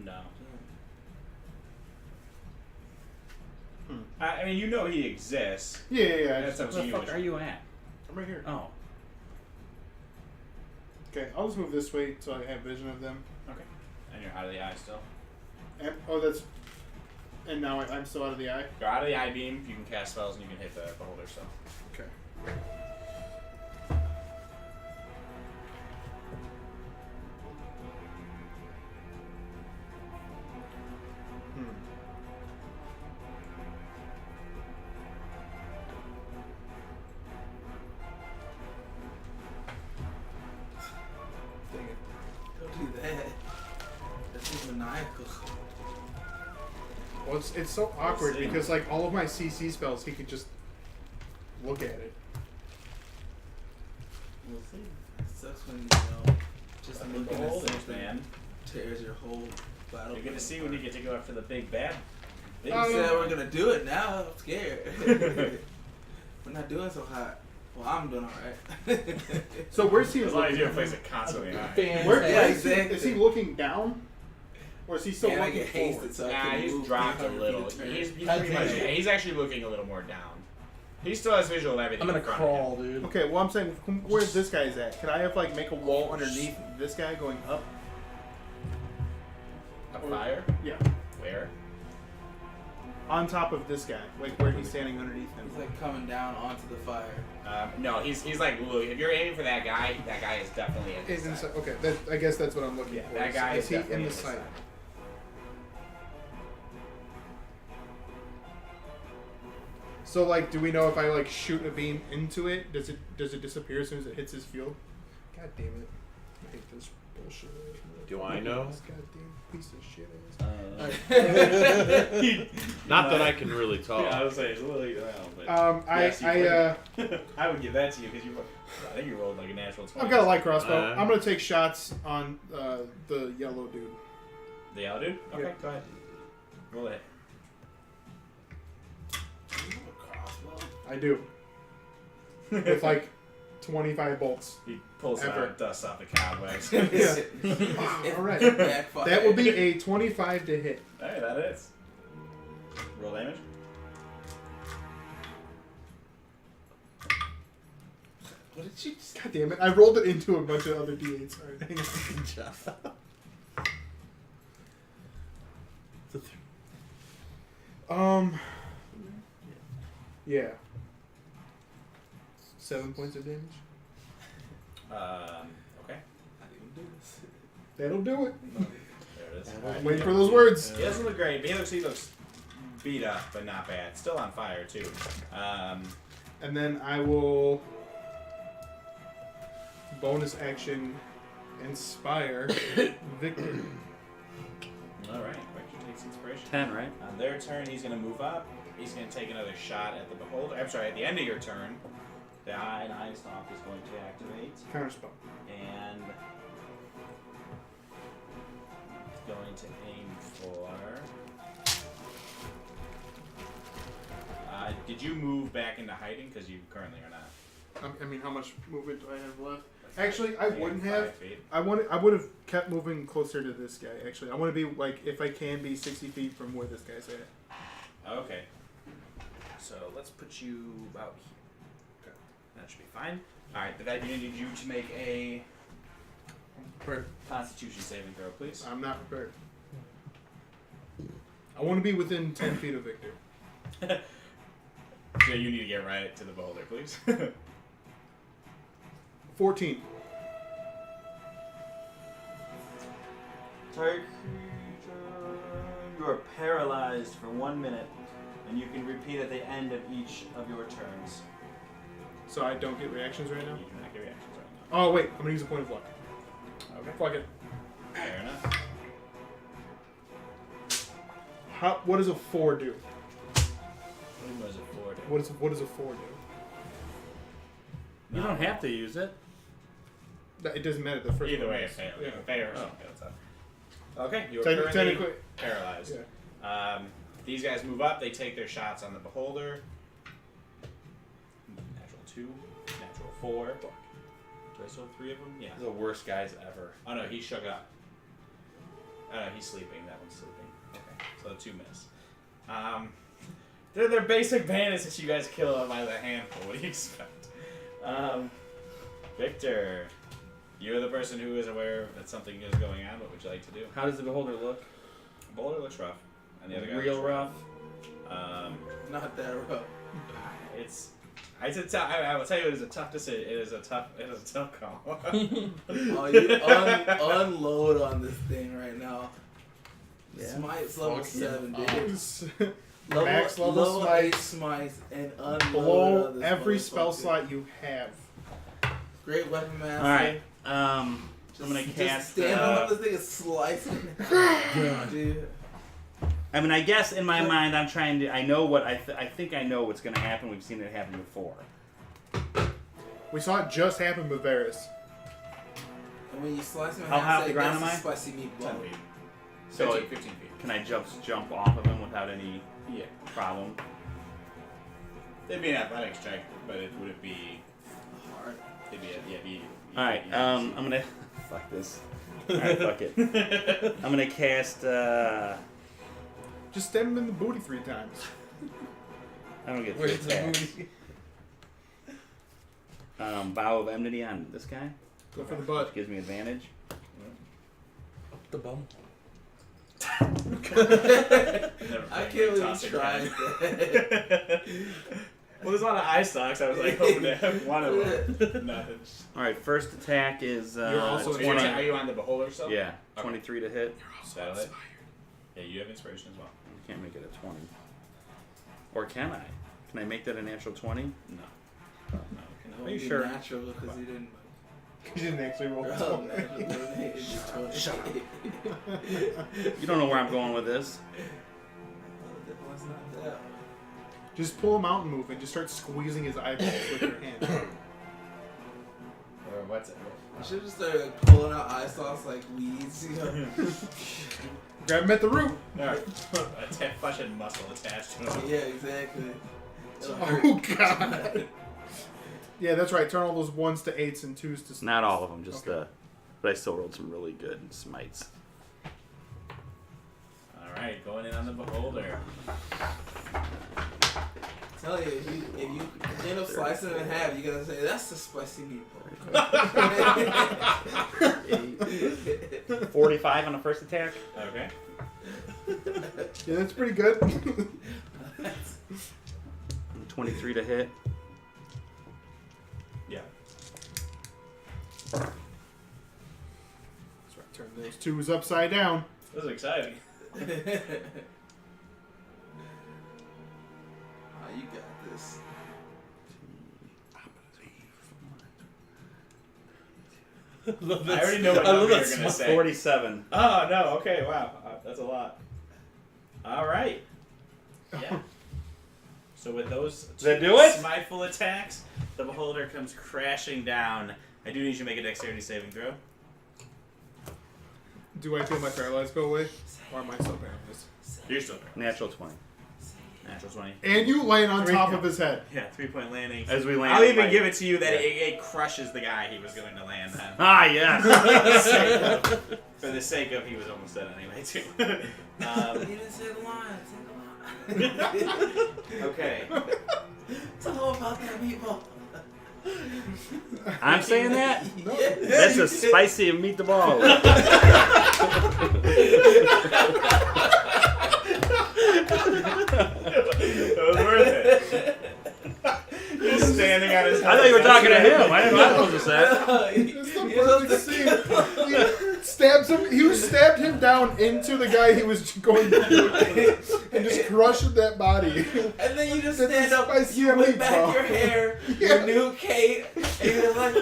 No. I mean, you know he exists. Yeah. That's up Where to the you. fuck are you at? I'm right here. Oh. Okay, I'll just move this way so I have vision of them. Okay. And you're out of the eye still. And, and now I'm still out of the eye. You're out of the eye beam. You can cast spells and you can hit the beholder still. Okay. Dang it. Don't do that. That's just maniacal. Well, it's so awkward see. because like all of my CC spells, he could just look at it. We'll see. It sucks when just Fucking looking at beholders, something man. tears your whole battle. You're gonna see when you get to go after the big bad. Big You said bad. we're gonna do it now. I'm scared. We're not doing so hot. Well, I'm doing alright. So where's he? As long as you don't place it constantly high. Where, Yeah, is he? exactly. Is he looking down, or is he still And I looking get forward? hasted, so I Nah, can he's move dropped a 300 little. feet a turn. He's pretty much. Yeah, he's actually looking a little more down. He still has visual of everything. I'm gonna in front crawl, dude. Okay, well I'm saying, where's this guy's at? Can I have like make a wall underneath this guy going up? Of him. A fire? Yeah, Where? on top of this guy, like where he's standing underneath him. He's like coming down onto the fire. No, he's like, look, if you're aiming for that guy is definitely in Is his inside. sight. Okay, that, I guess that's what I'm looking Yeah, for. that guy is is he definitely in the his sight? sight. So like, do we know if I like shoot a beam into it, does it disappear as soon as it hits his field? God damn it! I hate this bullshit. Do I know? This goddamn piece of shit. Not that I can really talk. Yeah, I would say it's a little, but I I would give that to you because I think you rolled like a natural 20. I've got a light crossbow. Uh, I'm gonna take shots on the yellow dude. The yellow dude? Okay, Yeah. go ahead. Roll it. Do you have a crossbow? I do with like 25 bolts. He pulls Ever. out dust off the cobwebs. Yeah. All right. Backfire. That will be a 25 to hit. Hey, that is. Roll damage. What did you just? God damn it! I rolled it into a bunch of other d8s. All right, hang on. Good job. Yeah. 7 points of damage. Okay. That'll do it. There it is. Alright, Waiting yeah. for those words. He doesn't look great, but he looks beat up, but not bad. Still on fire, too. And then I will bonus action inspire Victor. Alright, Victor takes inspiration. 10, right? On their turn, he's going to move up. He's going to take another shot at the beholder. I'm sorry, at the end of your turn, the Eye and Eye Stomp is going to activate. Counterspell. And it's going to aim for. Did you move back into hiding? Because you currently are not. I mean, how much movement do I have left? Actually, I You wouldn't have have. 5 feet. I would have kept moving closer to this guy. Actually, I want to be like, if I can, be 60 feet from where this guy's at. Okay. So let's put you about here. Okay. That should be fine. Alright, did I need you to make a Prepared. Constitution saving throw, please? I'm not prepared. I want to be within 10 feet of Victor. So you need to get right to the beholder, please. 14. Target creature, you are paralyzed for 1 minute, and you can repeat at the end of each of your turns. So I don't get reactions right now? You can make your reactions right now. Oh, wait. I'm going to use a point of luck. Okay. Fuck it. Fair enough. What does a 4 do? What was it for? What does a 4 do? You don't have to use it. It doesn't matter. The first Either one way, is. it failed. Yeah. It failed or something. That's up. Okay, you're Technically- currently paralyzed. Yeah. These guys move up. They take their shots on the beholder. Natural 2, natural 4. Do I still have 3 of them? Yeah. The worst guys ever. Oh no, he shook up. Oh no, he's sleeping. That one's sleeping. Okay, so 2 miss. They're basic bandits that you guys kill them by the handful. What do you expect? Victor, you're the person who is aware that something is going on. What would you like to do? How does the beholder look? Boulder looks rough, and the other guy Real looks rough. Not that rough. It's. I will tell you, it is a tough decision. It is a tough call. Oh, you unload on this thing right now. Smite's level 7, dude. Max level level smite. 8 smites and unload Blow on this every spell motherfucker. slot you have. Great weapon master. Alright, I'm gonna Just cast. stand on this thing and slice it. Dude. I mean, I guess in my mind, I'm trying to. I know what I think I know what's gonna happen. We've seen it happen before. We saw it just happen with Varys. And when you slice him in How half, high off say, the ground "That's am a spicy meatball." 10 feet. So 15 feet. Can I just jump off of him without any Yeah. problem? It'd be an athletics check, but would it be Alright. Alright, I'm gonna. Fuck this. Alright, fuck it. I'm gonna cast. Just stab him in the booty 3 times. I don't get 3 Where's the attacks. booty? Vow of Enmity on this guy, Go for the which butt. gives me advantage. The bum. I can't believe you tried that. Well, there's a lot of eye stalks. I was like hoping to have one of them. Nothing. Alright, first attack is You're also 20. Are you on the beholder still? Yeah, Okay. 23 to hit. That'll hit. Yeah, you have inspiration as well. Can't make it a 20. Or can I? Can I make that a natural 20? No. No. Are you sure? Natural because he didn't. He didn't actually roll a Oh, 20. Shut up. You don't know where I'm going with this. What's not that? Just pull a mountain move and just start squeezing his eyeballs with your hand. Or what's it? You should just start like, pulling out eye sauce like weeds, you know? Grab him at the root. Alright. A fucking muscle attached to him. Yeah, exactly. It'll hurt. Oh god. Yeah, that's right. Turn all those 1s to 8s and 2s to. Not all of them, just Okay. but I still rolled some really good smites. Alright, going in on the beholder. Tell you, if you end up slicing it in half, you gotta say that's the spicy meatball. 45 on the first attack. Okay. Yeah, that's pretty good. 23 to hit. Yeah. That's right. Turn those 2s upside down. This is exciting. You got this. I already know what I love number that you're gonna smile. say. 47. Oh no! Okay, wow, that's a lot. All right. Yeah. So with those Does that do it? smiteful attacks, the beholder comes crashing down. I do need you to make a dexterity saving throw. Do I feel my paralyzed go away? Or am I still paralyzed? You're still there. Natural 20. Natural 20. And you laying on Three- top of his head. Yeah, 3-point landing. As we land. I'll even like- give it to you that Yeah. it crushes the guy he was going to land on. Ah, yes. For the sake of he was almost dead anyway too. You didn't say the line. Say the line. Okay. Tell him about that meatball. I'm saying that? No. That's a spicy meat the ball. It was worth it. Just standing on his head. I thought you were talking to him. I didn't know I was that. It's the perfect scene. He stabs him. He stabbed him down into the guy he was going to do and just crushed that body. And then you just That's stand up, spicy you whip back meatball. your hair, Yeah. your new cape, and you're like,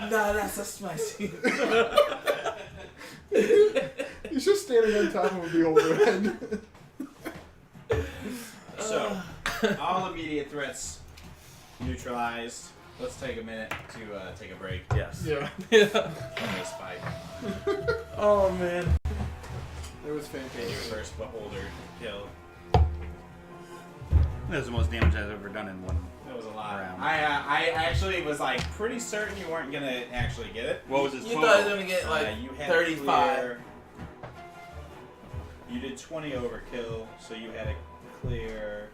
nah, that's a spicy. He's just standing on top of a beholder head. So, all immediate threats neutralized. Let's take a minute to take a break. Yes. Yeah. Nice fight. Oh, man. It was And your fantastic. first beholder kill. That was the most damage I've ever done in one. That was a lot. Round. I actually was like pretty certain you weren't gonna actually get it. What was his You total? thought he was gonna get like you had 35. Clear, you did 20 overkill, so you had a clear.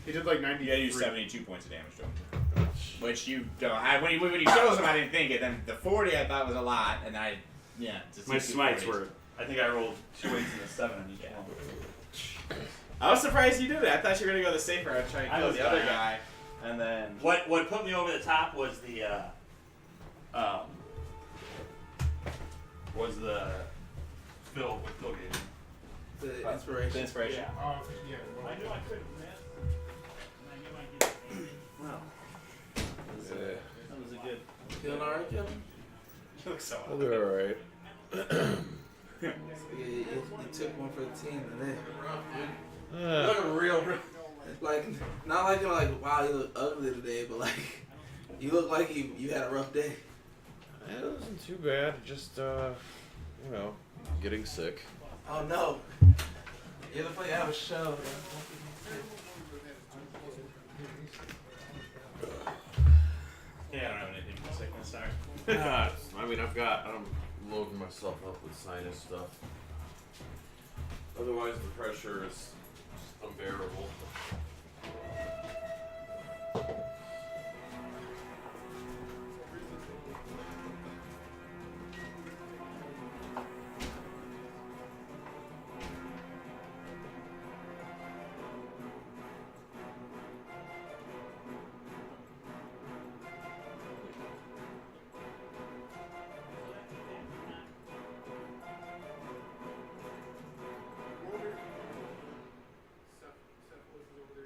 He did like 90. You had to do 72 points of damage to him. Which you don't. When he chose him, I didn't think it. Then the 40 I thought was a lot, and I, yeah. Just My did two smites 40s. were. I think I rolled 2 8s and a 7 on each Yeah. one. I was surprised you did it. I thought you were gonna go the safer route, try and I kill was the other gonna. guy, and then. What put me over the top was the Phil with Phil gave me. The inspiration. The inspiration. Yeah. Oh, yeah. I knew I couldn't miss. And I knew I'd get it. Well, that was a good. Feeling alright, Kevin? You look so I'll do alright. Yeah, you took one for the team today. You Uh, look real. Like, not like you're like, wow, you look ugly today, but like, you look like you had a rough day. it wasn't too bad. Just, getting sick. Oh no. You look like you have a show. Nah, I mean, I'm loading myself up with sinus stuff. Otherwise, the pressure is unbearable. Steph was over there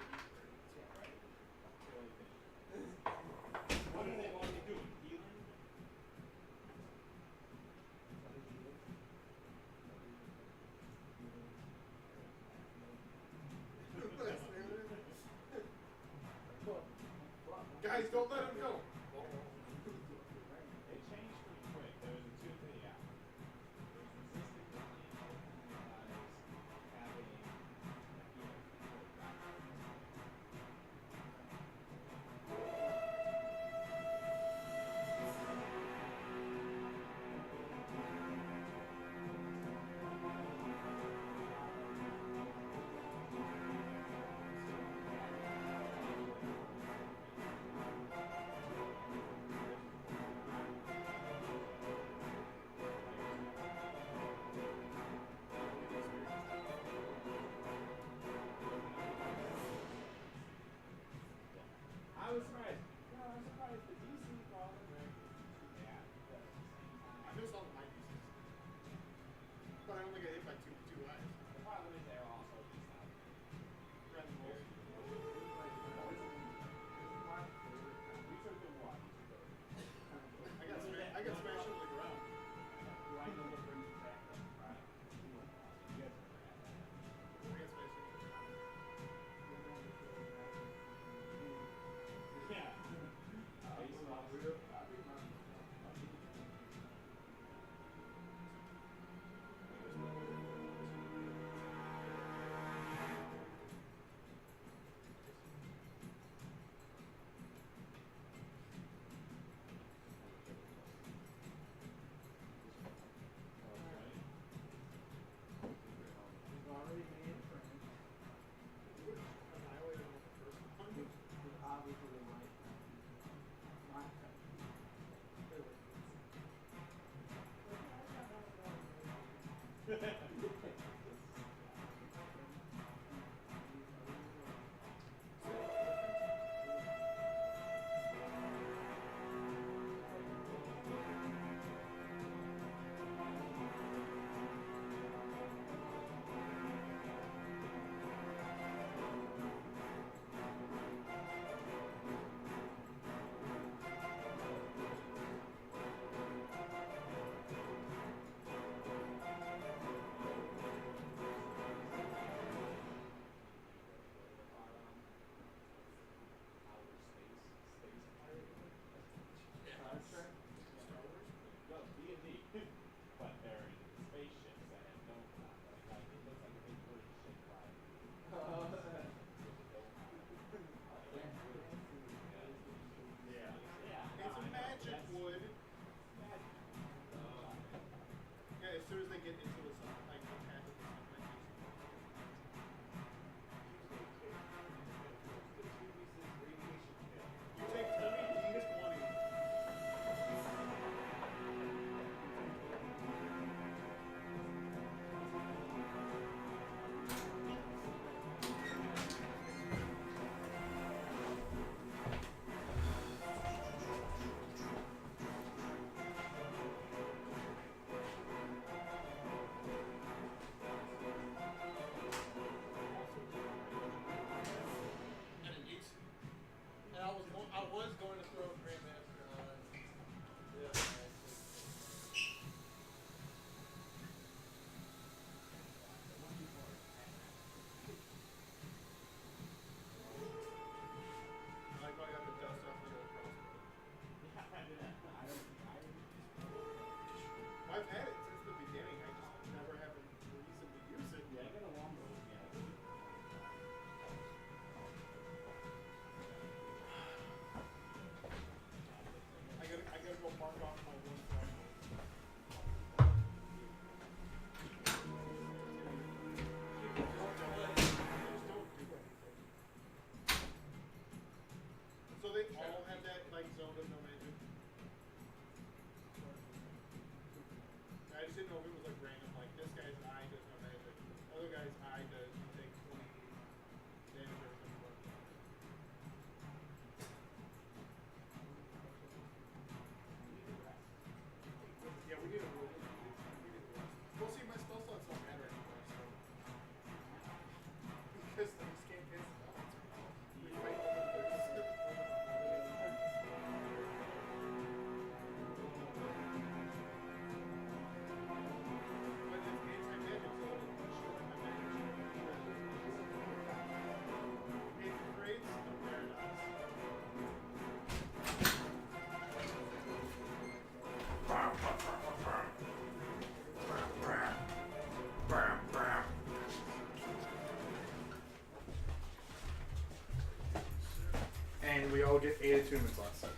and we all get 8 attunements last time.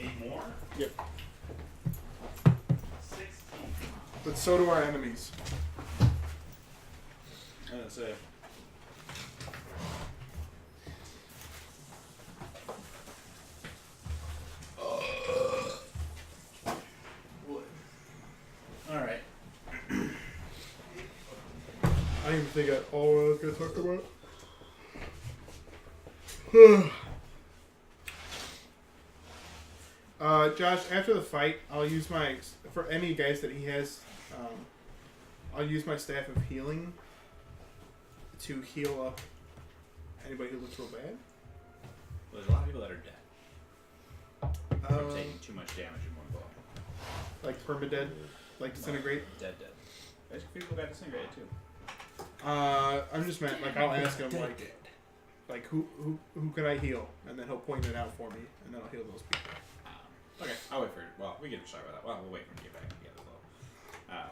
8 more? Yep. 16. But so do our enemies. That's it. Alright. I didn't even think at all what I was going to talk about. Josh, after the fight, I'll use my, for any guys that he has, I'll use my staff of healing to heal up anybody who looks real bad. Well, there's a lot of people that are dead. From taking too much damage in one blow. Like permadead, like disintegrate. Dead. There's people got disintegrated too. I'm just meant like I'll ask him like who can I heal, and then he'll point it out for me, and then I'll heal those people. Okay, I'll wait for it. Well, we can start with that. Well, we'll wait for him to get back together as well.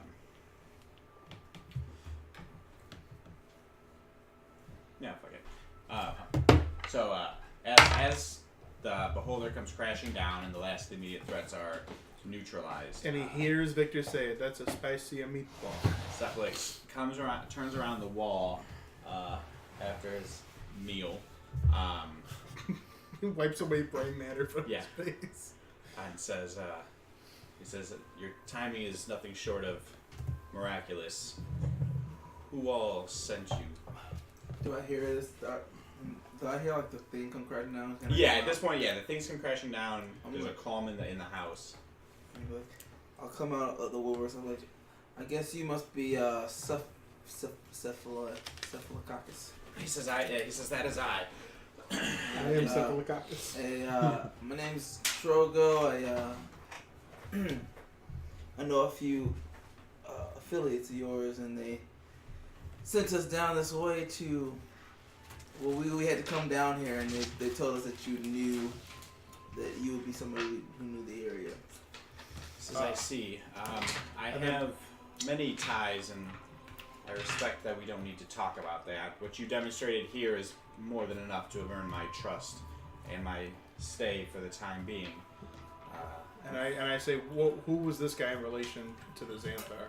Yeah, fuck it. So as the beholder comes crashing down and the last immediate threats are neutralized, And he hears Victor say it. That's a spicy meatball. Cephalix turns around the wall after his meal, He wipes away brain matter from Yeah. his face. and says, he says that your timing is nothing short of miraculous. Who all sent you? Do I hear this? Do I hear like the thing come crashing down? Yeah, at this point, the things come crashing down. There's a calm in the house. I'll come out of the woodworks. I'm like, I guess you must be cephalococcus. He says, he says that is I. I am Cephalococcus. Hey, my name's Strogo. I know a few affiliates of yours, and they sent us down this way to. Well, we had to come down here, and they told us that you knew that you would be somebody who knew the area. Says I see. I have many ties, and I respect that we don't need to talk about that. What you demonstrated here is more than enough to have earned my trust and my stay for the time being. And I say, who was this guy in relation to the Xanthar?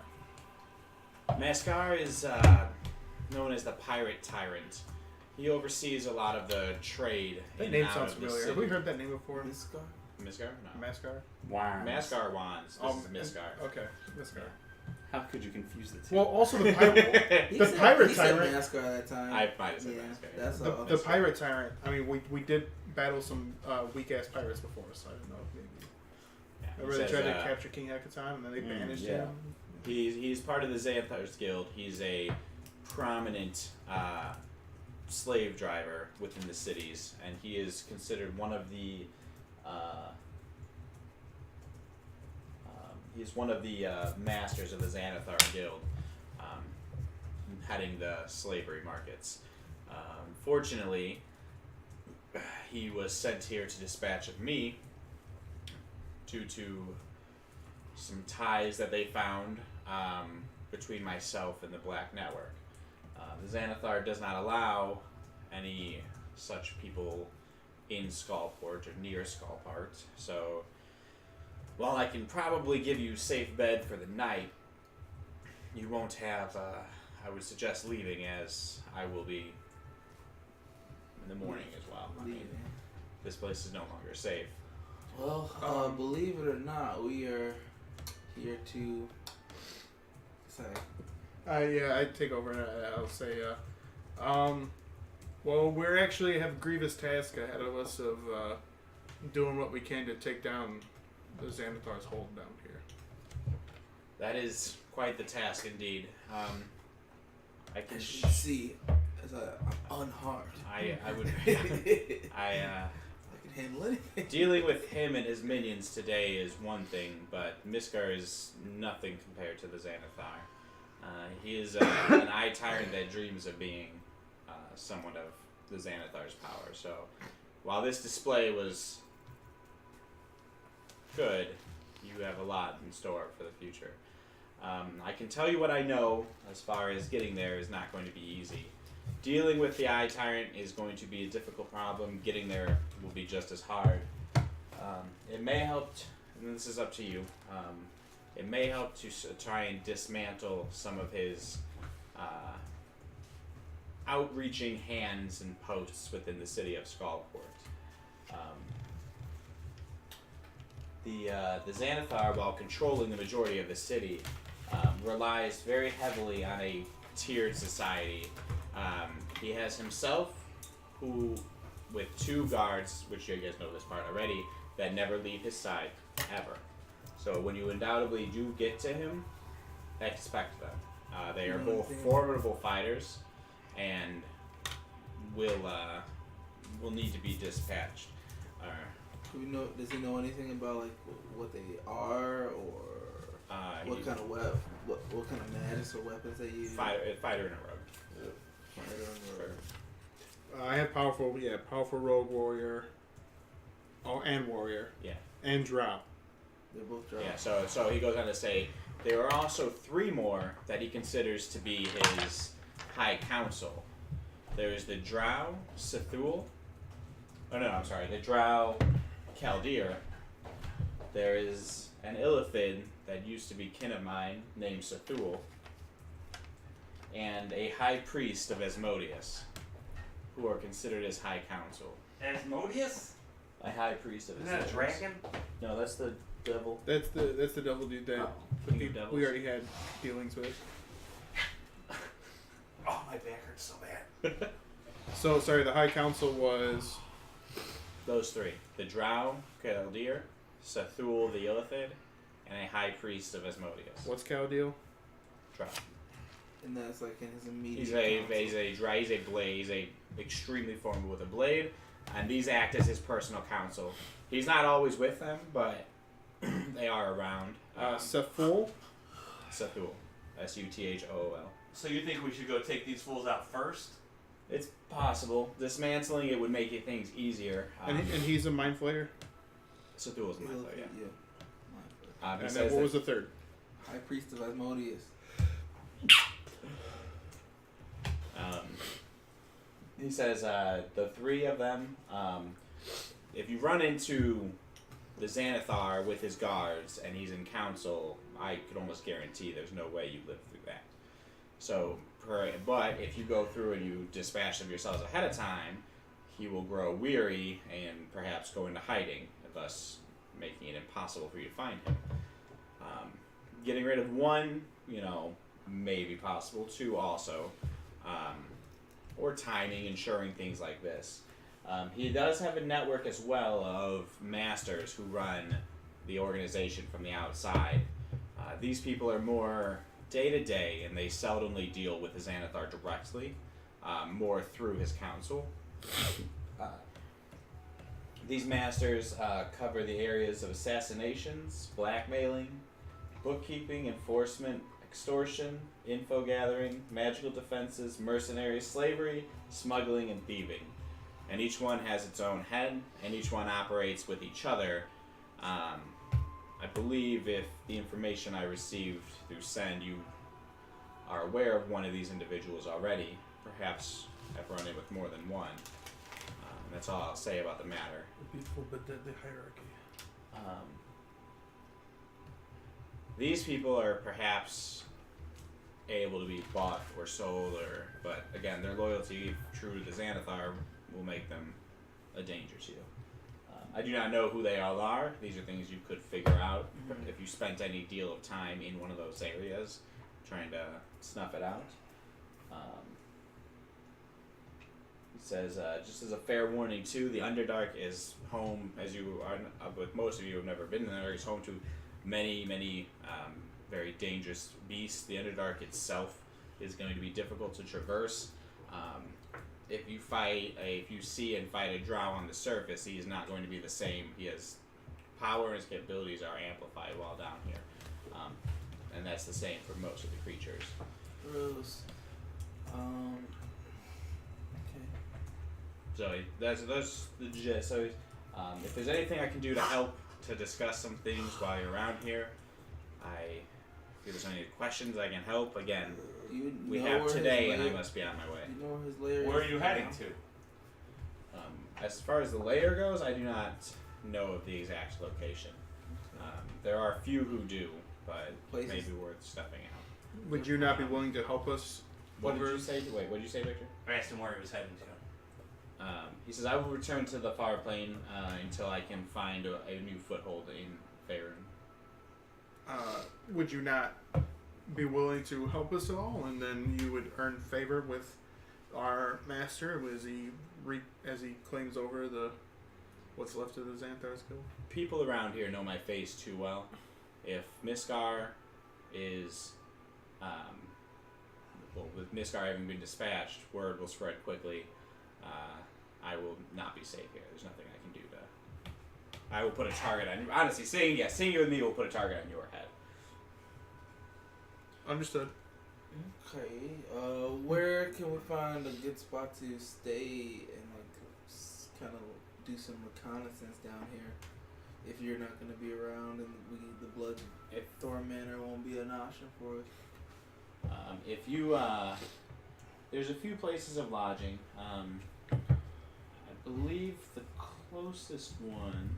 Mascar is known as the Pirate Tyrant. He oversees a lot of the trade That in name and out sounds of the familiar. city. Have we heard that name before? Miscar? Miscar? No. Mascar? Wow. Mascar Wands. This is Miscar. Okay, Mascar. How could you confuse the two? Well, also the pirate. He The said, pirate he said tyrant. Mascar that time. I might have said yeah, Mascar. that's all. The pirate tyrant. I mean, we did battle some weak ass pirates before, so I didn't know if maybe. Yeah, he Remember they says, tried to capture King Hekaton and then they banished yeah. him. He's part of the Xanthar's Guild. He's a prominent slave driver within the cities, and he is considered one of the masters of the Xanathar Guild, heading the slavery markets. Fortunately, he was sent here to dispatch of me due to some ties that they found between myself and the Black Network. The Xanathar does not allow any such people in Skullport or near Skullport, so while I can probably give you safe bed for the night, you won't have, I would suggest leaving, as I will be in the morning as well. I mean, this place is no longer safe. Well, believe it or not, we are here to. Sorry. I take over and I'll say, well, we're actually have a grievous task ahead of us of doing what we can to take down the Xanathar's hold down here. That is quite the task indeed. I can As you can see, as I'm unharmed. I would. I can handle anything. Dealing with him and his minions today is one thing, but Miskar is nothing compared to the Xanathar. He is an eye tyrant that dreams of being somewhat of the Xanathar's power. So, while this display was good, you have a lot in store for the future. I can tell you what I know as far as getting there is not going to be easy. dealing with the Eye Tyrant is going to be a difficult problem. Getting there will be just as hard. It may help, and this is up to you, it may help to try and dismantle some of his outreaching hands and posts within the city of Skullport. The Xanathar, while controlling the majority of the city, relies very heavily on a tiered society. He has himself, who, with 2 guards, which you guys know this part already, that never leave his side, ever. So when you undoubtedly do get to him, expect them. They are both formidable fighters, and will need to be dispatched. Do we know? Does he know anything about like what they are, or what kind of what kind of magics or weapons they use? Fighter and a rogue. Fighter and rogue. I have powerful rogue warrior. Oh, and warrior. Yeah. And drow. They're both drow. Yeah. So he goes on to say there are also 3 more that he considers to be his high council. There is the Drow Sithul. Oh no, I'm sorry. The Drow Chaldeer. There is an Illithid that used to be kin of mine named Sithul. And a high priest of Asmodeus, who are considered his high council. Asmodeus? A high priest of Isn't that a Asmodeus. dragon? No, that's the devil. That's the devil dude that King of devils. we already had dealings with. Oh, my back hurts so bad. So sorry, the High Council was Those 3. The Drow Chaldeer, Sithul the Illithid, and a high priest of Asmodeus. what's Chaldeal? Drow. And that's like in his immediate. He's a blade. He's a extremely formidable with a blade, and these act as his personal counsel. He's not always with them, but they are around. Sethul. Sithul, Suthool. So you think we should go take these fools out first? It's possible. Dismantling it would make things easier. And he's a mind flayer. Sithul's my player. Yeah. He And says then what that- was the third? High priest of Asmodeus. He says the 3 of them, if you run into the Xanathar with his guards and he's in council, I could almost guarantee there's no way you live through that. So, but if you go through and you dispatch them yourselves ahead of time, he will grow weary and perhaps go into hiding, thus making it impossible for you to find him. Getting rid of 1, may be possible. 2 also. Or timing, ensuring things like this. He does have a network as well of masters who run the organization from the outside. These people are more day-to-day, and they seldomly deal with the Xanathar directly, more through his council. These masters cover the areas of assassinations, blackmailing, bookkeeping, enforcement, extortion, info gathering, magical defenses, mercenary slavery, smuggling, and thieving. And each one has its own head, and each one operates with each other. I believe if the information I received through Send, you are aware of one of these individuals already. Perhaps have run in with more than one. That's all I'll say about the matter. The beautiful but deadly hierarchy. These people are perhaps able to be bought or sold, but again, their loyalty, if true to the Xanathar, will make them a danger to you. I do not know who they all are. These are things you could figure out if you spent any deal of time in one of those areas trying to snuff it out. He says, just as a fair warning too, the Underdark is home, as you are, with most of you who have never been in the Underdark, is home to many very dangerous beasts. The Underdark itself is going to be difficult to traverse. If you see and fight a drow on the surface, he is not going to be the same. He has power, and his capabilities are amplified while down here. And that's the same for most of the creatures. Gross. Okay. So that's the gist. So if there's anything I can do to help to discuss some things while you're around here, if there's any questions I can help. Again, we know have where today, his and I lair- must be on my way. You know where his lair is. Where are you heading now? to? As far as the layer goes, I do not know of the exact location. There are a few who do, but Places. maybe worth stepping out. Would you not be willing to help us? What did over- you say? Wait, what did you say, Victor? I asked him where he was heading to. He says, I will return to the far plane until I can find a new foothold in Faerun. Would you not be willing to help us at all, and then you would earn favor with our master as he claims over the what's left of the Xanthar's Guild? People around here know my face too well. If Miskar is, with Miskar having been dispatched, word will spread quickly. I will not be safe here. There's nothing I can do to. I will put a target on you. Honestly, seeing you with me will put a target on your head. Understood. Okay. Where can we find a good spot to stay and kind of do some reconnaissance down here? If you're not going to be around, and the Blood Thorn Manor won't be an option for us. If you, there's a few places of lodging. I believe the closest one,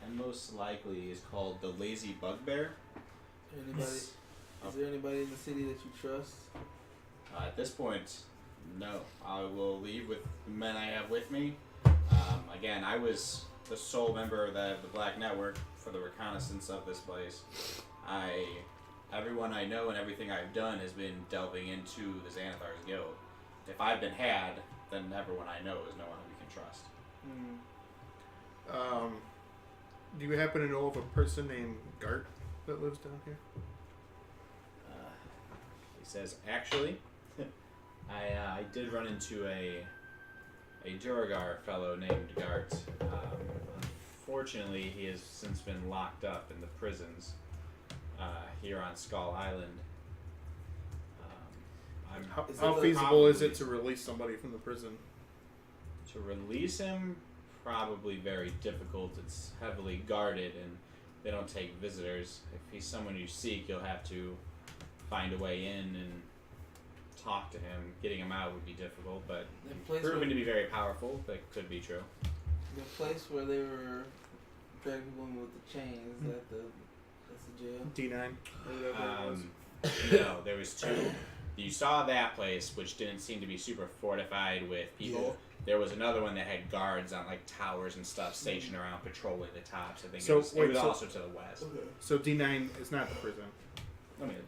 and most likely, is called the Lazy Bugbear. Is there anybody in the city that you trust? At this point, no. I will leave with the men I have with me. Again, I was the sole member of the Black Network for the reconnaissance of this place. Everyone I know and everything I've done has been delving into the Xanathar's Guild. If I've been had, then everyone I know is no one we can trust. Do you happen to know of a person named Gart that lives down here? He says, actually, I did run into a Duragar fellow named Gart. Unfortunately, he has since been locked up in the prisons here on Skull Island. How feasible is it to release somebody from the prison? To release him, probably very difficult. It's heavily guarded, and they don't take visitors. If he's someone you seek, you'll have to find a way in and talk to him. Getting him out would be difficult, but proven to be very powerful. That could be true. The place where they were dragging people in with the chains, that's the jail? D9. Or whatever it was. No, there was two. You saw that place, which didn't seem to be super fortified with people. There was another one that had guards on like towers and stuff stationed around patrolling the tops. I think So, it was also to the west. So D9 is not the prison. Let me look.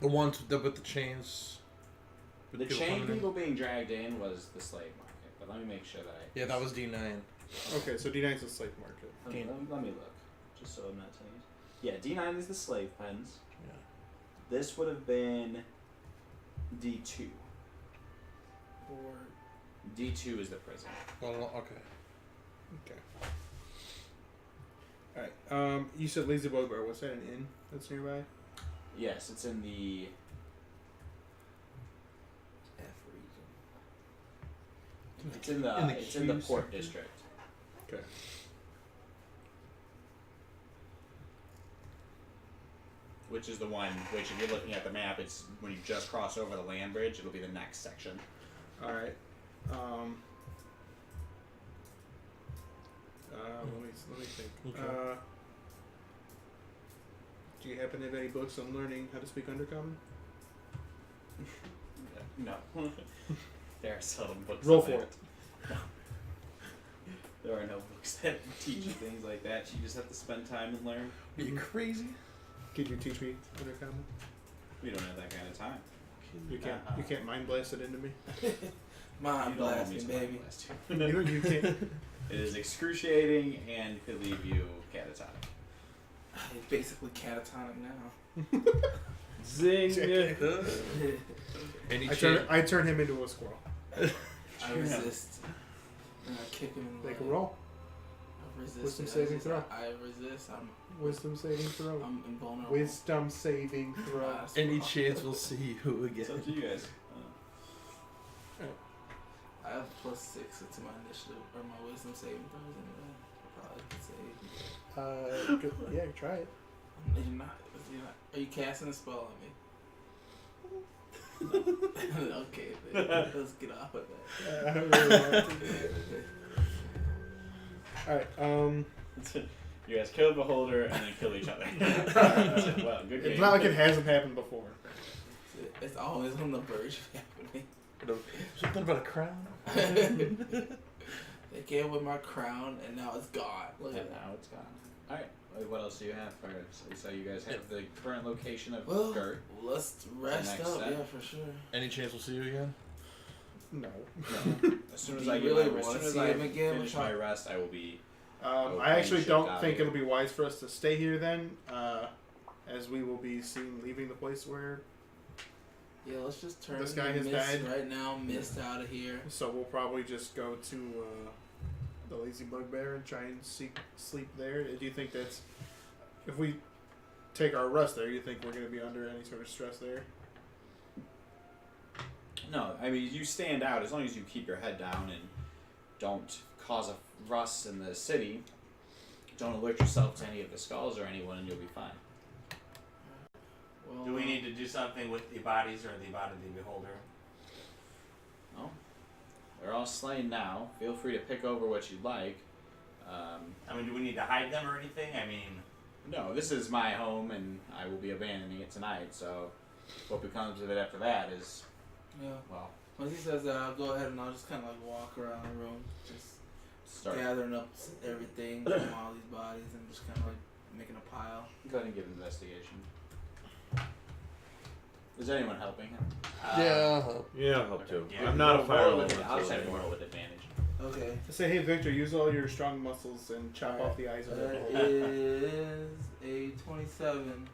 The ones with the chains. with The people chain coming in. people being dragged in was the slave market, but let me make sure that I. Yeah, that was D9. Okay, so D9 is the slave market. Let me look, just so I'm not telling you. Yeah, D9 is the slave pens. Yeah. This would have been D2. Or D2 is the prison. Well, okay. Alright, you said Lazy Bugbear. Was that an inn that's nearby? Yes, it's in the. F region. It's in the. In the it's in the Q port sector? district. Okay. Which is the one, which if you're looking at the map, it's when you just cross over the land bridge, it'll be the next section. Alright. Let me think. Okay. Do you happen to have any books on learning how to speak Undercommon? No. There are seldom books. Roll on for that. it. No. There are no books that teach you things like that. You just have to spend time and learn. Are you crazy? Could you teach me Undercommon? We don't have that kind of time. You can't mind blast it into me. Mind You don't want me blasting, to mind baby. blast you. You can't. It is excruciating and could leave you catatonic. He's basically catatonic now. Zing! Any I turn him into a squirrel. I resist. And I kick him in the Make a leg. roll. I resist. Wisdom it. saving throw. I resist. Wisdom saving throw. I'm invulnerable. Wisdom saving throw. Any chance we'll see you again? It's up to you guys. I have +6 to my initiative or my wisdom saving throws anyway. I probably could save. Yeah, try it. You're not. Are you casting a spell on me? Okay, then. Let's get off of that. I don't really want to. Alright, You guys kill Beholder and then kill each other. Well, good game. it's not like it hasn't happened before. It's always on the verge of happening. Something about a crown? They came with my crown and now it's gone. Look And at that. now it's gone. Alright, what else do you have for so you guys have the current location of Well, Gert. let's rest Next up, step. yeah, for sure. Any chance we'll see you again? No. As soon Do as you I get really my, as wanna soon as see I him again? finish my rest, I will be. I actually shipped don't out think here. it'll be wise for us to stay here then, as we will be seen leaving the place where. Yeah, let's just turn This guy has mist died. right now, mist out of here. So we'll probably just go to the Lazy Bugbear and try and sleep there. Do you think that's if we take our rest there? You think we're going to be under any sort of stress there? No, I mean you stand out as long as you keep your head down and don't cause a russ in the city. Don't alert yourself to any of the skulls or anyone, and you'll be fine. Well, Do we need to do something with the bodies or the body of the beholder? No, they're all slain now. Feel free to pick over what you'd like. I mean, do we need to hide them or anything? I mean, No, this is my home, and I will be abandoning it tonight. So, what becomes of it after that is, Yeah. well, Once he says that, I'll go ahead and I'll just kind of like walk around the room, just start. gathering up everything from all these bodies and just kind of like making a pile. Go ahead and give investigation. Is anyone helping him? Yeah, I'll help. Yeah, I'll help too. Yeah. I'm not a fire Roll elemental. with- I'll so- say roll with advantage. Okay. Say, hey Victor, use all your strong muscles and chop off the eyes of That it. is a 27.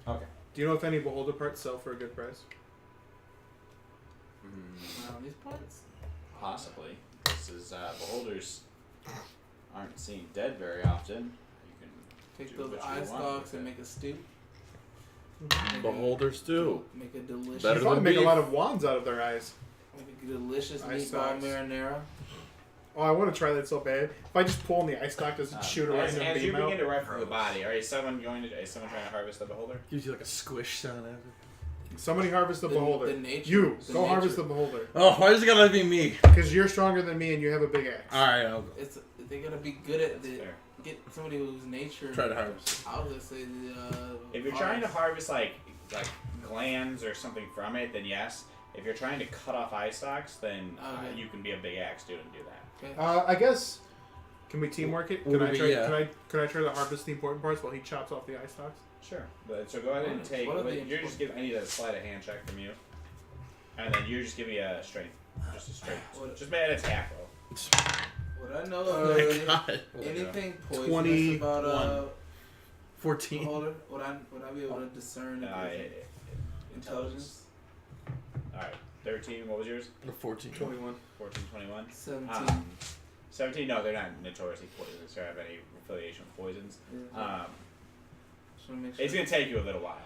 Okay. Do you know if any beholder parts sell for a good price? Around these parts? Possibly. This is beholders aren't seen dead very often. You can Take do those what you eye want stalks with and it. make a stew. Beholders do. Make a delicious, Better You probably than make a beef. lot of wands out of their eyes. make a delicious Eye meatball stalks. marinara. Oh, I want to try that so bad. If I just pull on the eye stalk, does it shoot a as random you beam out? begin to rifle the body, is someone trying to harvest the beholder? Gives you like a squish sound after. Somebody harvest the beholder. The nature, You the go harvest the nature. beholder Oh, why does it gotta be me? because you're stronger than me and you have a big axe. Alright, I'll go. It's they gotta be good at the Fair. get somebody whose nature. Try to harvest. I was gonna say the. If you're trying to harvest like glands or something from it, then yes. If you're trying to cut off eye stalks, then Okay. you can be a big axe dude and do that. Okay. I guess. Can we teamwork it? Can Would I it be- try? yeah. Can I try to harvest the important parts while he chops off the eye stalks? Sure. But, so go ahead and take. What are But the you're just give. I need a sleight of hand check from you, and then you just give me a strength, just a strength, What? just an attack roll. What I know Oh of my god. anything poisonous 21. about 14. beholder, would I be able to discern if there's intelligence? All right. 13. What was yours? 14. 21. 14, 21. 17. 17. No, they're not notoriously poisonous or have any affiliation with poisons. Just wanna make sure. It's going to take you a little while.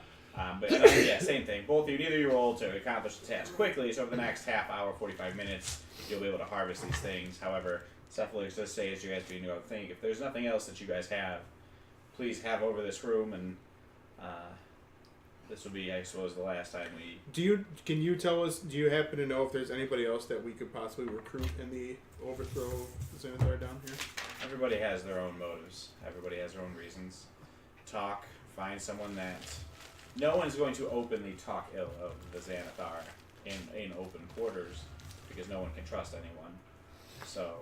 But yeah, same thing. Both of you, neither you roll to accomplish the task quickly, so over the next half hour, 45 minutes, you'll be able to harvest these things. However, Cephalix does say as you guys begin to go think, if there's nothing else that you guys have, please have over this room, and this will be, I suppose, the last time we... Can you tell us? Do you happen to know if there's anybody else that we could possibly recruit in the overthrow of Xanathar down here? Everybody has their own motives. Everybody has their own reasons. Talk, find someone that... No one's going to openly talk ill of the Xanathar in open quarters, because no one can trust anyone. So,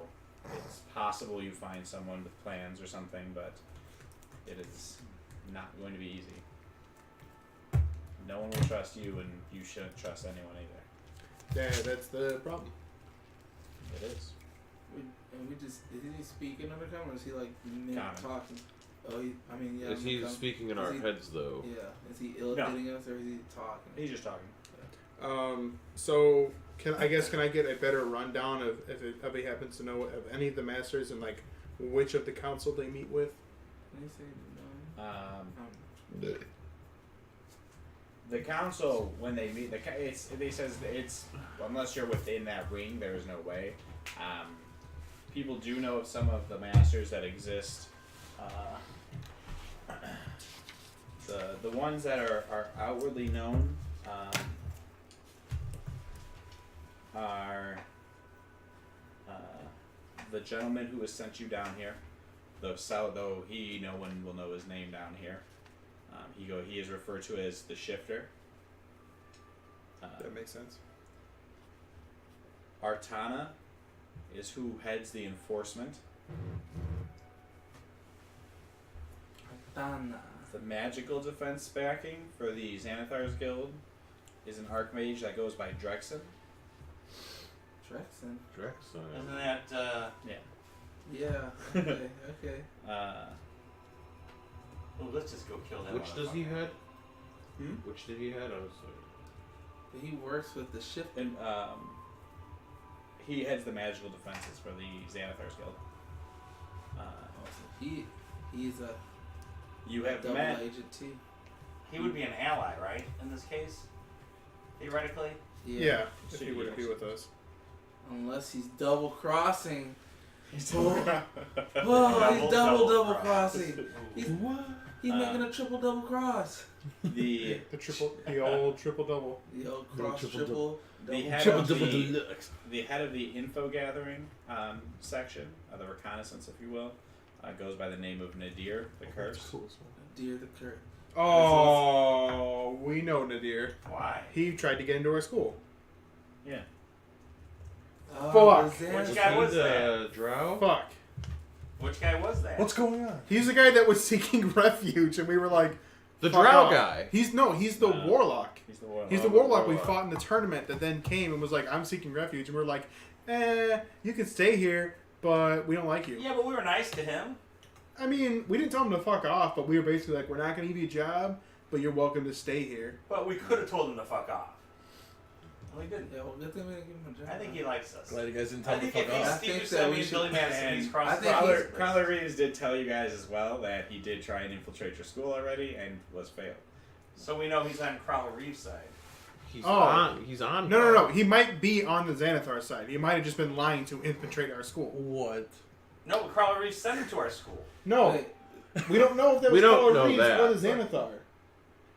it's possible you find someone with plans or something, but it is not going to be easy. No one will trust you, and you shouldn't trust anyone either. Yeah, that's the problem. It is. Is he speaking undercover or is he like Common. talking? Oh, I mean, yeah. Is he undercover. speaking in Is our he- heads though? Yeah. Is he irritating us or is he talking? He's just talking. So can I get a better rundown of if he happens to know of any of the masters and like which of the council they meet with? Can you say no? The council, when they meet, they says it's unless you're within that ring, there is no way. People do know of some of the masters that exist. The ones that are outwardly known, are the gentleman who has sent you down here. Though no one will know his name down here. He is referred to as the Shifter. That makes sense. Artana is who heads the enforcement. Dana. The magical defense backing for the Xanathar's Guild is an archmage that goes by Drexen. Drexen. Isn't that Yeah. Okay. well, let's just go kill that Which does he motherfucker. head? Hmm? Which did he head? I was But he works with the shift. And he heads the magical defenses for the Xanathar's Guild. He's a You have double met. agent too. He would be an ally, right? In this case, theoretically. Yeah, if So he were to yes. be with us. Unless he's double crossing. He's Oh, he's double crossing. He's making a triple cross. the The old triple double. The old The cross triple triple. the double. head Triple of double the deluxe. the head of the info gathering section of the reconnaissance, if you will, goes by the name of Nadir the Curse. Cool as well. Dear the Kurt. Oh, we know Nadir. Why? He tried to get into our school. Yeah. Oh, Fuck. the Which Xanax. guy was the that? Drow? Fuck. Which guy was that? What's going on? He's the guy that was seeking refuge, and we were like, The fuck Drow off. guy. He's the warlock. He's the warlock. He's the warlock we fought in the tournament that then came and was like, I'm seeking refuge, and we are like, you can stay here, but we don't like you. Yeah, but we were nice to him. I mean, we didn't tell him to fuck off, but we were basically like, we're not going to give you a job, but you're welcome to stay here. But we could have told him to fuck off. Well, he didn't. Yeah, well, good thing we didn't give him a job. I think he likes us. Glad you guys didn't I tell him think to if fuck he's off. I Steve think that Buscemi we and should- Billy Madison, and he's I crossed think the Crowler Reeves did tell you guys as well that he did try and infiltrate your school already and was failed. So we know he's on Crowler Reeves' side. He's Oh. on. He's on. No. He might be on the Xanathar side. He might have just been lying to infiltrate our school. What? No, but Crowler Reeves sent him to our school. No, Wait, we don't know if that We was don't Crowler know Reeves that, or the but- Xanathar.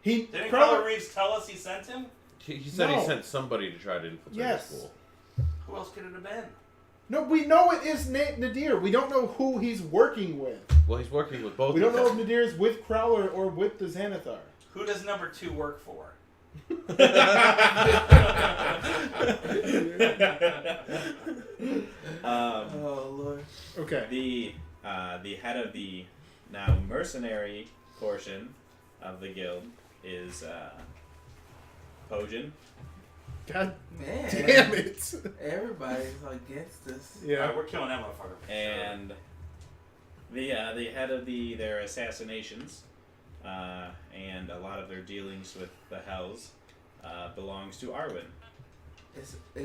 He Didn't Crowler- Crowler Reeves tell us he sent him? He said No. he sent somebody to try to infiltrate Yes. the school. Who else could it have been? No, we know it is Nadir. We don't know who he's working with. Well, he's working with both We don't of know if them. Nadir is with Crowler or with the Xanathar. Who does number 2 work for? oh Lord. Okay. The head of the now mercenary portion of the guild is Pojin. God Man. damn it. Everybody's against us. Alright, Yeah. we're killing that motherfucker for And the head of their assassinations and a lot of their dealings with the Hells belongs to Arwen. It's sure.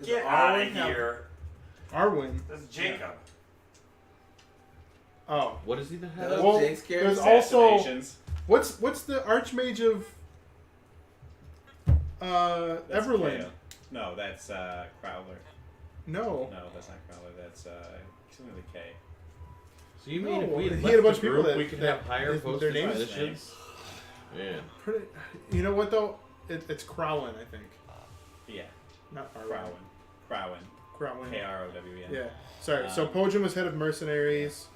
Is Get out Arwen of help- here. Arwen. This is Jacob. Oh. What is he the head Those of? Well, Jake scared there's us. also- Assassinations. What's the Archmage of That's Everland? Kale. No, that's Crowler. No. No, that's not Crowler. That's something with a K. So you mean if No, we had he left had a bunch the of people group, that- we could that have higher their posted names- positions? Yeah. Pretty, you know what though? It's Crowlin, I think. Yeah, Not Arwen. Crowen. Crowlin. K-R-O-W-N. Yeah. Sorry. So Um, Pojin was head of mercenaries.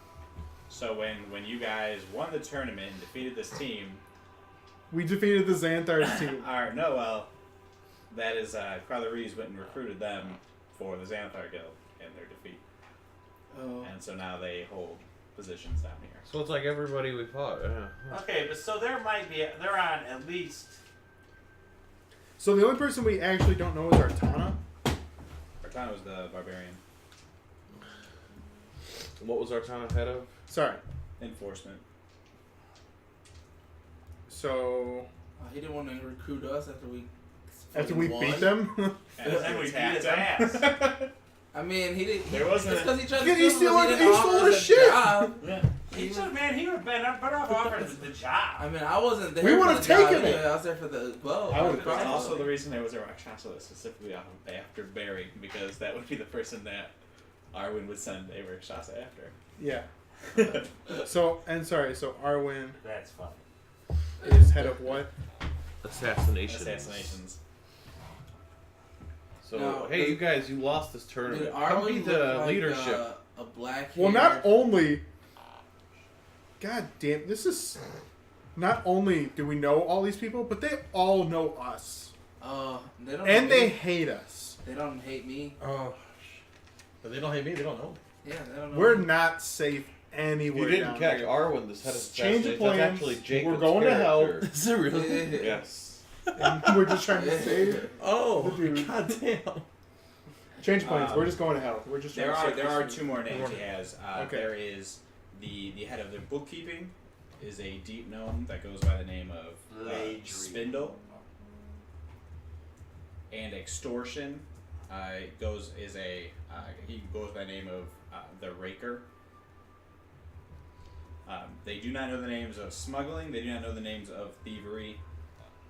So when you guys won the tournament and defeated this team, We defeated the Xanthar's team. that is Crowler Reeves went and recruited them for the Xanthar Guild in their defeat, Oh. and so now they hold positions down here. So it's like everybody we fought. Yeah. Okay, but so they're on at least. So the only person we actually don't know is Artana. Artana was the barbarian. What was Artana head of? Sorry. Enforcement. So He didn't want to recruit us after we. after we won. beat them, And then we beat attacked his them. ass. I mean, he didn't. There wasn't It's a- because he tried to Yeah, he steal us, stole- he he didn't stole offer our us a shit. job. Yeah. He just, man, he would have been better off offering the job. I mean, I wasn't there. We for would've the job taken it. anyway. I was there for the bow. I would've That's taken also the reason there was a Rakshasa specifically after Barry, because that would be the person that Arwen would send a Rakshasa after. yeah. So Arwen That's funny. is head of what? assassinations. So No, hey, you guys, you lost this tournament. Dude, Come Arwen be looked the like leadership. a black. Well, not only. God damn, this is. Not only do we know all these people, but they all know us. They don't. And know they me. hate us. They don't hate me. Oh. But they don't hate me. They don't know me. Yeah, they don't know. We're me. not safe anywhere. You didn't down catch here. Arwen, this head of Change of assassination. plans. That's actually Jacob's We're going to hell. character. Is it really? Yes. And we're just trying to save. Oh, Dude. god damn. Change of plans. We're just going to hell. We're just. There trying to are save this two more names We're- he has. Okay. There is the head of the bookkeeping is a deep gnome that goes by the name of Spindle. And extortion he goes by the name of the Raker. They do not know the names of smuggling. They do not know the names of thievery,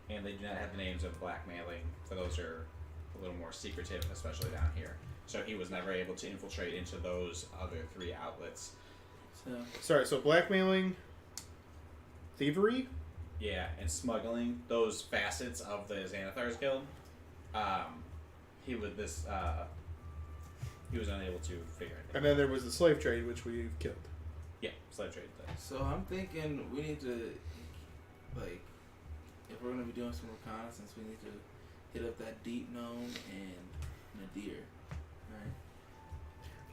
and they do not have the names of blackmailing. So those are a little more secretive, especially down here. So he was never able to infiltrate into those other three outlets. Sorry. So blackmailing, thievery. Yeah, and smuggling, those facets of the Xanathar's Guild. He was unable to figure it out. And then there was the slave trade, which we killed. Yeah, slave trade. So I'm thinking we need to, like, if we're gonna be doing some reconnaissance, we need to hit up that deep gnome and Nadir.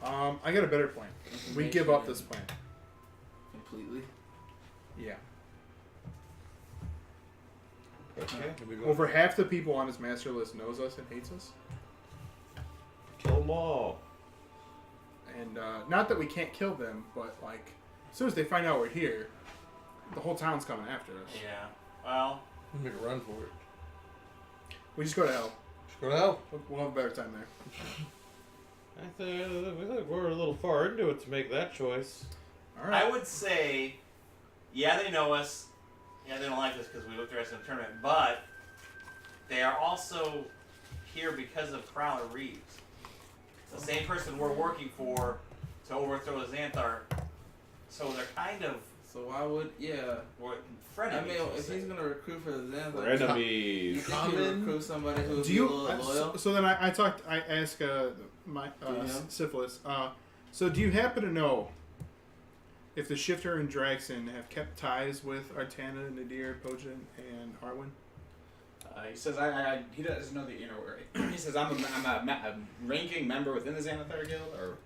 Right. I got a better plan. We give up this plan. Completely. Yeah. Okay. Over half the people on his master list knows us and hates us. Kill them all. And not that we can't kill them, but like as soon as they find out we're here, the whole town's coming after us. Yeah. Well, We'll make a run for it. We just go to hell. Just go to hell. We'll have a better time there. I think we're a little far into it to make that choice. All right. I would say, yeah, they know us. Yeah, they don't like us because we looked the rest of the tournament, but they are also here because of Prowler Reeves. The same person we're working for to overthrow Xanthar. So they're kind of So why would we're I frenemies. mean, we'll if say. he's gonna recruit for the Xanthar, We're you enemies. think he'll recruit somebody who would Do be a you? little loyal? So then I asked my Yeah. syphilis. So do you happen to know if the Shifter and Draxon have kept ties with Artana, Nadir, Pojan, and Arwen? He says he doesn't know the inner word. He says I'm a ranking member within the Xanathar Guild, or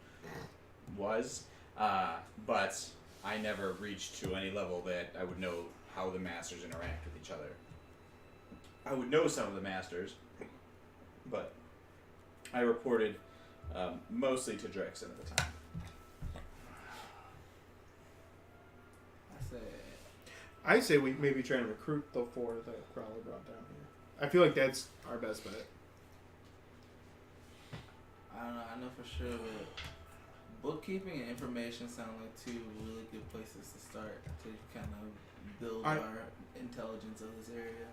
was, but I never reached to any level that I would know how the masters interact with each other. I would know some of the masters, but I reported mostly to Draxon at the time. I say we maybe try and recruit the four that Crowler brought down here. I feel like that's our best bet. I don't know. I know for sure that bookkeeping and information sound like two really good places to start to kind of build our intelligence of this area.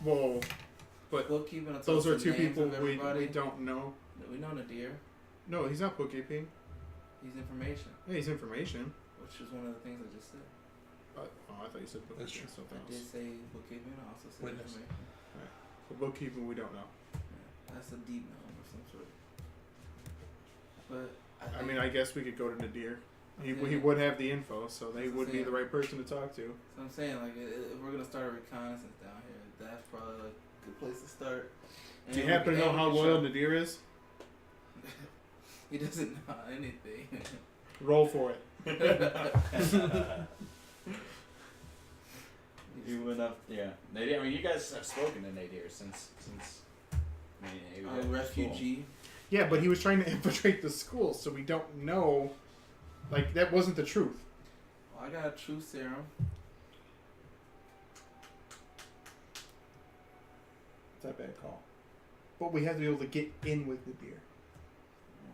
Whoa. But bookkeeping. Will tell those us are the two names people of we everybody. don't know. We know Nadir. No, he's not bookkeeping. He's information, Yeah, he's information. which is one of the things I just said. Oh, I thought you said That's bookkeeping. true. Something I did else. say bookkeeping. I also said Witness. information. So bookkeeping, we don't know. Yeah, that's a deep gnome of some sort. But I mean, I guess we could go to Nadir. He Okay. would have the info, so they That's would the be thing. the right person to talk to. So I'm saying, like, if we're gonna start a reconnaissance down here, that's probably like a good place to start. And Do you we happen to can- know and how we can loyal show- Nadir is? He doesn't know anything. Roll for it. You went up, yeah. Nadir, I mean, you guys have spoken to Nadir since. I mean, he was at school. Refugee. Yeah, but he was trying to infiltrate the school, so we don't know. Like, that wasn't the truth. Well, I got a truth serum. It's not a bad call. But we have to be able to get in with Nadir.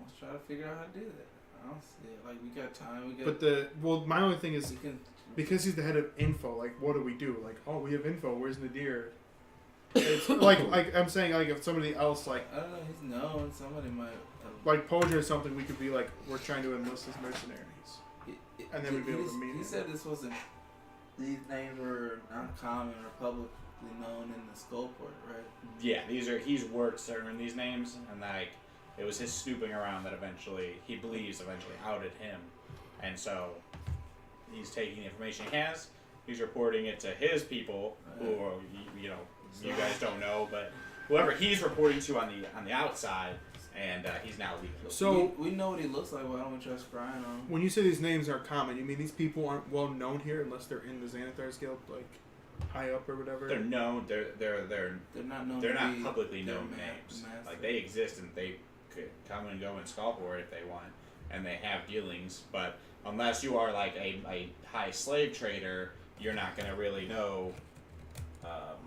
Let's try to figure out how to do that. I don't see it. Like, we got time. We got. But my only thing is, we can. because he's the head of info, like, what do we do? Like, oh, we have info, where's Nadir? It's like I'm saying, like, if somebody else, like I don't know. He's known. Somebody might. Have, like Poja or something, we could be like, we're trying to enlist as mercenaries. and then we'd be able to meet He him. said this wasn't. These names were uncommon or publicly publicly known in the Skullport, right? Yeah, he's worked to earn these names, and like it was his snooping around that he believes eventually outed him, and so he's taking the information he has, he's reporting it to his people, who are, you guys don't know, but whoever he's reporting to on the outside, and he's now legal. So we know what he looks like. Why don't we trust Brian on him? when you say these names aren't common, you mean these people aren't well known here unless they're in the Xanathars Guild, like high up or whatever? They're known. They're not known. They're to not be publicly their known names. Like they exist and they could come and go in Skullport if they want, and they have dealings. But unless you are like a high slave trader, you're not gonna really know. Well,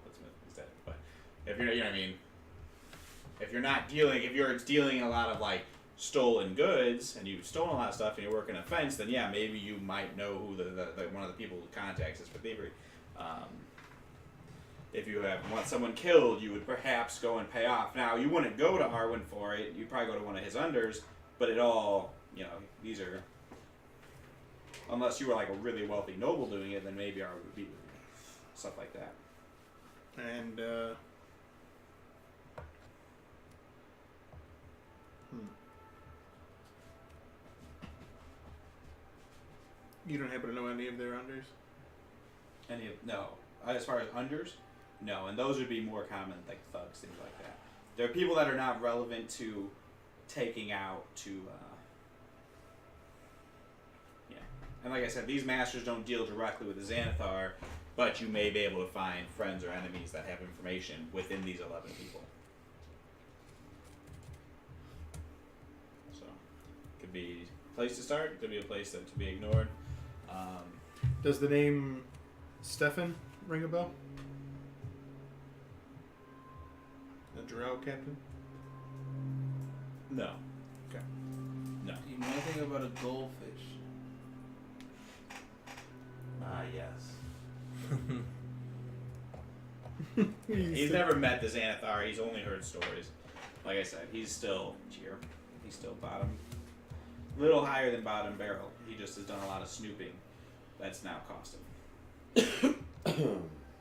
that's that. But if you're, you know what I mean. If you're dealing a lot of like stolen goods and you've stolen a lot of stuff and you're working a fence, then yeah, maybe you might know who the one of the people who contacts is for thievery. If you want someone killed, you would perhaps go and pay off. Now, you wouldn't go to Arwen for it. You'd probably go to one of his unders, but it all, these are, unless you were like a really wealthy noble doing it, then maybe Arwen would be stuff like that. And you don't happen to know any of their unders? No. As far as unders, no. And those would be more common, like thugs, things like that. There are people that are not relevant to taking out And like I said, these masters don't deal directly with the Xanathar, but you may be able to find friends or enemies that have information within these 11 people. So, could be a place to start, could be a place to be ignored. Does the name Stefan ring a bell? The Drow captain? No. Okay. No. Do you know anything about a goldfish? Yes. He's never met the Xanathar, he's only heard stories. Like I said, he's still bottom. Little higher than bottom barrel. He just has done a lot of snooping. That's now cost him.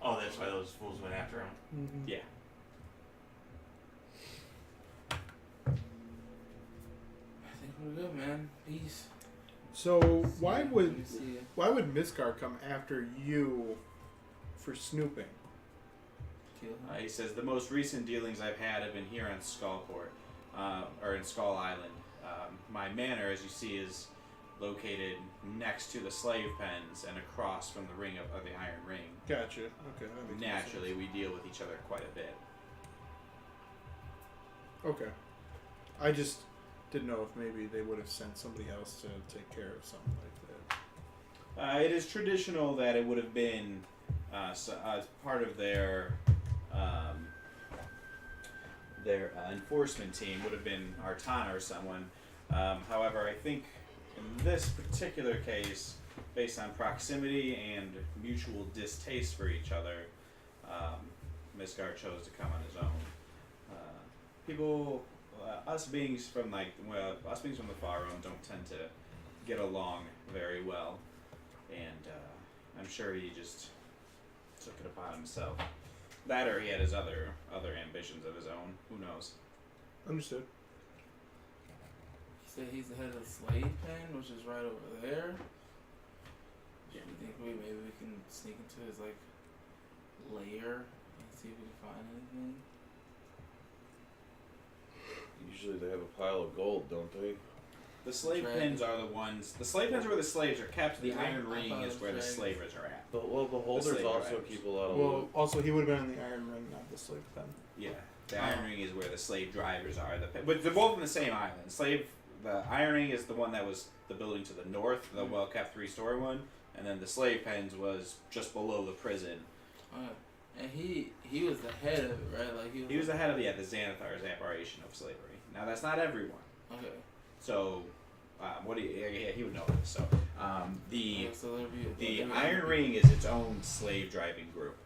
Oh, that's why those fools went after him. Mm-hmm. Yeah. I think we're good, man. Peace. So why would See ya. Miskar come after you for snooping? Kill him. He says, the most recent dealings I've had have been here on Skullport, or in Skull Island. My manor, as you see, is located next to the slave pens and across from the ring of the Iron Ring. Gotcha. Okay. That makes Naturally, we deal with each other quite a bit. sense. Okay. I just didn't know if maybe they would have sent somebody else to take care of something like that. It is traditional that it would have been as part of their enforcement team would have been Artana or someone. However, I think in this particular case, based on proximity and mutual distaste for each other, Miskar chose to come on his own. Us beings from the Far Realm don't tend to get along very well, and I'm sure he just took it upon himself. That, or he had his other ambitions of his own. Who knows? Understood. He said he's the head of the slave pen, which is right over there. Yeah. You think maybe we can sneak into his lair and see if we can find anything? Usually they have a pile of gold, don't they? The slave Dragon. pens are the ones. The slave pens are where the slaves are kept. The Yeah, Iron I Ring thought it is was where the dragons. slavers are at. But beholders slave also riders. keep a lot of Well, loot. also he would have been in the Iron Ring, not the slave pen. Yeah, the Iron Ring is where the slave drivers are. But they're both in the same island. The Iron Ring is the one that was the building to the north, the well-kept 3-story one, and then the slave pens was just below the prison. And he was the head of it, right? He was the head of the Xanathar's apparition of slavery. Now that's not everyone. Okay. So, he would know this. So, the there'd be Iron Ring is its own slave driving group.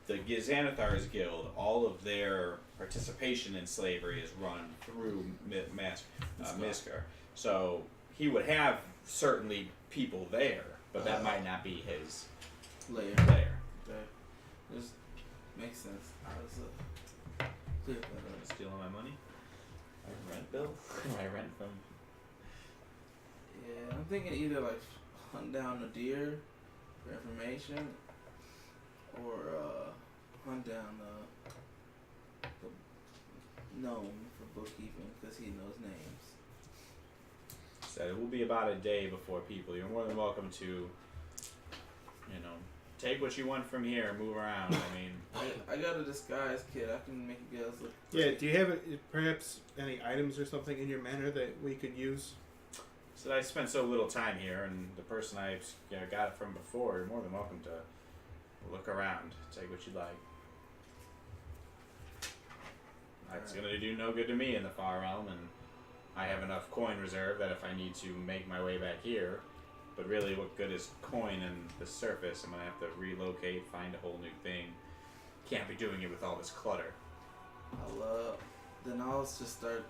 The Xanathar's Guild, all of their participation in slavery is run through Miskar. So he would have certainly people there, but that might not be his Layer. layer. Okay. This makes sense. I was clear that up. Stealing my money? My rent bill? My rent from. Yeah, I'm thinking either like hunt down a deer for information, or hunt down the gnome for bookkeeping because he knows names. So it will be about a day before people. You're more than welcome to, take what you want from here and move around. I mean, I got a disguise kit. I can make you guys look. Yeah, do you have perhaps any items or something in your manor that we could use? so I spent so little time here, and the person I got it from before, you're more than welcome to look around, take what you'd like. That's gonna do no good to me in the far realm, and I have enough coin reserve that if I need to make my way back here, but really what good is coin and the surface? I'm gonna have to relocate, find a whole new thing. Can't be doing it with all this clutter. Then I'll just start.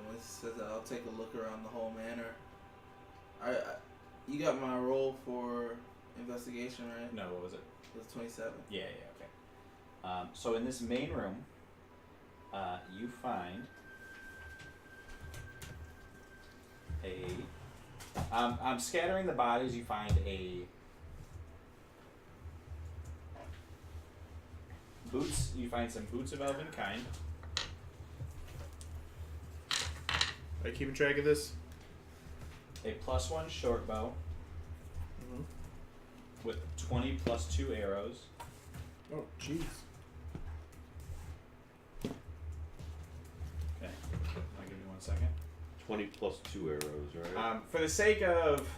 When it says that, I'll take a look around the whole manor. You got my roll for investigation, right? No, what was it? It was 27. Yeah, okay. So in this main room, you find I'm scattering the bodies. You find a boots. You find some boots of elven kind. Are you keeping track of this? A +1 short bow Mm-hmm. with 20 + 2 arrows. Oh, jeez. Okay, I'll give you 1 second. 20 plus 2 arrows, right? For the sake of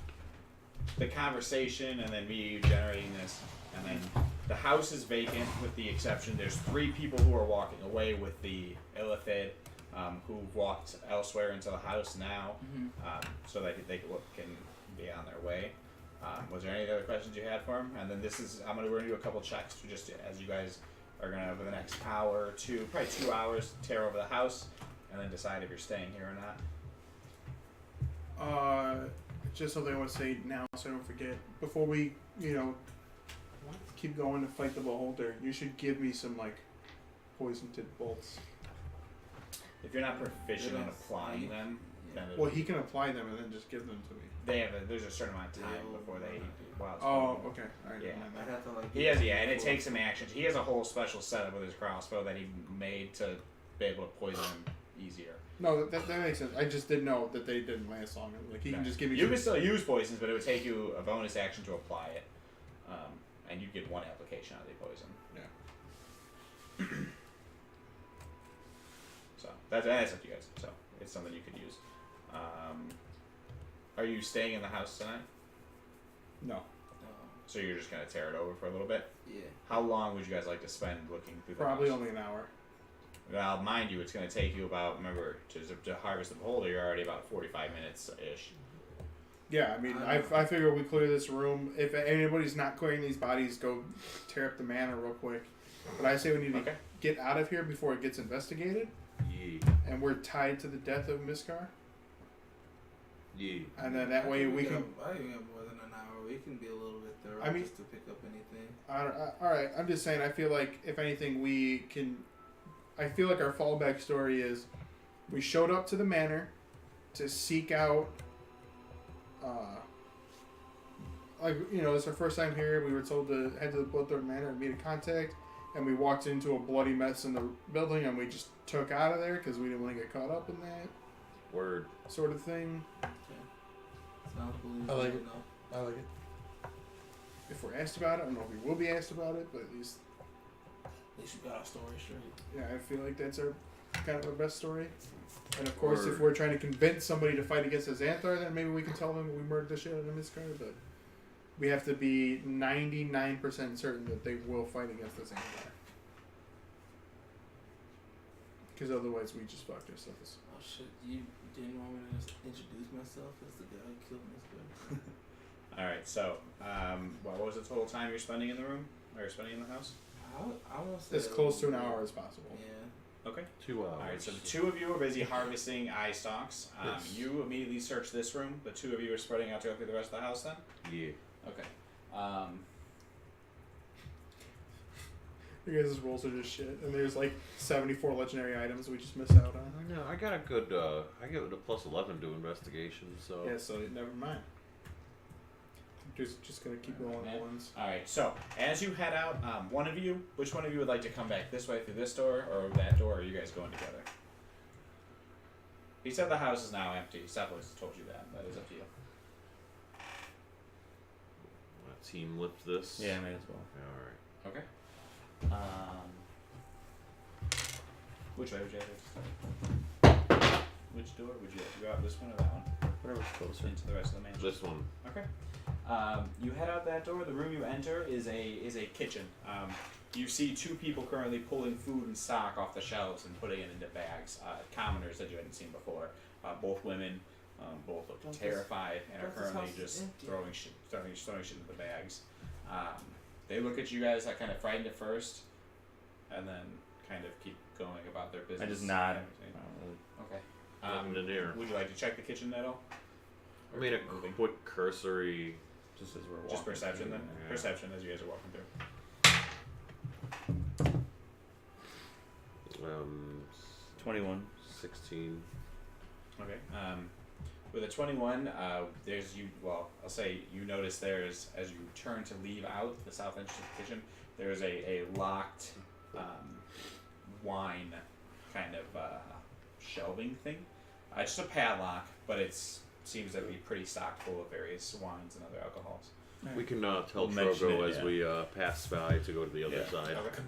the conversation and then me generating this, and then the house is vacant with the exception there's 3 people who are walking away with the Illithid, who've walked elsewhere into the house now, so that they can be on their way. Was there any other questions you had for him? And then we're gonna do a couple checks to just as you guys are gonna over the next hour or two, probably 2 hours, tear over the house, and then decide if you're staying here or not. Just something I want to say now so I don't forget. Before we, keep going to fight the beholder, you should give me some, poison tip bolts. If you're not proficient in applying them, then Well, he can apply them and then just give them to me. there's a certain amount of time before they wild. Oh, okay. Alright, Yeah. never mind I that. have to He has, and it takes some actions. He has a whole special setup with his crossbow that he made to be able to poison him easier. No, that makes sense. I just didn't know that they didn't last long. He can just give me. You can still use poisons, but it would take you a bonus action to apply it, and you get 1 application of the poison. Yeah. So that's up to you guys. So it's something you could use. Are you staying in the house tonight? No. So you're just gonna tear it over for a little bit. Yeah. How long would you guys like to spend looking through the Probably house? only an hour. Well, mind you, it's going to take you about, remember, to harvest the beholder, you're already about 45 minutes-ish. Yeah, I mean, I figure we clear this room. If anybody's not clearing these bodies, go tear up the manor real quick. But I say we need to get out of here before it gets investigated. Yeah. And we're tied to the death of Miskar. Yeah. And then that way we can. I think we have more than an hour. We can be a little bit thorough I mean- just to pick up anything. Alright, I'm just saying, I feel like, if anything, we can. I feel like our fallback story is we showed up to the manor to seek out. It's our first time here. We were told to head to the Bloodthorn Manor and meet a contact, and we walked into a bloody mess in the building, and we just took out of there because we didn't want to get caught up in that Word. sort of thing. Sounds believable. I like it. enough. I like it. If we're asked about it, I don't know if we will be asked about it, but at least, At least we got our story straight. yeah, I feel like that's our kind of our best story. And of course, if Word. we're trying to convince somebody to fight against the Xanthar, then maybe we can tell them we murdered the shit out of Miskar, but we have to be 99% certain that they will fight against the Xanthar. Because otherwise, we just fucked ourselves. Oh shit! You didn't want me to just introduce myself as the guy who killed Miss Good? All right, so what was the total time you're spending in the room, or spending in the house? I want to say As close to an hour as possible. Yeah. Okay. 2 hours. All right, so the 2 of you are busy harvesting eye stalks. Yes. You immediately search this room. The 2 of you are spreading out to go through the rest of the house then? Yeah. Okay. You guys' rolls are just shit, and there's like 74 legendary items we just miss out on. No, I got a good. I give it a +11 to investigation. So Yeah, so never mind. Just gonna keep rolling Yeah. ones. All right. So as you head out, which one of you would like to come back this way through this door or that door? Or are you guys going together? He said the house is now empty. Cephalus told you that. That is up to you. team lift this. Yeah, may as well. All right. Okay. Which way would you like to start? Which door would you like to go out? This one or that one? Whatever's closer. Into the rest of the mansion. This one. Okay. You head out that door. The room you enter is a kitchen. You see two people currently pulling food and stock off the shelves and putting it into bags. Commoners that you hadn't seen before. Both women, both look terrified and are currently just throwing shit into the bags. They look at you guys like kind of frightened at first, and then kind of keep going about their business. I just nod. Okay. Nothing in here. Would you like to check the kitchen at all? I made a Moving? quick cursory. Just as we're walking. Just perception then? Yeah. Perception as you guys are walking through. 21. 16. Okay. With a 21, I'll say you notice there's, as you turn to leave out the south entrance of the kitchen, there's a locked wine kind of shelving thing. It's just a padlock, but seems to be pretty stocked full of various wines and other alcohols. We can tell We'll mention Drogo it, as yeah. we pass by to go to the other Yeah. side. Okay.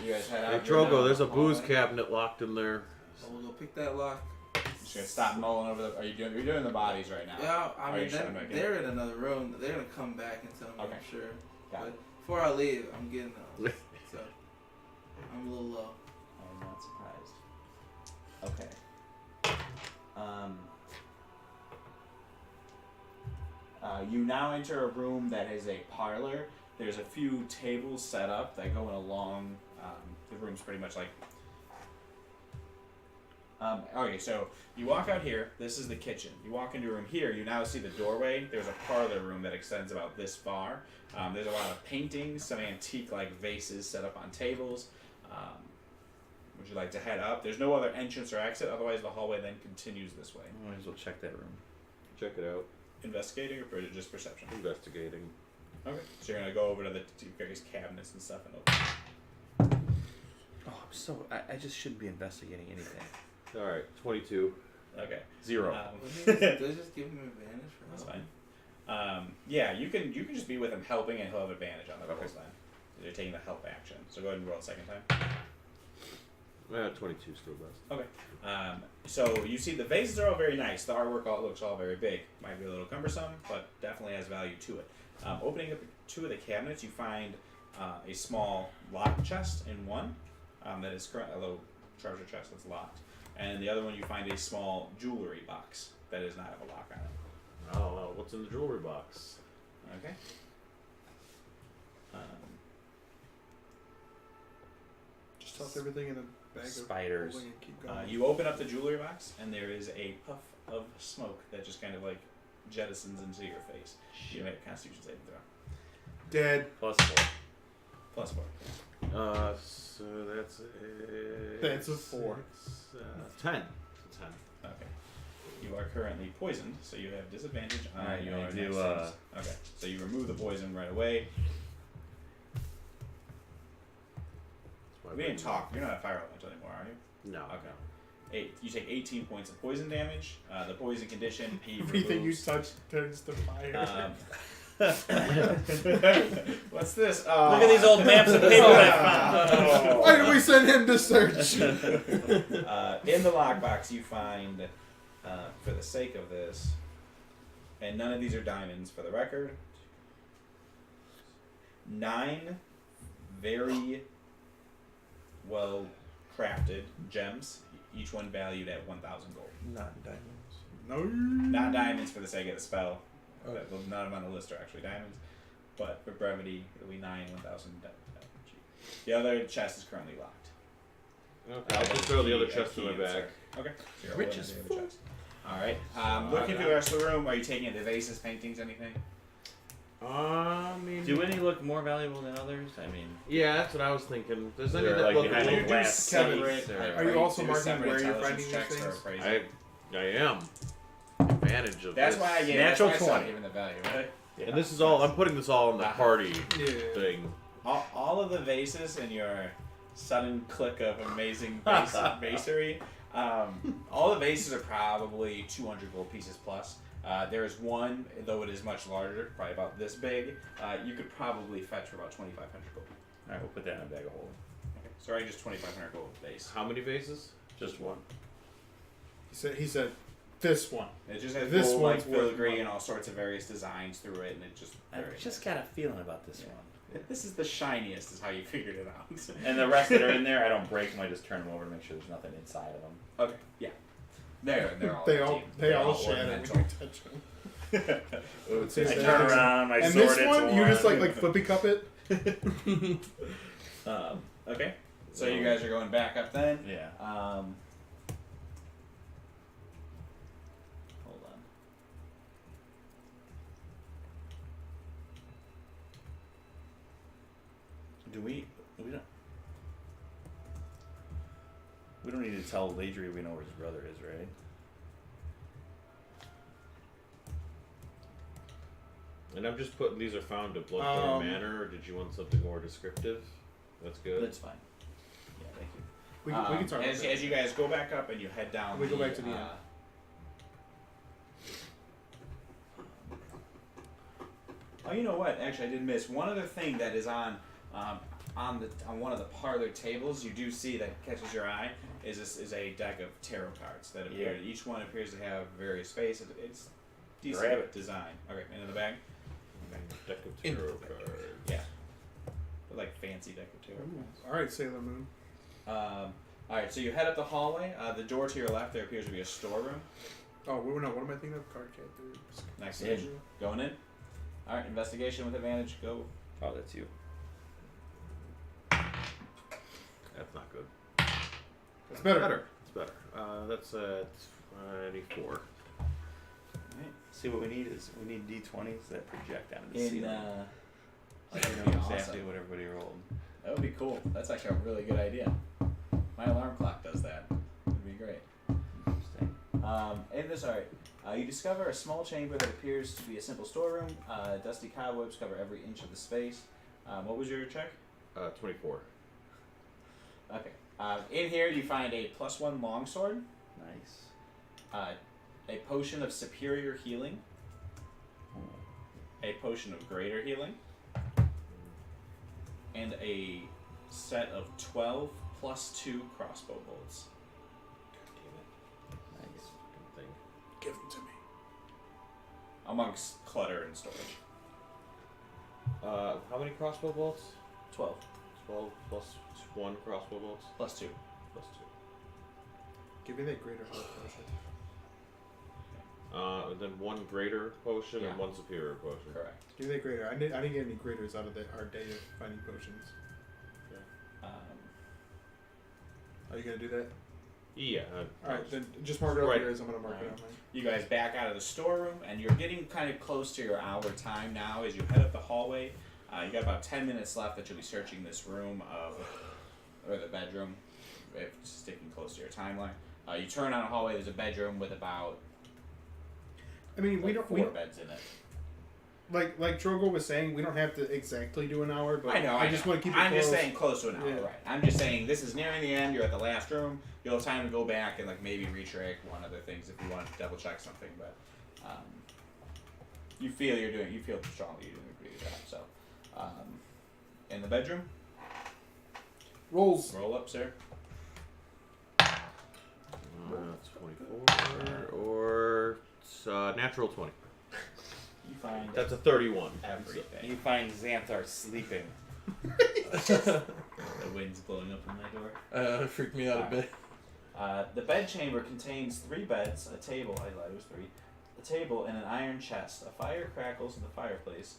You guys head out. Hey You're Drogo, now- there's a booze cabinet locked in there. So we'll go pick that lock. Just gonna stop mulling over the. Are you doing? You're doing the bodies right now. Yeah, I Are mean, you showing back in? they're in another room. They're gonna come back and tell me, Okay. I'm sure. Got But it. before I leave, I'm getting those. So I'm a little low. I'm not surprised. Okay. You now enter a room that is a parlor. There's a few tables set up that go in along. The room's pretty much like. Okay, so you walk out here. This is the kitchen. You walk into a room here. You now see the doorway. There's a parlor room that extends about this far. There's a lot of paintings, some antique-like vases set up on tables. Would you like to head up? There's no other entrance or exit. Otherwise, the hallway then continues this way. Might as well check that room. Check it out. Investigating or just perception? Investigating. Okay. So you're gonna go over to the various cabinets and stuff and open. Oh, I just shouldn't be investigating anything. All right, 22. Okay. 0. Does it just give him advantage for That's helping? fine. Yeah, you can just be with him helping, and he'll have advantage on the rolls then. You're taking the help action. So go ahead and roll a second time. 22 still best. Okay. So you see the vases are all very nice. The artwork looks all very big. Might be a little cumbersome, but definitely has value to it. Opening up two of the cabinets, you find a small lock chest in one that is a little treasure chest that's locked, and the other one you find a small jewelry box that does not have a lock on it. Oh, what's in the jewelry box? Okay. Just stuff everything in a bag Spiders. of holding and keep going. You open up the jewelry box, and there is a puff of smoke that just kind of like jettisons into your face. You make a Constitution saving throw. Dead. +4. Plus 4. So that's a. That's a 4. 10. 10. Okay. You are currently poisoned, so you have disadvantage on Alright, you your wanna do, next saves. Okay, so you remove the poison right away. We didn't talk. You're not a fire elemental anymore, are you? No. Okay. You take 18 points of poison damage. The poison condition, he Everything you removes. touch turns to fire. What's this? Look at these old maps of paper I found. Why did we send him to search? In the lockbox, you find, for the sake of this, and none of these are diamonds for the record, 9 very well crafted gems, each one valued at 1,000 gold. Not diamonds. No. Not diamonds for the sake of the spell. Oh. None of them on the list are actually diamonds, but for brevity, it'll be 9 1,000. The other chest is currently locked. Okay, I'll just throw the other chest in my bag. insert. Okay. So you're Rich holding as the other chest. All right. Looking through the rest of the room, are you taking it? The vases, paintings, anything? I mean, Do any look more valuable than others? I mean, yeah, that's what I was thinking. If there's any They're that like look behind a a little glass Kevin, safe, or- Are you also Do marking separate where you're intelligence finding these checks for things? appraisal. I am. Advantage of That's this. why I gave Natural that's why I 20. started giving the value. Right? And this is all. I'm putting this all in the party Yeah. thing. All of the vases in your sudden click of amazing vasery. All the vases are probably 200 gold pieces plus. There is one, though it is much larger, probably about this big. You could probably fetch for about 2,500 gold. all right, we'll put that in a bag of holding. Okay. So right, just 2,500 gold base. How many vases? Just one. He said this one. It just has This gold, like one's worth filigree money. and all sorts of various designs through it, and it just. I've just got a feeling about this one. This is the shiniest, is how you figured it out. And the rest that are in there, I don't break them. I just turn them over to make sure there's nothing inside of them. Okay, yeah. They're all They empty. all They're shatter when ornamental. you touch them. Oops, I Is turn that- around, my And sword this hits one, you just like flippy cup it. Okay, so you guys are going back up then. Yeah. Hold on. Do we don't need to tell Ladry we know where his brother is, right? And I'm just putting these are found at Bloodthorn Manor. Or did you want something more descriptive? That's good. That's fine. Yeah, thank you. We can talk about as that. you guys go back up and you head down. We go back to the end. Oh, you know what? Actually, I did miss one other thing that is on one of the parlor tables. You do see that catches your eye is a deck of tarot cards that appear. Yeah. Each one appears to have various faces. It's decent Grab it. design. Okay, and in the back, Deck of tarot cards. yeah, like fancy deck of tarot cards. All right, Sailor Moon. All right, so you head up the hallway. The door to your left, there appears to be a storeroom. Oh, no, what am I thinking of? Card captors. Next to In. you. Going in. All right, investigation with advantage. Go. Oh, that's you. That's not good. That's better. It's better. That's 24. See, what we need is D20s that project onto the In ceiling. that'd You be know exactly awesome. what everybody rolled. That would be cool. That's actually a really good idea. My alarm clock does that. It'd be great. Interesting. In this, all right, you discover a small chamber that appears to be a simple storeroom. Dusty cobwebs cover every inch of the space. What was your check? 24. Okay. In here, you find a +1 longsword, Nice. a potion of superior healing, a potion of greater healing, and a set of 12 +2 crossbow bolts. Nice. Good thing. Give them to me. Amongst clutter and storage. How many crossbow bolts? 12 12 plus 1 crossbow bolts? +2. Plus Give me that greater heart potion. 2. And then 1 greater potion Yeah. and 1 superior potion. Correct. Give me that greater. I didn't get any graders out of our day of finding potions. Are you gonna do that? Yeah. All right, then just mark it up Right. here as I'm gonna mark it Alright. on mine. You guys back out of the storeroom, and you're getting kind of close to your hour time now as you head up the hallway. You got about 10 minutes left that you'll be searching this room or the bedroom, if sticking close to your timeline. You turn on a hallway. There's a bedroom with about I mean, we like, don't. 4 beds in it. Like Drogo was saying, we don't have to exactly do an hour, but I know. I just want to keep it I'm close. just saying close to an hour, Yeah. right? I'm just saying this is nearing the end. You're at the last room. You'll have time to go back and like maybe recheck one other things if you want to double check something. But you feel strongly you're doing a pretty good job. So in the bedroom, Rolls. roll up, sir. 24 or natural 20. You find That's a 31. everything. You find Xanthar sleeping. The wind's blowing up on my door. It freaked me out a bit. The bed chamber contains 3 beds, a table, I lied, it was 3, a table, and an iron chest. A fire crackles in the fireplace.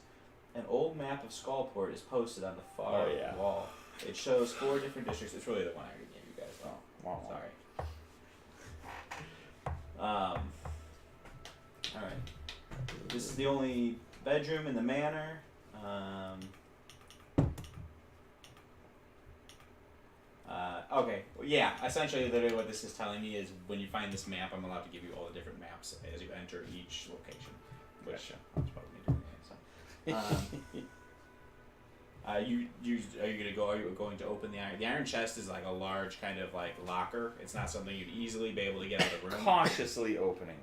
An old map of Skullport is posted on the far Oh, yeah. wall. It shows 4 different districts. It's really the one I already gave you guys. Oh, Wow. sorry. Alright. This is the only bedroom in the manor. Okay. Well, yeah. Essentially, literally, what this is telling me is when you find this map, I'm allowed to give you all the different maps as you enter each location. Which that's probably me doing that. So. Are you going to open the iron? The iron chest is like a large kind of like locker. It's not something you'd easily be able to get out of the room. Cautiously opening.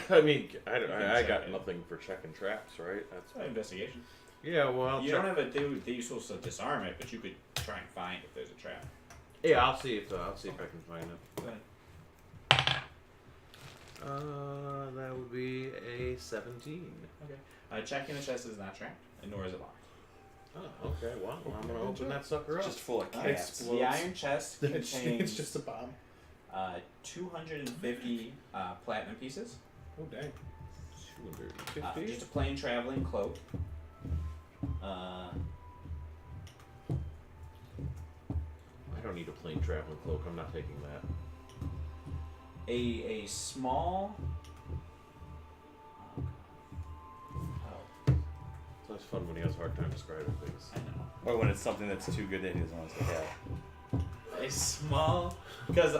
I mean, I check got it. nothing for checking traps, right? That's Investigation. Yeah, well, You don't have a. You're supposed to disarm it, but you could try and find if there's a trap. Yeah, I'll see if I can find it. Go ahead. That would be a 17. Okay. Checking the chest is not trapped, and nor is it locked. Oh, okay. Well, I'm gonna open that sucker up. Just full of cats. The iron chest It's contains just a bomb. 250 platinum pieces. Oh dang. 250. Just a plain traveling cloak. I don't need a plain traveling cloak. I'm not taking that. A small. It's always fun when he has a hard time describing things. I know. Or when it's something that's too good that he doesn't want us to have. A small, because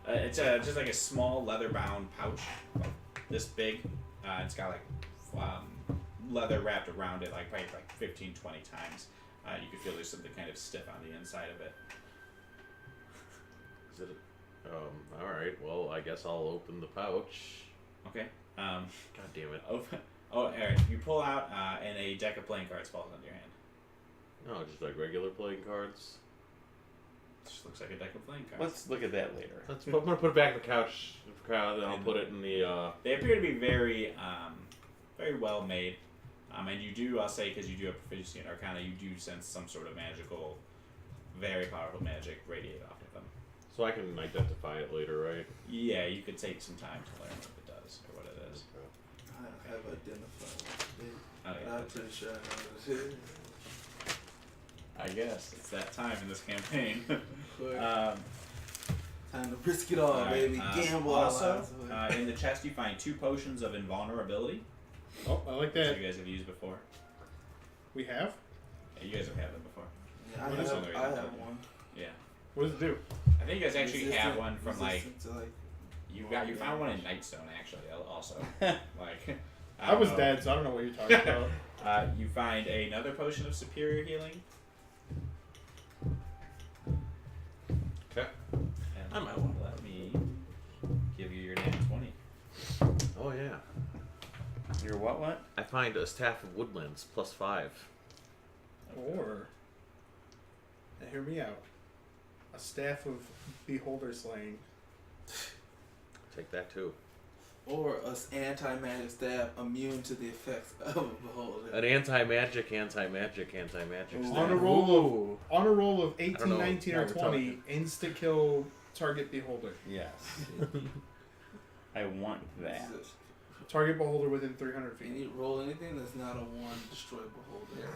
it's just like a small leather-bound pouch, like this big. It's got like leather wrapped around it, like probably like 15, 20 times. You can feel there's something kind of stiff on the inside of it. Is it? All right. Well, I guess I'll open the pouch. Okay. God damn it. Open. Oh, Eric, you pull out, and a deck of playing cards falls into your hand. No, just like regular playing cards. Just looks like a deck of playing cards. Let's look at that later. I'm gonna put it back in the couch. Then I'll put it in the. They appear to be very, very well made. And you do, I'll say, because you do have proficiency in Arcana, you do sense some sort of magical, very powerful magic radiate off of them. So I can identify it later, right? Yeah, you could take some time to learn what it does or what it is. I have identified it. Oh, yeah, I'm pretty sure I know what it is. I guess it's that time in this campaign. Quick. um, Time to risk it all, all right, baby. Gamble our also, lives away. in the chest you find 2 potions of invulnerability, Oh, I like which that. you guys have used before. We have? Yeah, you guys have had them before. Yeah, What is it? I have one. Yeah. What does it do? I think you guys actually have one from like resistant to, like you found one in Nightstone actually also. Like I was don't know. dead, so I don't know what you're talking about. You find another potion of superior healing. Okay. And I might want let me give you your nat 20. Oh yeah. You're what? I find a staff of woodlands +5. Or, now hear me out, a staff of beholder slaying. Take that too. or us anti-magic staff immune to the effects of a beholder. An anti-magic staff. On a roll of I 18, don't know 19, what or we're 20, insta kill target beholder. Yes. I want that. Target beholder within 300 feet. Roll anything that's not a 1, destroy beholder.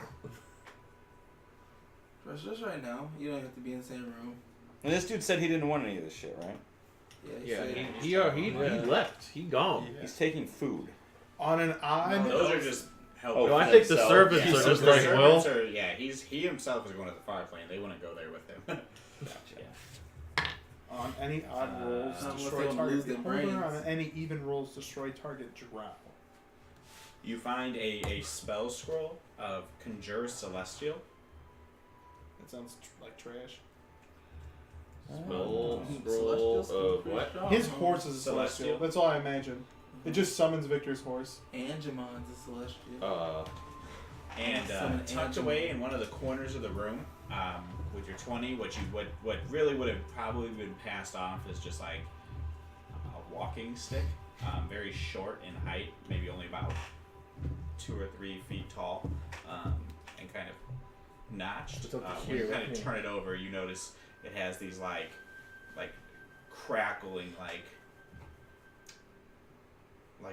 Just right now, you don't have to be in the same room. And this dude said he didn't want any of this shit, right? Yeah, Yeah, he left. He gone. Yeah. He's taking food. On an odd, Those are just help. Oh, No, I for think the himself. servants Yeah, are so just the like, well, servants are, yeah, he himself is going to the far plane. They wouldn't go there with him. Gotcha. on any odd rolls, Unless destroy they lose target their beholder. brains. On any even rolls, destroy target drow. You find a spell scroll of Conjure Celestial. That sounds like trash. Spell Celestial scroll of pretty what? strong. His horse is a Celestial. celestial. That's all I imagine. It just summons Victor's horse. Angemon's a celestial. And Summon tucked Angemon. away in one of the corners of the room, with your 20, what really would have probably been passed off is just like a walking stick, very short in height, maybe only about 2 or 3 feet tall, and kind of notched. It's up to When you here, kind of right? turn it over, you notice it has these like crackling like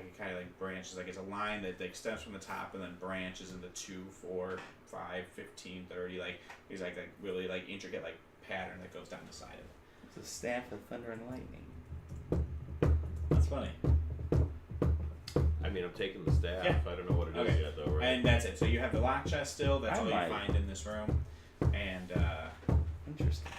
it kind of like branches, like it's a line that extends from the top and then branches into 2, 4, 5, 15, 30, like these like really like intricate like pattern that goes down the side of it. It's a staff of thunder and lightning. That's funny. I mean, I'm taking the staff. Yeah. I don't know what it is Okay. yet, though, right? And that's it. So you have the lock chest still. That's I all might. you find in this room. And Interesting.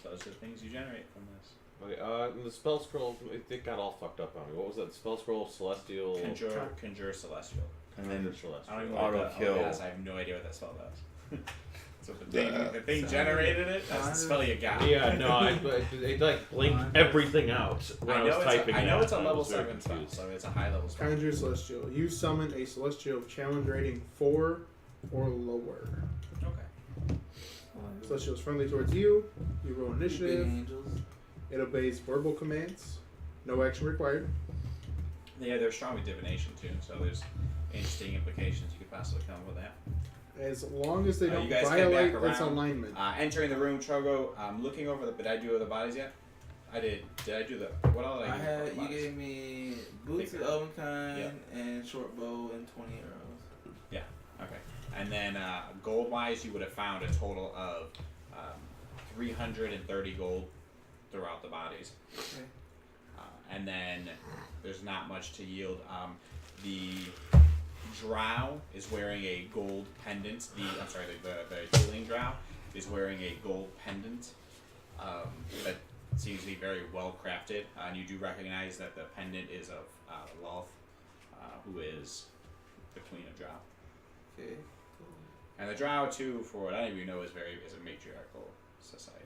those are the things you generate from this. Okay, the spell scroll, it got all fucked up on me. What was that? Spell scroll, celestial. Conjure celestial. And then Conjure celestial. I don't even Auto know what kill. that is. I have no idea what that spell does. So the thing generated it. That's the spell you got. Yeah, no, it like blinked everything out when I, was typing. I know that, it's a and I level was very 7 spell, confused. so it's a high level spell. Conjure Celestial. You summon a Celestial of challenge rating 4 or lower. Okay. Celestial is friendly towards you. You roll Big initiative. angels. It obeys verbal commands. No action required. Yeah, they're strong with divination too, so there's interesting implications you could possibly come up with that. As long as they You don't guys get violate back its around. alignment. Entering the room, Trogo. Looking over the. Did I do the bodies yet? I did. Did I do the? What all did I I do? had for the you bodies? gave me boots of Bigger. Elvenkind Yeah. and short bow and 20 arrows. Okay. And then gold wise, you would have found a total of 330 gold throughout the bodies. Okay. And then there's not much to yield. The drow is wearing a gold pendant. The healing drow is wearing a gold pendant that seems to be very well crafted. And you do recognize that the pendant is of Loth, who is the queen of drow. Okay. And the drow too, for what I don't even know, is a matriarchal society.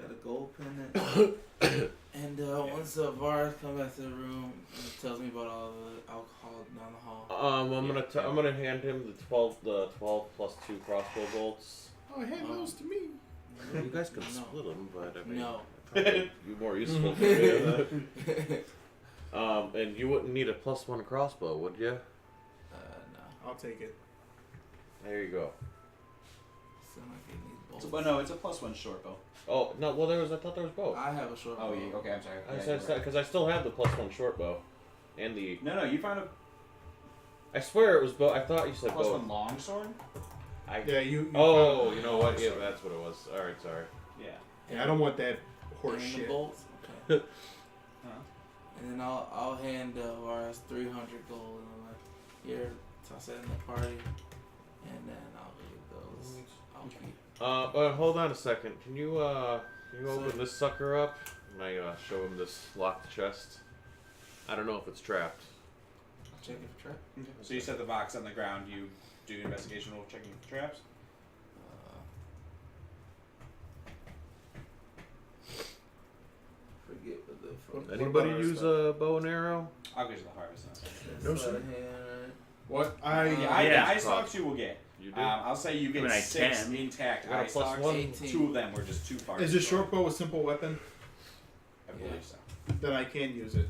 Got a gold pendant. And once Varus comes back to the room and tells me about all the alcohol down the hall. I'm gonna hand him the 12 plus 2 crossbow bolts. Oh, hand those to me. You guys could No. split them, but I mean, No. it'd be more useful for me. And you wouldn't need a +1 crossbow, would you? No. I'll take it. There you go. Sound like it needs bolts. But no, it's a +1 short bow. Oh no, well I thought there was both. I have a short bow. Oh, yeah, okay, I'm sorry. I Yeah, said you're right. because I still have the +1 short bow, and the. No, you found a I swear it was both. I thought you said +1 both. long sword. Yeah, you. Oh, you know what? Yeah, that's what it was. All right, sorry. Yeah. Yeah, I don't want that horse And the shit. bolts. Okay. Huh? And then I'll hand Varus 300 gold and I'm like, here, toss it in the party, and then I'll leave those. I'll keep. But hold on a second. Can you open So- this sucker up? And I show him this locked chest. I don't know if it's trapped. I'll check it for trap. So you set the box on the ground. You do your investigation roll checking for traps. Forget what the fuck. Anybody about use our a bow and arrow? I'll get you the harvest. No, sir. Hand. What? Yeah, Yeah. the eye stalks you will get. You do. I'll say you get I mean, I 6 can. intact You got a eye stalks. +1? 18. 2 of them were just too far. Is to a throw. short bow a simple weapon? I believe so. Then I can use it.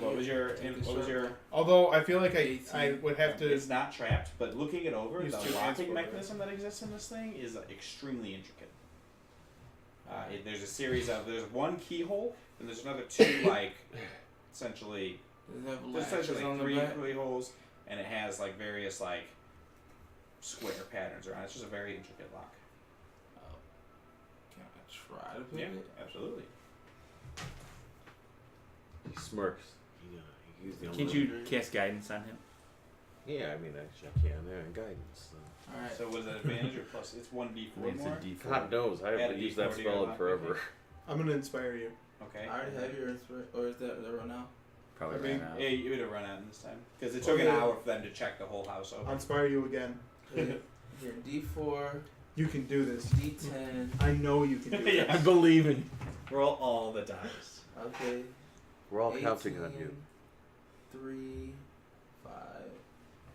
What was your? Take a What was short your? bow. Although I feel like I 18. would have to. It's not trapped, but looking it over, Use the two hands locking for it. mechanism that exists in this thing is extremely intricate. There's a series of there's one keyhole, and there's another 2 like essentially Does it have there's latches essentially on the 3 back? keyholes, and it has like various like square patterns around. It's just a very intricate lock. Oh. Can I try to pick Yeah, it? absolutely. He smirks. Yeah, he's the only Can't you cast guidance on him? Yeah, I mean, actually, I can. Yeah, guidance. Alright. So was that advantage or plus? It's 1d4 It's a more. D4. God knows, I Add a haven't used that D4 to your spell in lock, forever. I'm gonna inspire you. Okay. I already have your inspiration. Or is that run out? Probably I mean, ran out. Yeah, you would have run out this time because it took an Okay. hour for them to check the whole house I'll over. inspire you again. Here, D4, You can do this. D10. I know you can do this. Yeah. believe in. Roll all the dice. Okay. We're all counting on you. 3, 5.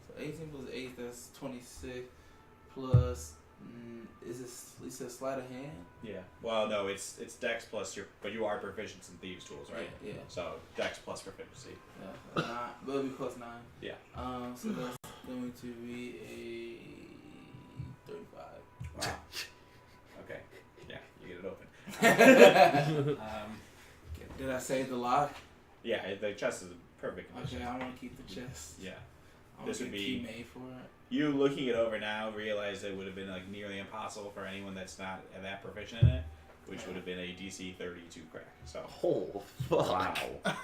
So 18 plus 8, that's 26. Plus, is this, you said sleight of hand? Yeah. Well, no, it's Dex plus your, but you are proficient in thieves' tools, right? Yeah. So Dex plus proficiency. Yeah. 9, but it'll be plus 9. Yeah. So that's going to be a 35. Wow. Okay. Yeah, you get it open. Did I save the lock? Yeah, the chest is in perfect condition. Okay, I want to keep the chest. Yeah. I want This to would get a be- key made for it. You looking it over now realize it would have been like nearly impossible for anyone that's not that proficient in it which would have been a DC 32 crack. So Oh, fuck.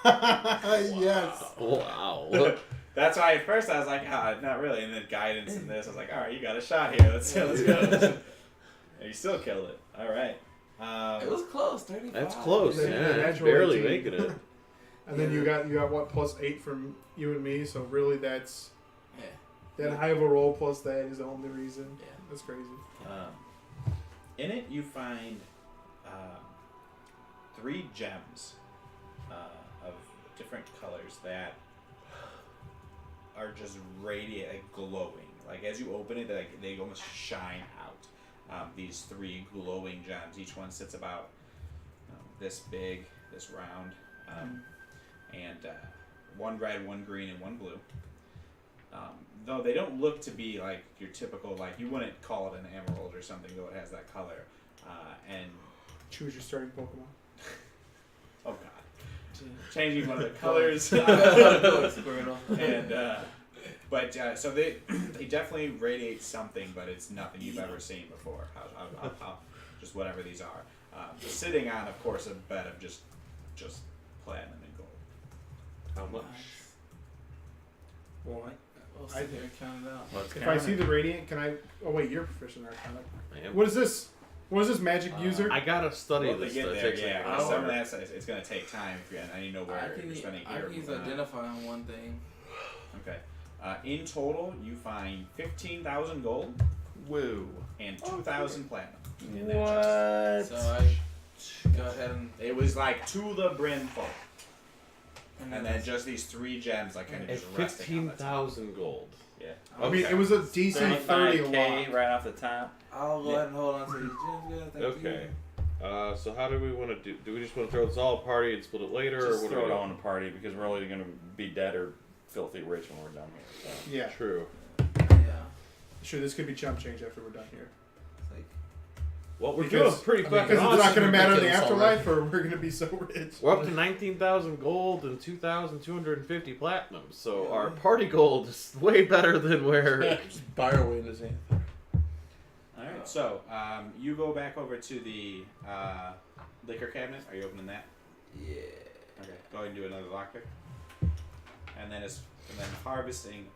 Yes. Wow. that's why at first I was like, not really. And then guidance in this, I was like, all right, you got a shot here. Let's go. And you still killed it. All right. It was close, 35. That's close. Yeah, Yeah, natural barely 18. making it. And then you got what, +8 from you and me, so really that's Yeah. that high of a roll plus that is the only reason. Yeah. That's crazy. In it, you find 3 gems of different colors that are just radiant, like glowing. Like as you open it, they almost shine out. These 3 glowing gems. Each one sits about this big, this round, and one red, one green, and one blue. Though they don't look to be like your typical, like you wouldn't call it an emerald or something, though it has that color. And Choose your starting Pokemon. oh god, changing one of the colors. Squirtle. And but so they definitely radiate something, but it's nothing you've ever seen before. How just whatever these are, sitting on, of course, a bed of just platinum and gold. How much? Well, We'll sit here and count it out. if I see the radiant, can I? Oh wait, you're proficient Arcana. I am. What is this? What is this magic user? I gotta study Well, they this. get That there, takes yeah. like because some of an hour. that it's going to take time if you're, and you know where you're spending I here. can use moving on. identify on one thing. Okay. In total, you find 15,000 gold Woo. and 2,000 platinum in that chest. So I go ahead and It was like to the brim full, and and then just these 3 gems, like kind of At just resting on the top. 15,000 gold. Yeah. I mean, Okay. it was a DC 30 35K lot. right off the top. I'll go ahead and hold on to these gems. Thank Okay. You. So how do we want to do? Do we just want to throw this all at a party and split it later, Just or what throw do it we all in a party because we're only going to be dead or filthy rich when we're done here. So. Yeah. True. Yeah. Sure, this could be chump change after we're done here. It's like, Well, we're Because- doing pretty fucking Because it's not awesome. going to matter in the ridiculous afterlife, or we're going to be so rich. We're up to 19,000 gold and 2,250 platinum. So our party gold is way better than where. Just buy our way into Xanth. All right. So you go back over to the liquor cabinet. Are you opening that? yeah. Okay. Go ahead and do another lockpick. And then harvesting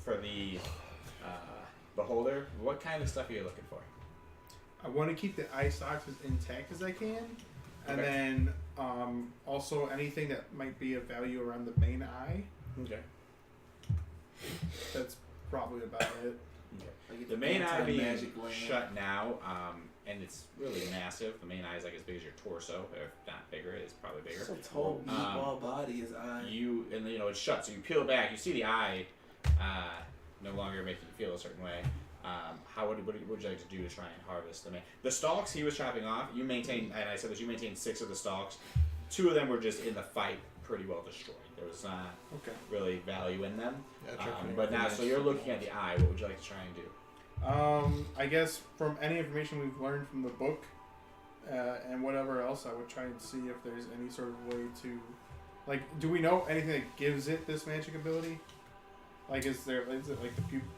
for the beholder. What kind of stuff are you looking for? I want to keep the eye socks as intact as I can, and Okay. then also anything that might be of value around the main eye. Okay. That's probably about it. Like The main eye being magic going shut now, and it's really massive. The main eye is like as big as your torso, if not bigger. It's probably bigger. So tall, meatball body, his eye. It's shut, so you peel back. You see the eye, no longer making you feel a certain way. What would you like to do to try and harvest the stalks he was chopping off? You maintain, and I said that you maintained 6 of the stalks. 2 of them were just in the fight, pretty well destroyed. There was not Okay. really value in them. Yeah, check me. But now, so you're looking at the eye. What would you like to try and do? I guess from any information we've learned from the book, and whatever else, I would try and see if there's any sort of way to, like, do we know anything that gives it this magic ability? Like, is it like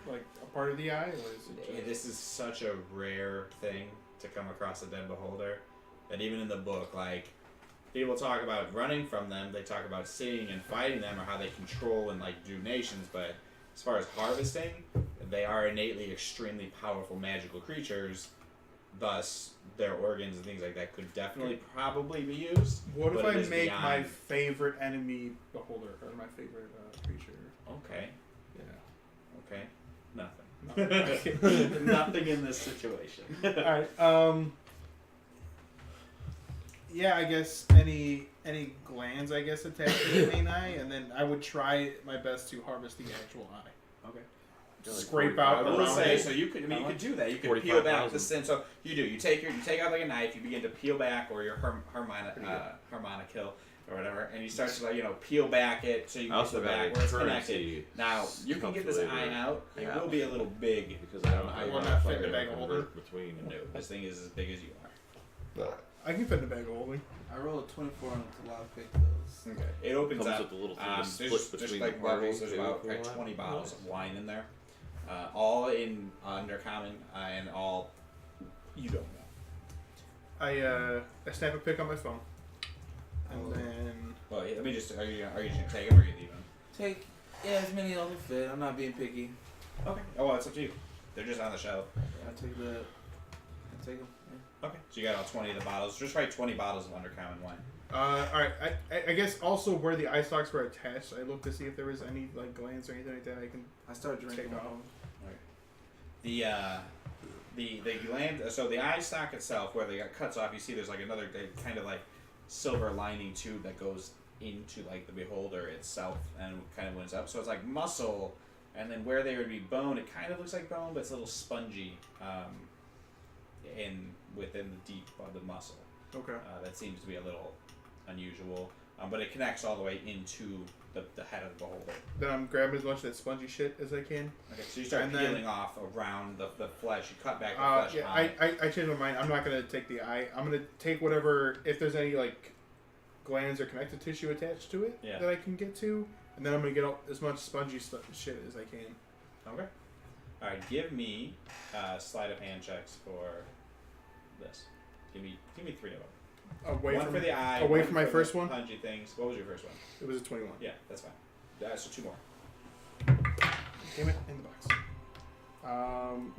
like a part of the eye, or is it Yeah, just... this is such a rare thing to come across a dead beholder that even in the book, like, people talk about running from them, they talk about seeing and fighting them, or how they control and like do nations, but as far as harvesting, they are innately extremely powerful magical creatures, thus their organs and things like that could definitely probably be used. What if but it I is make my beyond- favorite enemy beholder, or my favorite creature? Okay, Yeah. okay, nothing. No. Nothing in this situation. Alright, yeah, I guess any glands, I guess, attached to the main eye, and then I would try my best to harvest the actual eye. Okay. Scrape out I will around say, it. so you could do that. You could peel back the 45,000. sin. So you take out like a knife. You begin to peel back, or your harmonicil or whatever, and you start to peel back it so you I can get also to the got back a where it's currency connected. Now you can get this calculator. eye out. It Yeah. will be a little big Because I don't know I how will much not I fit in the gotta bag of holding. convert between. No, this thing is as big as you are. I can fit in the bag of holding. I rolled a 24 on the lock pick those. Okay. It opens Comes up. with a little thing to There's split just between like the party. levels. There's about like 20 bottles of wine in there, all in undercommon and all you don't know. I snap a pic on my phone, and then Well, let me just. Are you just gonna take them or are you leaving them? Take as many as will fit. I'm not being picky. Okay. Oh well, it's up to you. They're just on the shelf. I take them. Yeah. Okay. So you got all 20 of the bottles. Just write 20 bottles of undercommon wine. all right. I guess also where the eye stalks were attached, I looked to see if there was any like glands or anything like that I can. I start drinking Take off. The gland. So the eye stalk itself, where they got cuts off, you see there's like another kind of like silver lining tube that goes into like the beholder itself and kind of wins up. So it's like muscle, and then where there would be bone, it kind of looks like bone, but it's a little spongy within the deep of the muscle. Okay. That seems to be a little unusual, but it connects all the way into the head of the beholder. Then I'm grabbing as much of that spongy shit as I can. Okay, so you start And then- peeling off around the flesh. You cut back the flesh. Yeah, on. I changed my mind. I'm not gonna take the eye. I'm gonna take whatever, if there's any like glands or connective tissue attached to it Yeah. that I can get to, and then I'm gonna get all, as much spongy shit as I can. Okay. All right. Give me sleight of hand checks for this. Give me 3 of them. Away one from for the eye. away one from my for first the one? Punchy things. What was your first one? It was a 21. Yeah, that's fine. So 2 more. Damn it, in the box.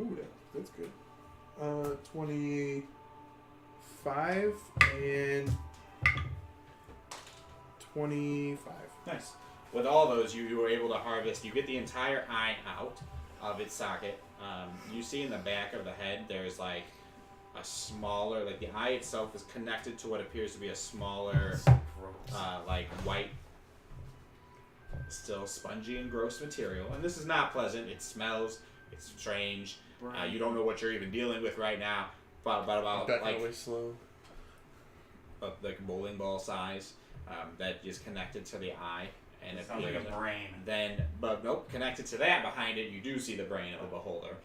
Ooh, that's good. 25 and 25. Nice. With all those, you were able to harvest. You get the entire eye out of its socket. You see in the back of the head, there's like a smaller, like the eye itself is connected to what appears to be a smaller, like white, still spongy and gross material. And this is not pleasant. It smells. It's strange. You don't know what you're even dealing with right now. About Back like away slow. like a bowling ball size that is connected to the eye. And It sounds like a brain. Then, but nope, connected to that behind it, you do see the brain of the beholder.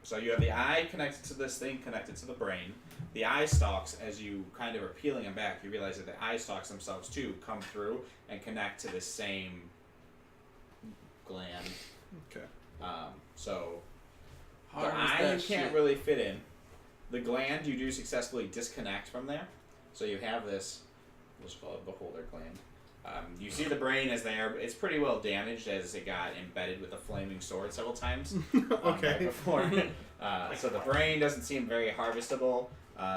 So you have the eye connected to this thing, connected to the brain. The eye stalks, as you kind of are peeling them back, you realize that the eye stalks themselves too come through and connect to the same gland. Okay. So the Harvest eye that you can't shit. really fit in. The gland you do successfully disconnect from there. So you have this, let's call it beholder gland. You see the brain is there. It's pretty well damaged as it got embedded with a flaming sword several times. Okay. Right before. So the brain doesn't seem very harvestable.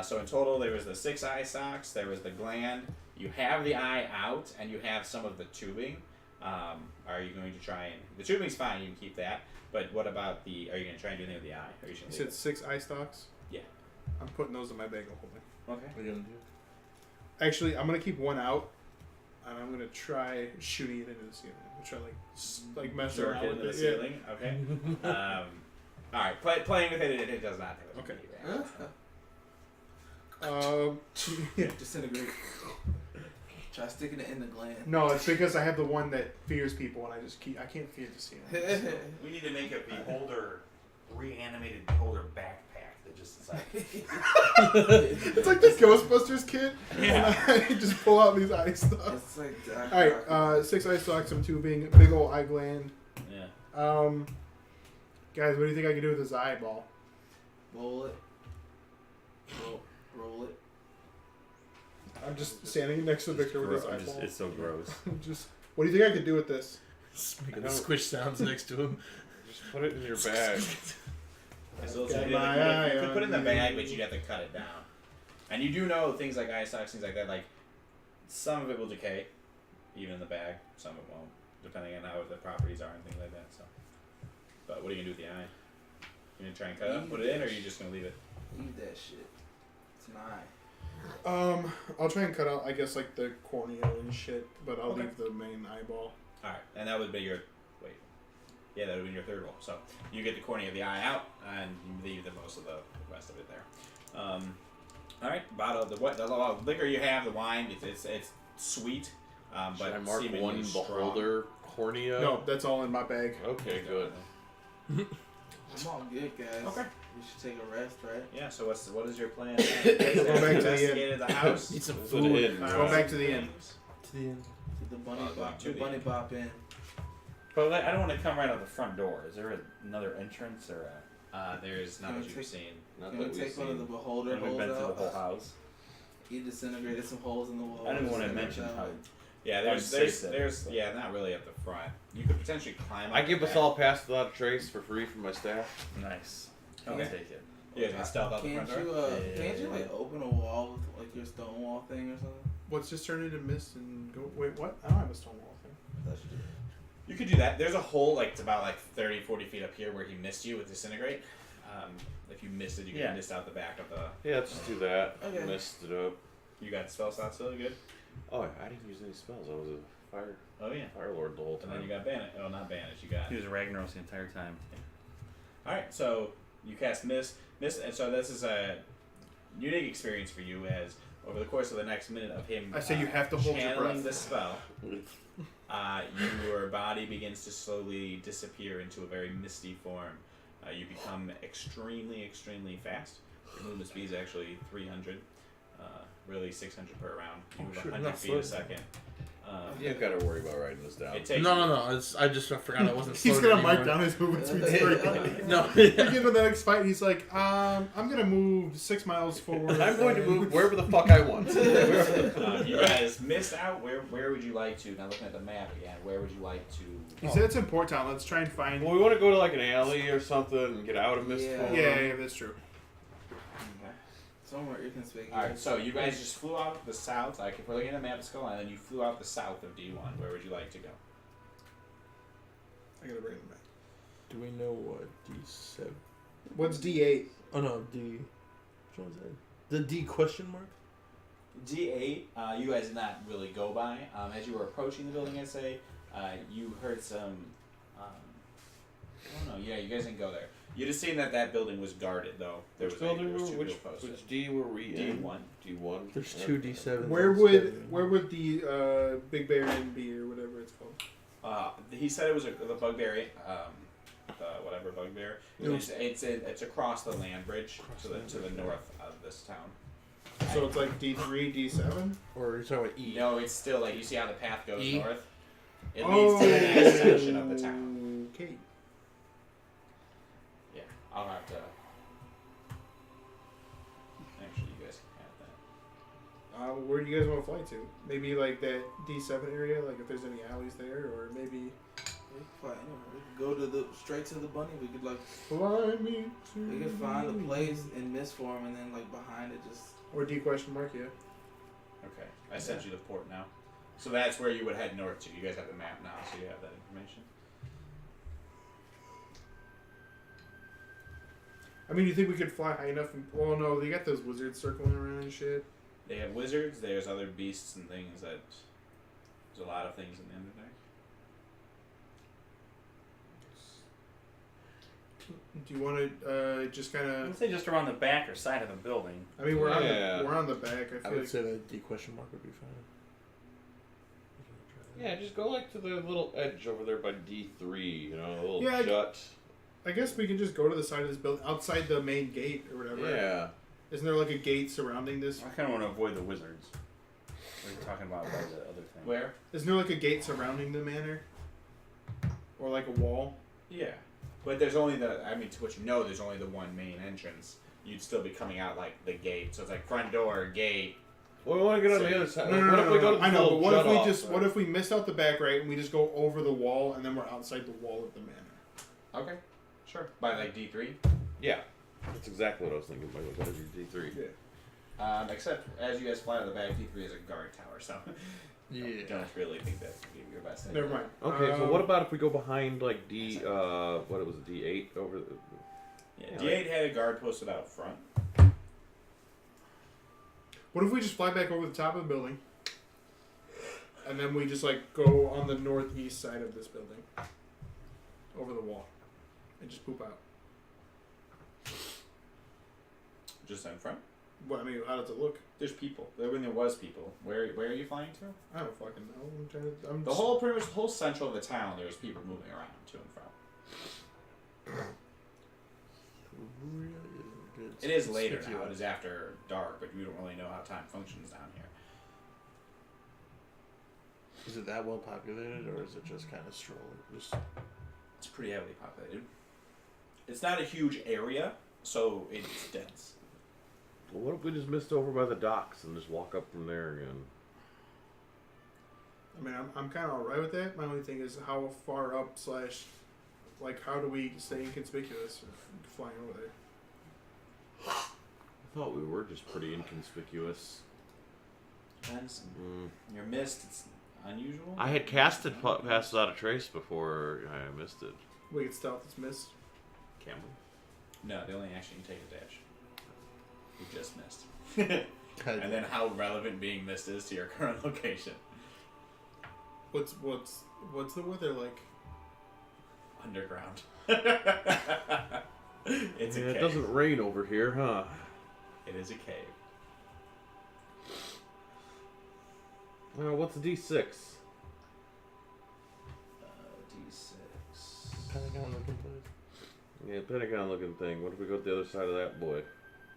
So in total, there was the 6 eye stalks. There was the gland. You have the eye out, and you have some of the tubing. Are you going to try and... The tubing's fine. You can keep that. But what about the... Are you going to try and do anything with the eye? Or are you just You gonna leave said 6 eye stalks? Yeah. I'm putting those in my bag of holding. it? Okay. What are you gonna do? Actually, I'm gonna keep one out, and I'm gonna try shooting it into the ceiling. I'll try like mess Jerk around it into with the it. ceiling. Okay. All right. Playing with it, it does not. Okay. Huh? Yeah. Disintegrate. Try sticking it in the gland. No, it's because I have the one that fears people, and I can't fear the ceiling. We need to make a beholder, reanimated beholder backpack that just is like. It's like the Ghostbusters kit. Yeah. And I just pull out these eye stalks. It's like All right, 6 eye stalks, some tubing, big old eye gland. Yeah. Guys, what do you think I can do with this eyeball? Roll it. Roll it. I'm just standing next to Victor with his eyeball. It's so gross. Just, what do you think I could do with this? Just making the squish sounds next to him. Just put it in your bag. So Got you my could eye put it in the on bag, you. but you'd have to cut it down. And you do know things like eye stalks, things like that, like some of it will decay, even in the bag. Some of it won't, depending on how the properties are and things like that. So, but what are you gonna do with the eye? You gonna try and cut it up, put it in, or are you just gonna leave it? Leave that shit. It's an eye. I'll try and cut out, I guess, like the cornea and shit, but I'll Okay. leave the main eyeball. All right, and that would be your yeah, that would be your third roll. So you get the cornea of the eye out, and you leave the most of the rest of it there. All right, bottle the liquor you have, the wine, it's sweet, Should but I mark seemingly one strong. beholder cornea? No, that's all in my bag. Okay, good. I'm all good, guys. Okay. We should take a rest, right? Yeah. So what is your plan? Go back to the inn. Investigated the house. Eat some Is it food. in? Go back to the inn. To the end. Did the bunny Going bop? to The the bunny inn. bop in. But I don't want to come right out the front door. Is there another entrance or a... There's none that you've seen. Not Can that we we've take one of the seen. beholder We've holes been through the out? whole house. He disintegrated some holes in the wall. I didn't want to Just mention like how. that. Yeah, there's yeah, not really at the front. You could potentially climb. Up I give the us back. all pass without a trace for free from my staff. Nice. Okay. I'll take it. You guys gonna stealth out the Can't front you door? can't you like open a wall with like your stone wall thing or something? What's just turn into mist and go? Wait, what? I don't have a stone wall thing. That should do it. You could do that. There's a hole like it's about like 30, 40 feet up here where he missed you with disintegrate. If you missed it, you Yeah. can mist out the back of the. Yeah, let's just do that. Okay. Messed it up. You got the spell slot still good. Oh, I didn't use any spells. I was a Oh yeah. fire lord the whole And time. then you got banished. Oh, not banished. You got. He was Ragnaros the entire time. All right, so you cast mist, and so this is a unique experience for you as over the course of the next minute of him. I say you have to hold your channeling breath. the spell. Your body begins to slowly disappear into a very misty form. You become extremely, extremely fast. Your movement speed is actually 300, really 600 per round. You move shit, 100 not feet a slow. second. You don't gotta worry about writing this down. It takes No. I just forgot I wasn't. He's slow gonna mark anymore. down his movement speed. Three. No. Again, with the next fight, he's like, I'm gonna move 6 miles forward. I'm going to move wherever the fuck I want. You guys missed out. Where would you like to? Now looking at the map again, where would you like to? He said it's in Port Town. Let's try and find. Well, we want to go to like an alley or something and get out of Mistfall. Yeah, that's true. Somewhere inconspicuous. Alright, so you guys just flew out the south, like if we're looking at a map of Skull Island, you flew out the south of D1. Where would you like to go? I gotta bring him back. Do we know what D7? What's D8? Oh no, D. What was that? The D question mark? D8, you guys did not really go by. As you were approaching the building, I'd say, you heard some. I don't know, yeah, you guys didn't go there. You just seen that building was guarded, though. There Which was building two were people posted. which D were we in? D1. D1. There's two D7s. Where would the Big Bear Inn be or whatever it's called? He said it was the bugbear, the whatever bugbear. It's across the land bridge to the north of this town. So it's like D3, D7? Or you're talking about E? No, it's still like you see how the path goes E? north. It leads to the next section of the town. Okay. Yeah, I'll have to. Actually, you guys can have that. Where do you guys want to fly to? Maybe like that D7 area, like if there's any alleys there, or maybe We could fly anywhere. We could go to straight to the bunny. We could like fly me to. we could find a place in mist form and then like behind it just. Or D question mark, yeah. Okay, I sent you the port now. So that's where you would head north to. You guys have the map now, so you have that information. I mean, you think we could fly high enough? Well, no, they got those wizards circling around and shit. They have wizards. There's other beasts and things that. There's a lot of things in the Underdark. Do you want to just kind I of? would say just around the back or side of the building. I mean, Yeah. we're on the back. I I feel would like say that D question mark would be fine. Yeah, just go like to the little edge over there by D3. You know, a little Yeah, jut. I guess we can just go to the side of this building, outside the main gate or whatever. Yeah. Isn't there like a gate surrounding this? I kind of want to avoid the wizards. We're talking about the other thing. Where? Isn't there like a gate surrounding the manor? Or like a wall? Yeah, but there's only I mean, to what you know, there's only the one main entrance. You'd still be coming out like the gate, so it's like front door, gate. Well, we want to get on the other side. No, what if we go to the I know, little but what if jut we off, just right? what if we missed out the back right and we just go over the wall and then we're outside the wall of the manor? Okay, sure. By like D3. Yeah, that's exactly what I was thinking. By the D3. Yeah. Except as you guys fly out of the back, D3 is a guard tower, so Yeah. I don't really think that's your best idea. Never mind. Okay, so what about if we go behind like D? What was it? D8 over the. Yeah, D8 had a guard posted out front. What if we just fly back over the top of the building? And then we just like go on the northeast side of this building. Over the wall. And just poop out. Just in front. What I mean, how does it look? There's people. When there was people. Where are you flying to? I don't fucking know. I'm trying to I'm The just- whole pretty much the whole central of the town. There was people moving around to and from. It is later now. It is after dark, but we don't really know how time functions down here. Is it that well populated, or is it just kind of strolling? Just It's pretty heavily populated. it's not a huge area, so it's dense. Well, what if we just missed over by the docks and just walk up from there again? I mean, I'm kind of alright with that. My only thing is how far up / like, how do we stay inconspicuous flying over there? I thought we were just pretty inconspicuous. Depends. Your mist, it's unusual. I had casted Pass Without a Trace before I missed it. We get stealth that's missed. Can we? No, the only action you take is dash. You just missed. And then how relevant being missed is to your current location. What's the weather like? Underground. It's a Yeah, cave. it doesn't rain over here, huh? It is a cave. What's a D6? D6. Pentagon looking place. Yeah, Pentagon looking thing. What if we go to the other side of that boy?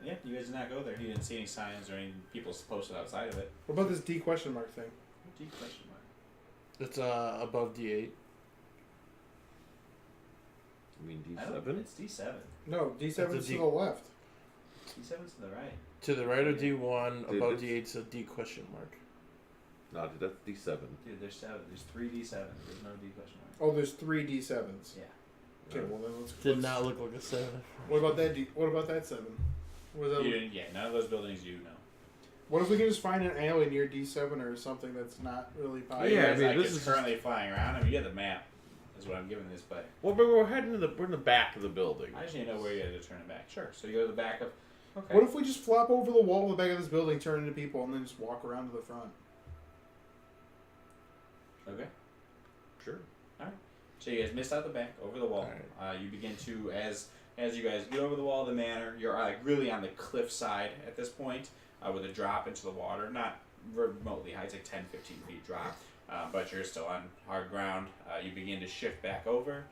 Yeah, you guys did not go there. You didn't see any signs or any people posted outside of it. What about this D question mark thing? D question mark. It's above D8. You mean I don't- D7? It's D7. No, D7's It's a to D- the left. D7's to the right. To the right of D1, Dude, above this- D8's a D question mark. No, dude, that's D7. Dude, there's 7. There's 3 D7s. There's no D question mark. Oh, there's 3 D7s. Yeah. Okay, well then let's. Did not look like a 7. What about that? What about that 7? What, is that, You didn't, yeah, none of those buildings you know. what if we can just find an alley near D7 or something that's not really Oh, popular? yeah, I I mean, mean, this it's is currently flying around. I mean, you have the map. Is what I'm giving this, but Well, but we're heading to we're in the back of the building. I just need to know where you had to turn it back. Sure. So you go to the back of. Okay. What if we just flop over the wall of the back of this building, turn into people, and then just walk around to the front? Okay. Sure. So you guys missed out the back over the wall. You begin to as you guys get over the wall of the manor. You're like really on the cliff side at this point, with a drop into the water. Not remotely high. It's like 10, 15 feet drop, but you're still on hard ground. You begin to shift back over.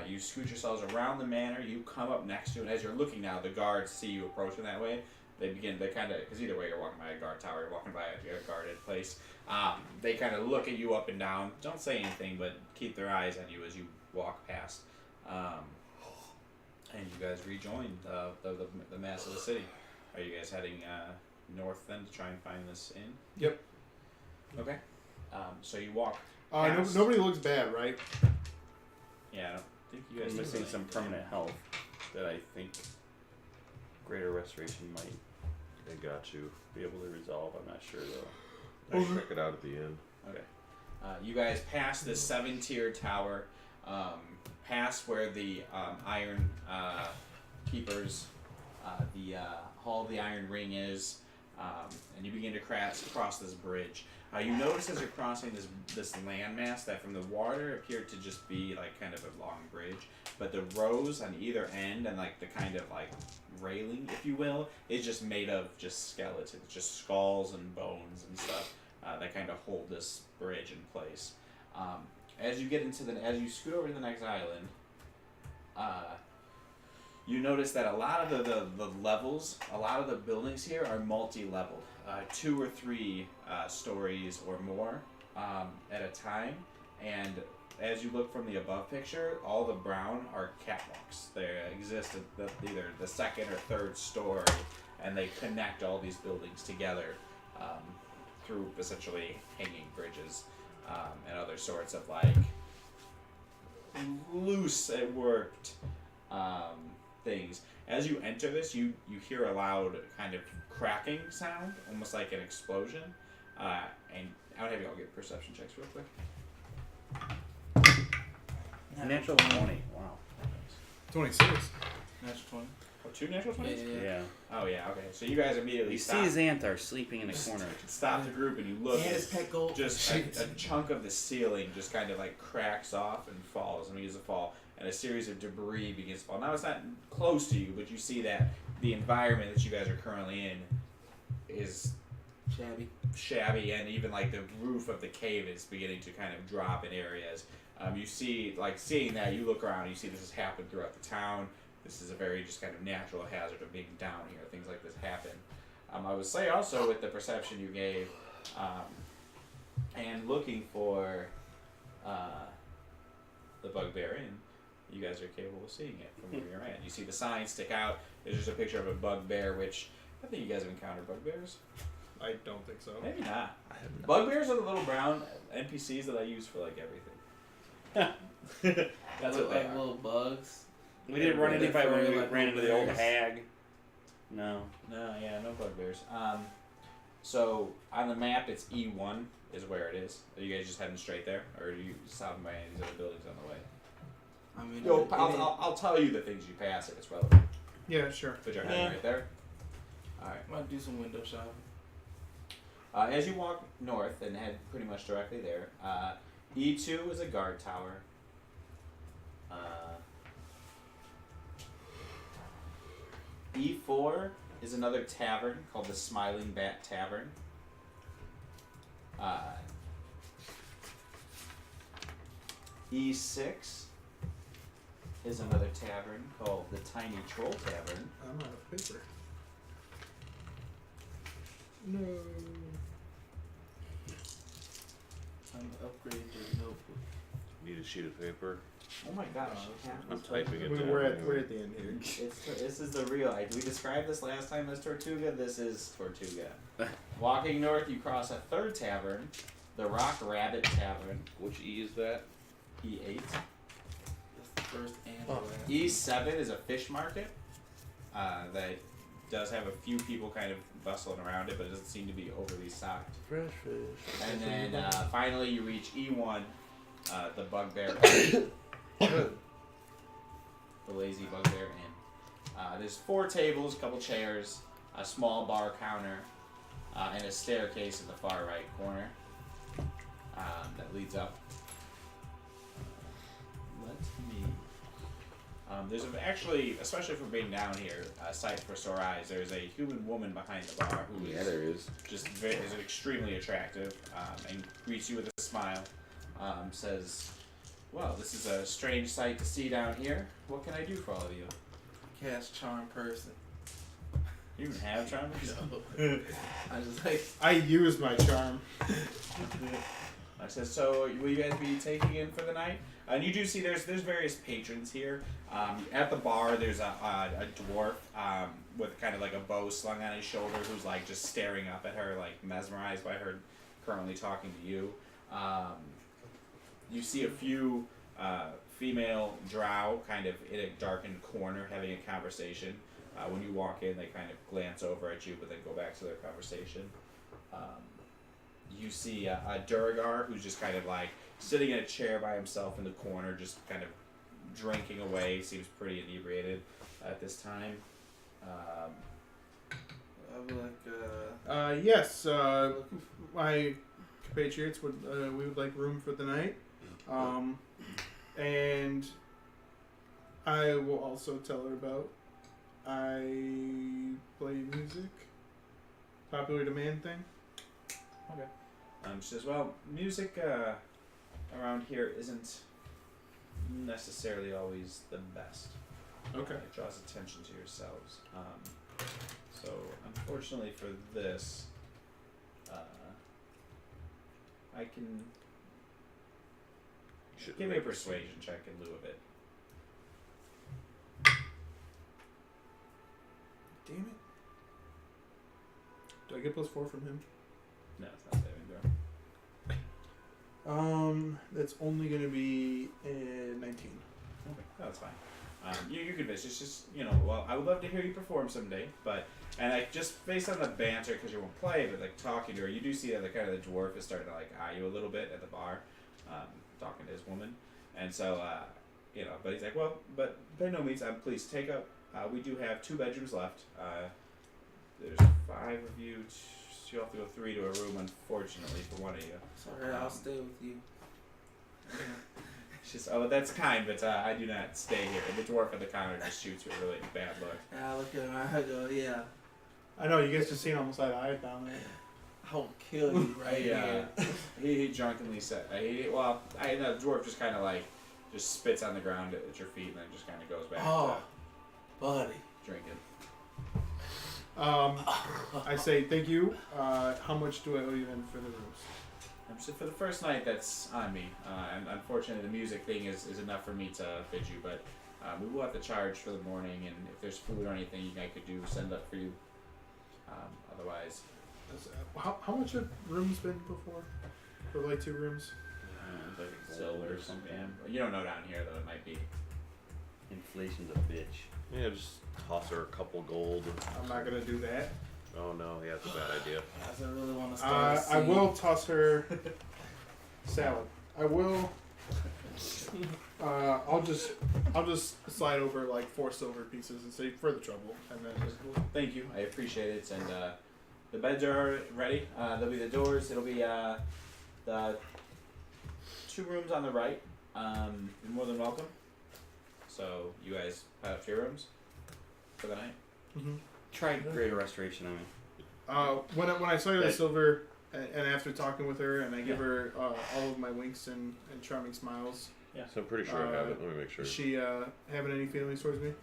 You scoot yourselves around the manor. You come up next to it. As you're looking now, the guards see you approaching that way. They kind of, because either way you're walking by a guard tower, you're walking by a guarded place. They kind of look at you up and down. Don't say anything, but keep their eyes on you as you walk past. And you guys rejoin the mass of the city. Are you guys heading north then to try and find this inn? Yep. Okay. So you walk. No, past- nobody looks bad, right? Yeah, I don't think you guys I'm missing really- some permanent health that I think greater restoration might I got you. be able to resolve. I'm not sure though. I'll check it out at the end. Okay. You guys pass this 7-tiered tower, past where the iron keepers, the Hall of the Iron Ring is, and you begin to cross this bridge. You notice as you're crossing this landmass that from the water appeared to just be like kind of a long bridge, but the rows on either end and like the kind of like railing, if you will, is just made of just skeletons, just skulls and bones and stuff that kind of hold this bridge in place. As you get as you scoot over to the next island, you notice that a lot of the levels, a lot of the buildings here are multi-leveled, 2 or 3 stories or more at a time. And as you look from the above picture, all the brown are catwalks. They exist at either the 2nd or 3rd story, and they connect all these buildings together through essentially hanging bridges and other sorts of like loose worked things. As you enter this, you hear a loud kind of cracking sound, almost like an explosion. And I would have you all get perception checks real quick. Natural 20. Wow. 26. Natural 20. Oh, 2 natural 20s? Yeah. Oh yeah, okay. So you guys immediately You stop. see Xanthar sleeping in a corner. Stop the group and you look. And his pet gold. Just a chunk of the ceiling just kind of like cracks off and falls and begins to fall, and a series of debris begins to fall. Now it's not close to you, but you see that the environment that you guys are currently in is shabby, and even like the roof of the cave is beginning to kind of drop in areas. You see, like seeing that, you look around, and you see this has happened throughout the town. This is a very just kind of natural hazard of being down here. Things like this happen. I would say also with the perception you gave, and looking for the Bugbear Inn, you guys are capable of seeing it from where you're at. You see the sign stick out. There's just a picture of a bugbear, which I think you guys have encountered bugbears. I don't think so. Maybe not. I have not. Bugbears are the little brown NPCs that I use for like everything. That's what they like are. little bugs. We didn't run They're anybody when furry we like ran into the old bears. hag. No. No, yeah, no bugbears. So on the map, it's E1 is where it is. Are you guys just heading straight there, or are you stopping by any of these other buildings on the way? I mean, I'll tell you the things you pass if it's relevant. Yeah, sure. But you're heading right there. All right. might do some window shopping. As you walk north and head pretty much directly there, E2 is a guard tower. E4 is another tavern called the Smiling Bat Tavern. E6 is another tavern called the Tiny Troll Tavern. I'm out of paper. No. Time to upgrade your notebook. Need a sheet of paper. Oh my gosh! I'm typing it We're down. at anyway. we're at the end here. This is the real. We described this last time as Tortuga. This is Tortuga. Walking north, you cross a third tavern, the Rock Rabbit Tavern. Which E is that? E8. That's the first and Oh. last. E7 is a fish market. That does have a few people kind of bustling around it, but it doesn't seem to be overly stocked. Fresh fish. And then finally, you reach E1, the Bugbear, Good. the Lazy Bugbear Inn. There's 4 tables, a couple chairs, a small bar counter, and a staircase in the far right corner that leads up. Let me. There's actually, especially for being down here, a sight for sore eyes. There's a human woman behind the bar who is there is. just is extremely attractive and greets you with a smile. Says, "Well, this is a strange sight to see down here. What can I do for all of you?" Cast charm person. You even have charm? No. I just like. I use my charm. I said, "So will you guys be taking in for the night?" And you do see there's various patrons here. At the bar, there's a dwarf with kind of like a bow slung on his shoulder who's like just staring up at her, like mesmerized by her currently talking to you. You see a few female drow kind of in a darkened corner having a conversation. When you walk in, they kind of glance over at you, but then go back to their conversation. You see a Duragar who's just kind of like sitting in a chair by himself in the corner, just kind of drinking away. Seems pretty inebriated at this time. I'd be like, Yes. My compatriots would we would like room for the night, and I will also tell her about. I play music, popular demand thing. She says, "Well, music around here isn't necessarily always the best. Okay. It draws attention to yourselves. So, unfortunately for this, I can give me a persuasion check in lieu of it." Damn it. Do I get +4 from him? No, it's not saving throw. That's only gonna be 19. Okay, that's fine. You're convinced. It's just, well, I would love to hear you perform someday, and like just based on the banter, because you won't play, but like talking to her, you do see that the kind of the dwarf is starting to like eye you a little bit at the bar, talking to his woman, and so but he's like, "Well, but by no means, please take up. We do have 2 bedrooms left. There's 5 of you. You have to go 3 to a room, unfortunately, for one of you." sorry, I'll stay with you. She's, "Oh, that's kind, but I do not stay here." And the dwarf at the counter just shoots you a really bad look. And I look at him and I go, yeah, I know, you guys just seen almost eye to eye down there. I will kill you right here. He drunkenly said, the dwarf just kind of like, just spits on the ground at your feet and then just kind of goes back Oh, buddy. to drinking. I say thank you. How much do I owe you then for the rooms? So for the first night, that's on me. And unfortunately, the music thing is enough for me to bid you, but we will have to charge for the morning, and if there's food or anything I could do, send up for you. Otherwise, How much have rooms been before? For like 2 rooms? Silver or something. yeah. You don't know down here, though. It might be. Inflation's a bitch. Yeah, just toss her a couple gold. I'm not gonna do that. Oh no, yeah, that's a bad idea. Guys, I really want to start. I will toss her salad. I will. I'll just slide over like 4 silver pieces and say for the trouble, and then just Thank you. I appreciate it. And the beds are ready. There'll be the doors. It'll be the 2 rooms on the right. You're more than welcome. So you guys head up to your rooms for the night. Try greater restoration on me. when I saw you the That- silver, and after talking with her, and I give her all of my winks and charming smiles. So I'm pretty sure I have it. Let me make sure. Is she having any feelings towards me?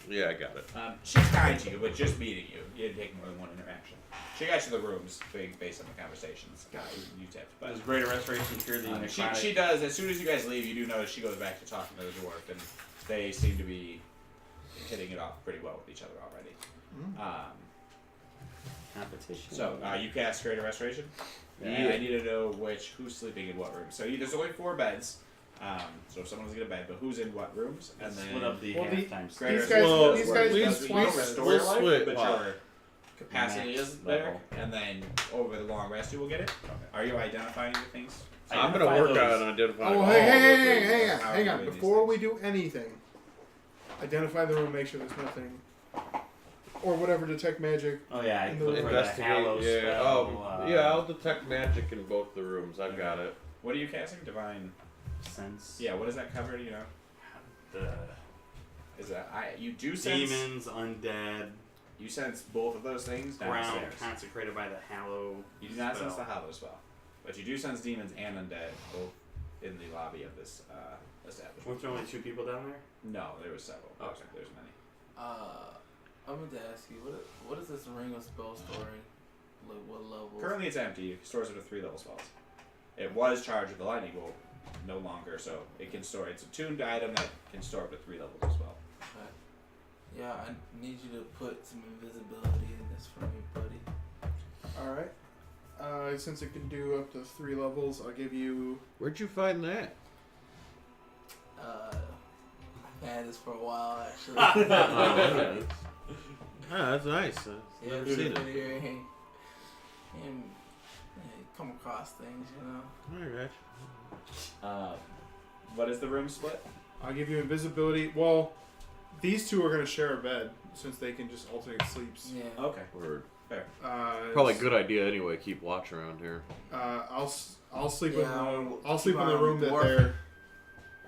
Yeah, I got it. She's kind to you, but just meeting you. You didn't take more than one interaction. She got you the rooms based on the conversations. You tipped. But Does greater restoration cure the necrotic? she does. As soon as you guys leave, you do notice she goes back to talking to the dwarf, and they seem to be hitting it off pretty well with each other already. Competition. So you cast Greater Restoration. Yeah. I need to know who's sleeping in what room. So there's only 4 beds. So if someone doesn't get a bed, but who's in what rooms, and then Split up the Well, halftime. Greater These guys- Restoration these does guys work. need You don't twice- restore we'll your life, split. but Wow. your capacity Max is there, level. and then over the long rest you will get it. Are you identifying your things? I'm gonna Identify work those. on identifying. Oh, all hey, of hey, those hey, things. hey, hang How on, are hang we on. doing these Before we things? do anything, identify the room, make sure there's nothing, or whatever, detect magic. Oh yeah, I In look the- for the Hallow Investigate. Yeah. spell. Yeah, I'll detect magic in both the rooms. I've got it. What are you casting? Divine. Sense. Yeah. What does that cover? Do you know? The Is that you do sense? demons, undead, You sense both of those things ground downstairs. consecrated by the Hallow. You do not sense the spell. Hallow spell, but you do sense demons and undead both in the lobby of this establishment. Weren't there only 2 people down there? No, there was several. Okay. There's many. I'm going to ask you, what is this Ring of Spell story? Like, what level? Currently, it's empty. It stores it with 3 level spells. It was charged with the lightning bolt, no longer. So it can store. It's a tuned item that can store up to 3 levels as well. Okay. Yeah, I need you to put some invisibility in this for me, buddy. All right. Since it can do up to 3 levels, I'll give you. Where'd you find that? I've had this for a while, actually. That's nice. Yeah, Never it's seen it. pretty great. And come across things, you know. Alright. What is the room split? I'll give you invisibility. Well, these 2 are gonna share a bed since they can just alternate sleeps. Yeah. Okay. Word. Probably Probably a good idea anyway. Keep watch around here. I'll sleep Yeah, in I'll I'll sleep keep in the on room that dwarfing.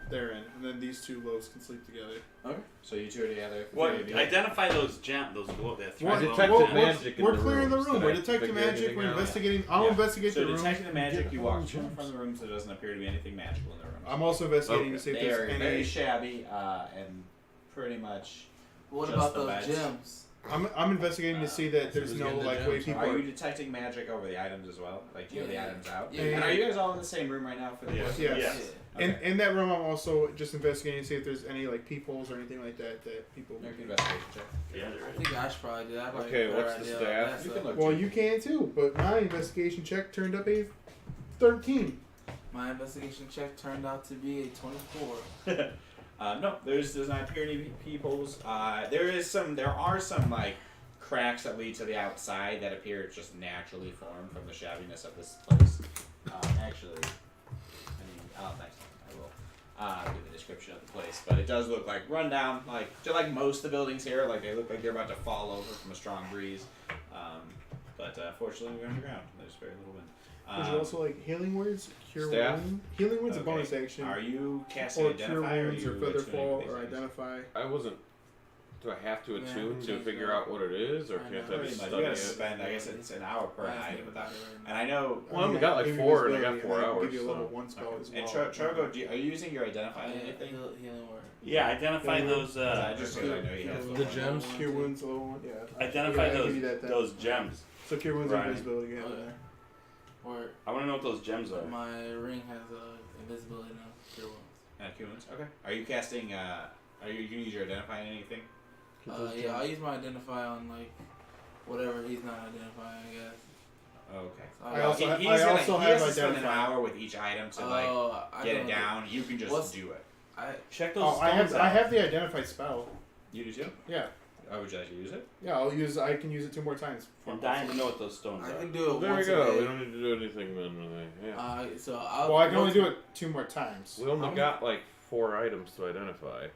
they're in, and then these 2 lows can sleep together. Okay. So you 2 are together. What? Three of you. Identify those those glow. That 3 What? I glowing detected gems. magic in We're the clearing the rooms. room. Did We're I detecting figure magic. anything We're out? investigating. I'll Yeah. investigate So the room. detecting the magic, Get you all walk the to and gems. from the room, so there doesn't appear to be anything magical in the room. I'm also investigating Okay. to see if They are there's very any. shabby and pretty much. What Just about the those beds. gems? I'm investigating to see that there's who's no getting the like way gems? people Are are. you detecting magic over the items as well? Like, do you have the Yeah. items out? Yeah. And are you guys all in the same room right now for the Yeah. course? Yes. Yes. In that room, I'm also just investigating to see if there's any like peepholes or anything like that that people. Make an investigation check. Yeah, I there is. think I should probably do that. I probably Okay, have a better what's the idea of staff? that, You so- can look. Well, too. you can too, but my investigation check turned up a 13. My investigation check turned out to be a 24. No, there's not appear any peepholes. There are some like cracks that lead to the outside that appear just naturally formed from the shabbiness of this place. Actually, next time I will give a description of the place, but it does look like rundown, just like most of the buildings here. Like they look like they're about to fall over from a strong breeze. But fortunately, we're underground. There's very little wind. Would you also like healing words? Cure Staff? wound. Healing words a Okay. bonus action. Are you casting Or cure identify, or are wounds you or feather attuning fall to these or things? identify. I wasn't. Do I have to Yeah, attune to check figure that. out what it is, or I can I know. have Pretty to much. study You gotta it? spend, I guess it's an hour per I item think with that. about it right And I know. Well, we got like give you 4 and I visibility, got 4 then hours. Give you a level So. 1 spell as well. And Trogo, are you using your identify now. anything? Healing word. Yeah, identify Yeah. those. Just because I know you have The gems. Cure wounds level 1. Yeah. Identify I'll give you those that. those gems. So cure wounds Right. and invisibility you have in Okay. there. Or I want to know what those gems are. my ring has invisibility now. Cure wounds. Cure wounds. Okay. Are you casting? Are you gonna use your identify on anything? Yeah, I'll use my identify on like whatever he's not identifying, I guess. Okay. So I also He- ha- he's I gonna- also he have has to spend an identify. hour with each item to like get it down. You can just do it. Check those Oh, stones out. I have the identify spell. You do too? Yeah. Oh, would you like to use it? Yeah, I can use it 2 more times. I'm dying to know what those stones I are. can do it There we once go. a We day. don't need to do anything then, really. Yeah. So I'll. Well, I can only do it 2 more times. We only got like 4 items to identify.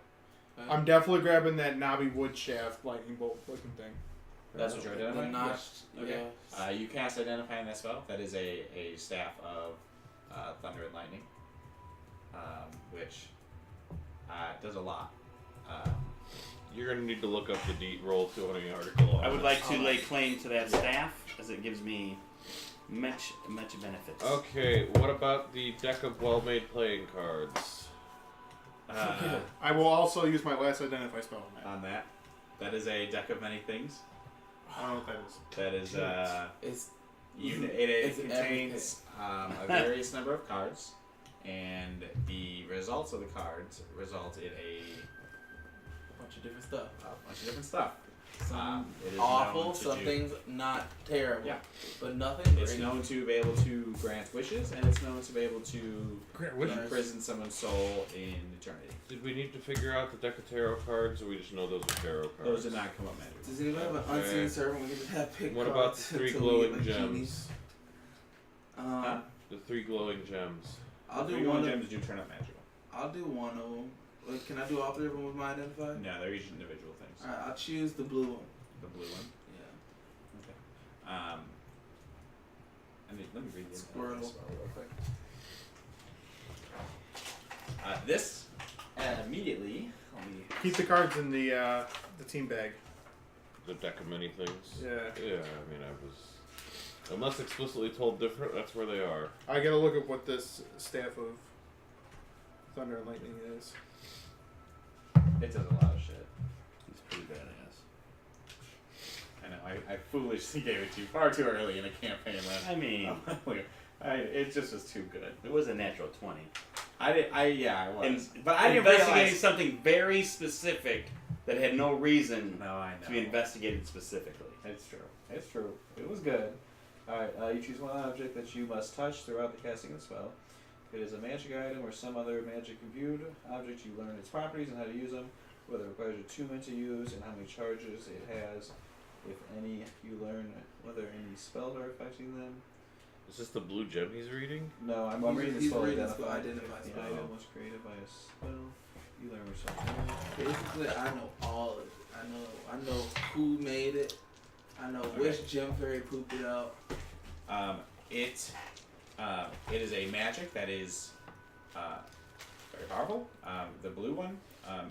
I'm definitely grabbing that knobby wood shaft lightning bolt looking thing. That's what you're The identifying? notched. Okay. Yeah. You cast identify on that spell. That is a staff of thunder and lightning, which does a lot. You're gonna need to look up the roll 20 article. I would like to lay claim to that staff as it gives me much benefits. Okay, what about the deck of well-made playing cards? I will also use my last identify spell on that. On that, that is a deck of many things. I don't know what that is. That is It's it contains a various number of cards, and the results of the cards result in a bunch of different stuff. bunch of different stuff. Some It is awful, known to some do- things not terrible. Yeah. But nothing It's great. known to be able to grant wishes, and it's known to be able to wishes? imprison someone's soul in eternity. Did we need to figure out the deck of tarot cards, or we just know those are tarot cards? Those did not come up magically. Does anybody have an Okay. unseen servant we can just have pick What about cards the 3 until we glowing get, like, gems? genies? The 3 glowing gems. I'll The do one. gems do turn up magical. I'll do one of them. Wait, can I do all 3 of them with my identify? No, they're each individual things. Alright, I'll choose the blue one. The blue one. Yeah. Okay. Let me read this Squirrel. real quick. This immediately. Let me. Keep the cards in the team bag. The deck of many things. Yeah. Yeah, I mean, I was. Unless explicitly told different, that's where they are. I gotta look at what this staff of thunder and lightning is. It does a lot of shit. It's pretty badass. I know. I foolishly gave it to you far too early in a campaign. I mean, It just was too good. it was a natural 20. I was. And But I didn't investigating realize. something very specific that had no reason No, I know. to be investigated specifically. It's true. It's true. It was good. Alright, you choose one object that you must touch throughout the casting of the spell. If it is a magic item or some other magic imbued object, you learn its properties and how to use them, whether it requires attunement to use, and how many charges it has. If any, you learn whether any spells are affecting them. Is this the blue gem he's reading? No, I'm He's- reading the he's spell reading the identify. spell identify The spell. item was created by a spell. You learn yourself. Basically, I know all of it. I know who made it. I know which gem fairy pooped it out. It is a magic that is very powerful. The blue one, you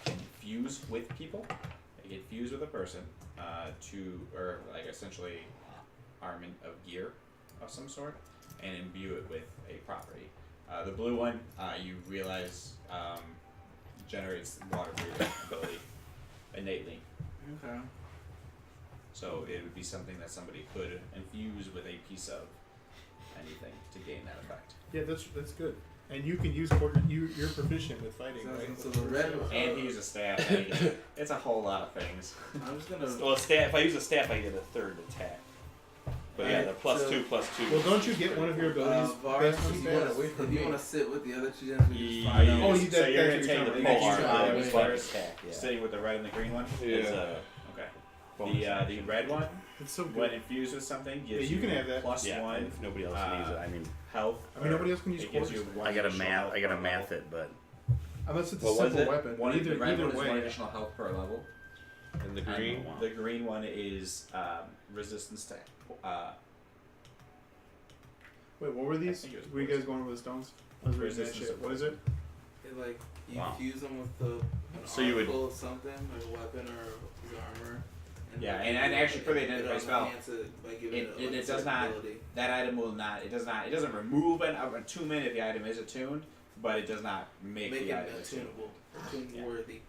can fuse with people. You can fuse with a person or like essentially armament of gear of some sort, and imbue it with a property. The blue one, you realize, generates water breathing ability innately. Okay. So it would be something that somebody could infuse with a piece of anything to gain that effect. Yeah, that's good. And you can use you're proficient with fighting, right? So the red one. And he used a staff. It's a whole lot of things. I'm just gonna. Well, if I use a staff, I get a third attack. But yeah, the plus So- 2 plus 2. Well, don't you get one of your abilities? Varus, based on if stat? you want to sit with the other two gems, we can just Yeah. find out. Oh, So you did. you're That's gonna what take you're the talking next about. two items items plus first, attack, yeah. sitting with the red and the green one. It's Yeah. Okay. bonus The red one, It's so when good. infused with something, gives Yeah, you can have that. plus yeah, one if nobody else needs it. I mean, health. I mean, nobody else can use it gives quarters. you one I gotta additional math. health I gotta per math level. it, but Unless it's a What was simple it? weapon. One, Either the red one is one way. additional health per level. And the And green? the green one is resistance to. Wait, what were these? I think it was Were you guys going over the stones? I was reading that Resistance shit. of What is it? It, like you Wow. fuse them with an So you would- article of something, like a weapon or a piece of armor. Yeah, like, and actually for the it identify spell, enhance it by giving it- it, it like, does certain not- ability. That item will not. It doesn't remove an attunement if the item is attuned, but it does not make Make the it item attuned. attunable, attune worthy.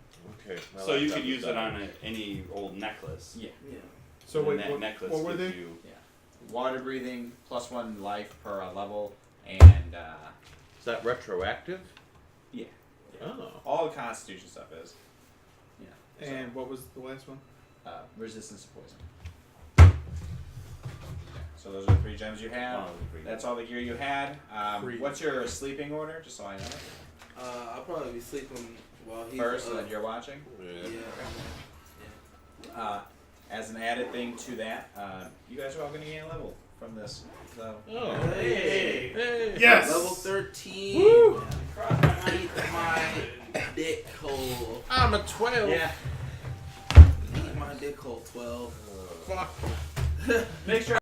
Okay. well, so you that could was use it better. on any old necklace. Yeah. Yeah. So and wait, that what necklace were gives they? you water breathing, +1 life per level, and Is that retroactive? yeah, Oh. all the Constitution stuff is. Yeah. And what was the last one? Resistance to poison. Yeah, so those are the 3 gems you have. That's all the gear you had. What's your sleeping order, just so I know? I'll probably be sleeping while he's First, and up. then you're watching. Yeah. As an added thing to that, you guys are all going to gain a level from this. So. Oh. Hey. Hey. Yes. Level 13. Woo! Eat my dick hole. I'm a 12. Yeah. Eat my dick hole, 12. Fuck. Make sure.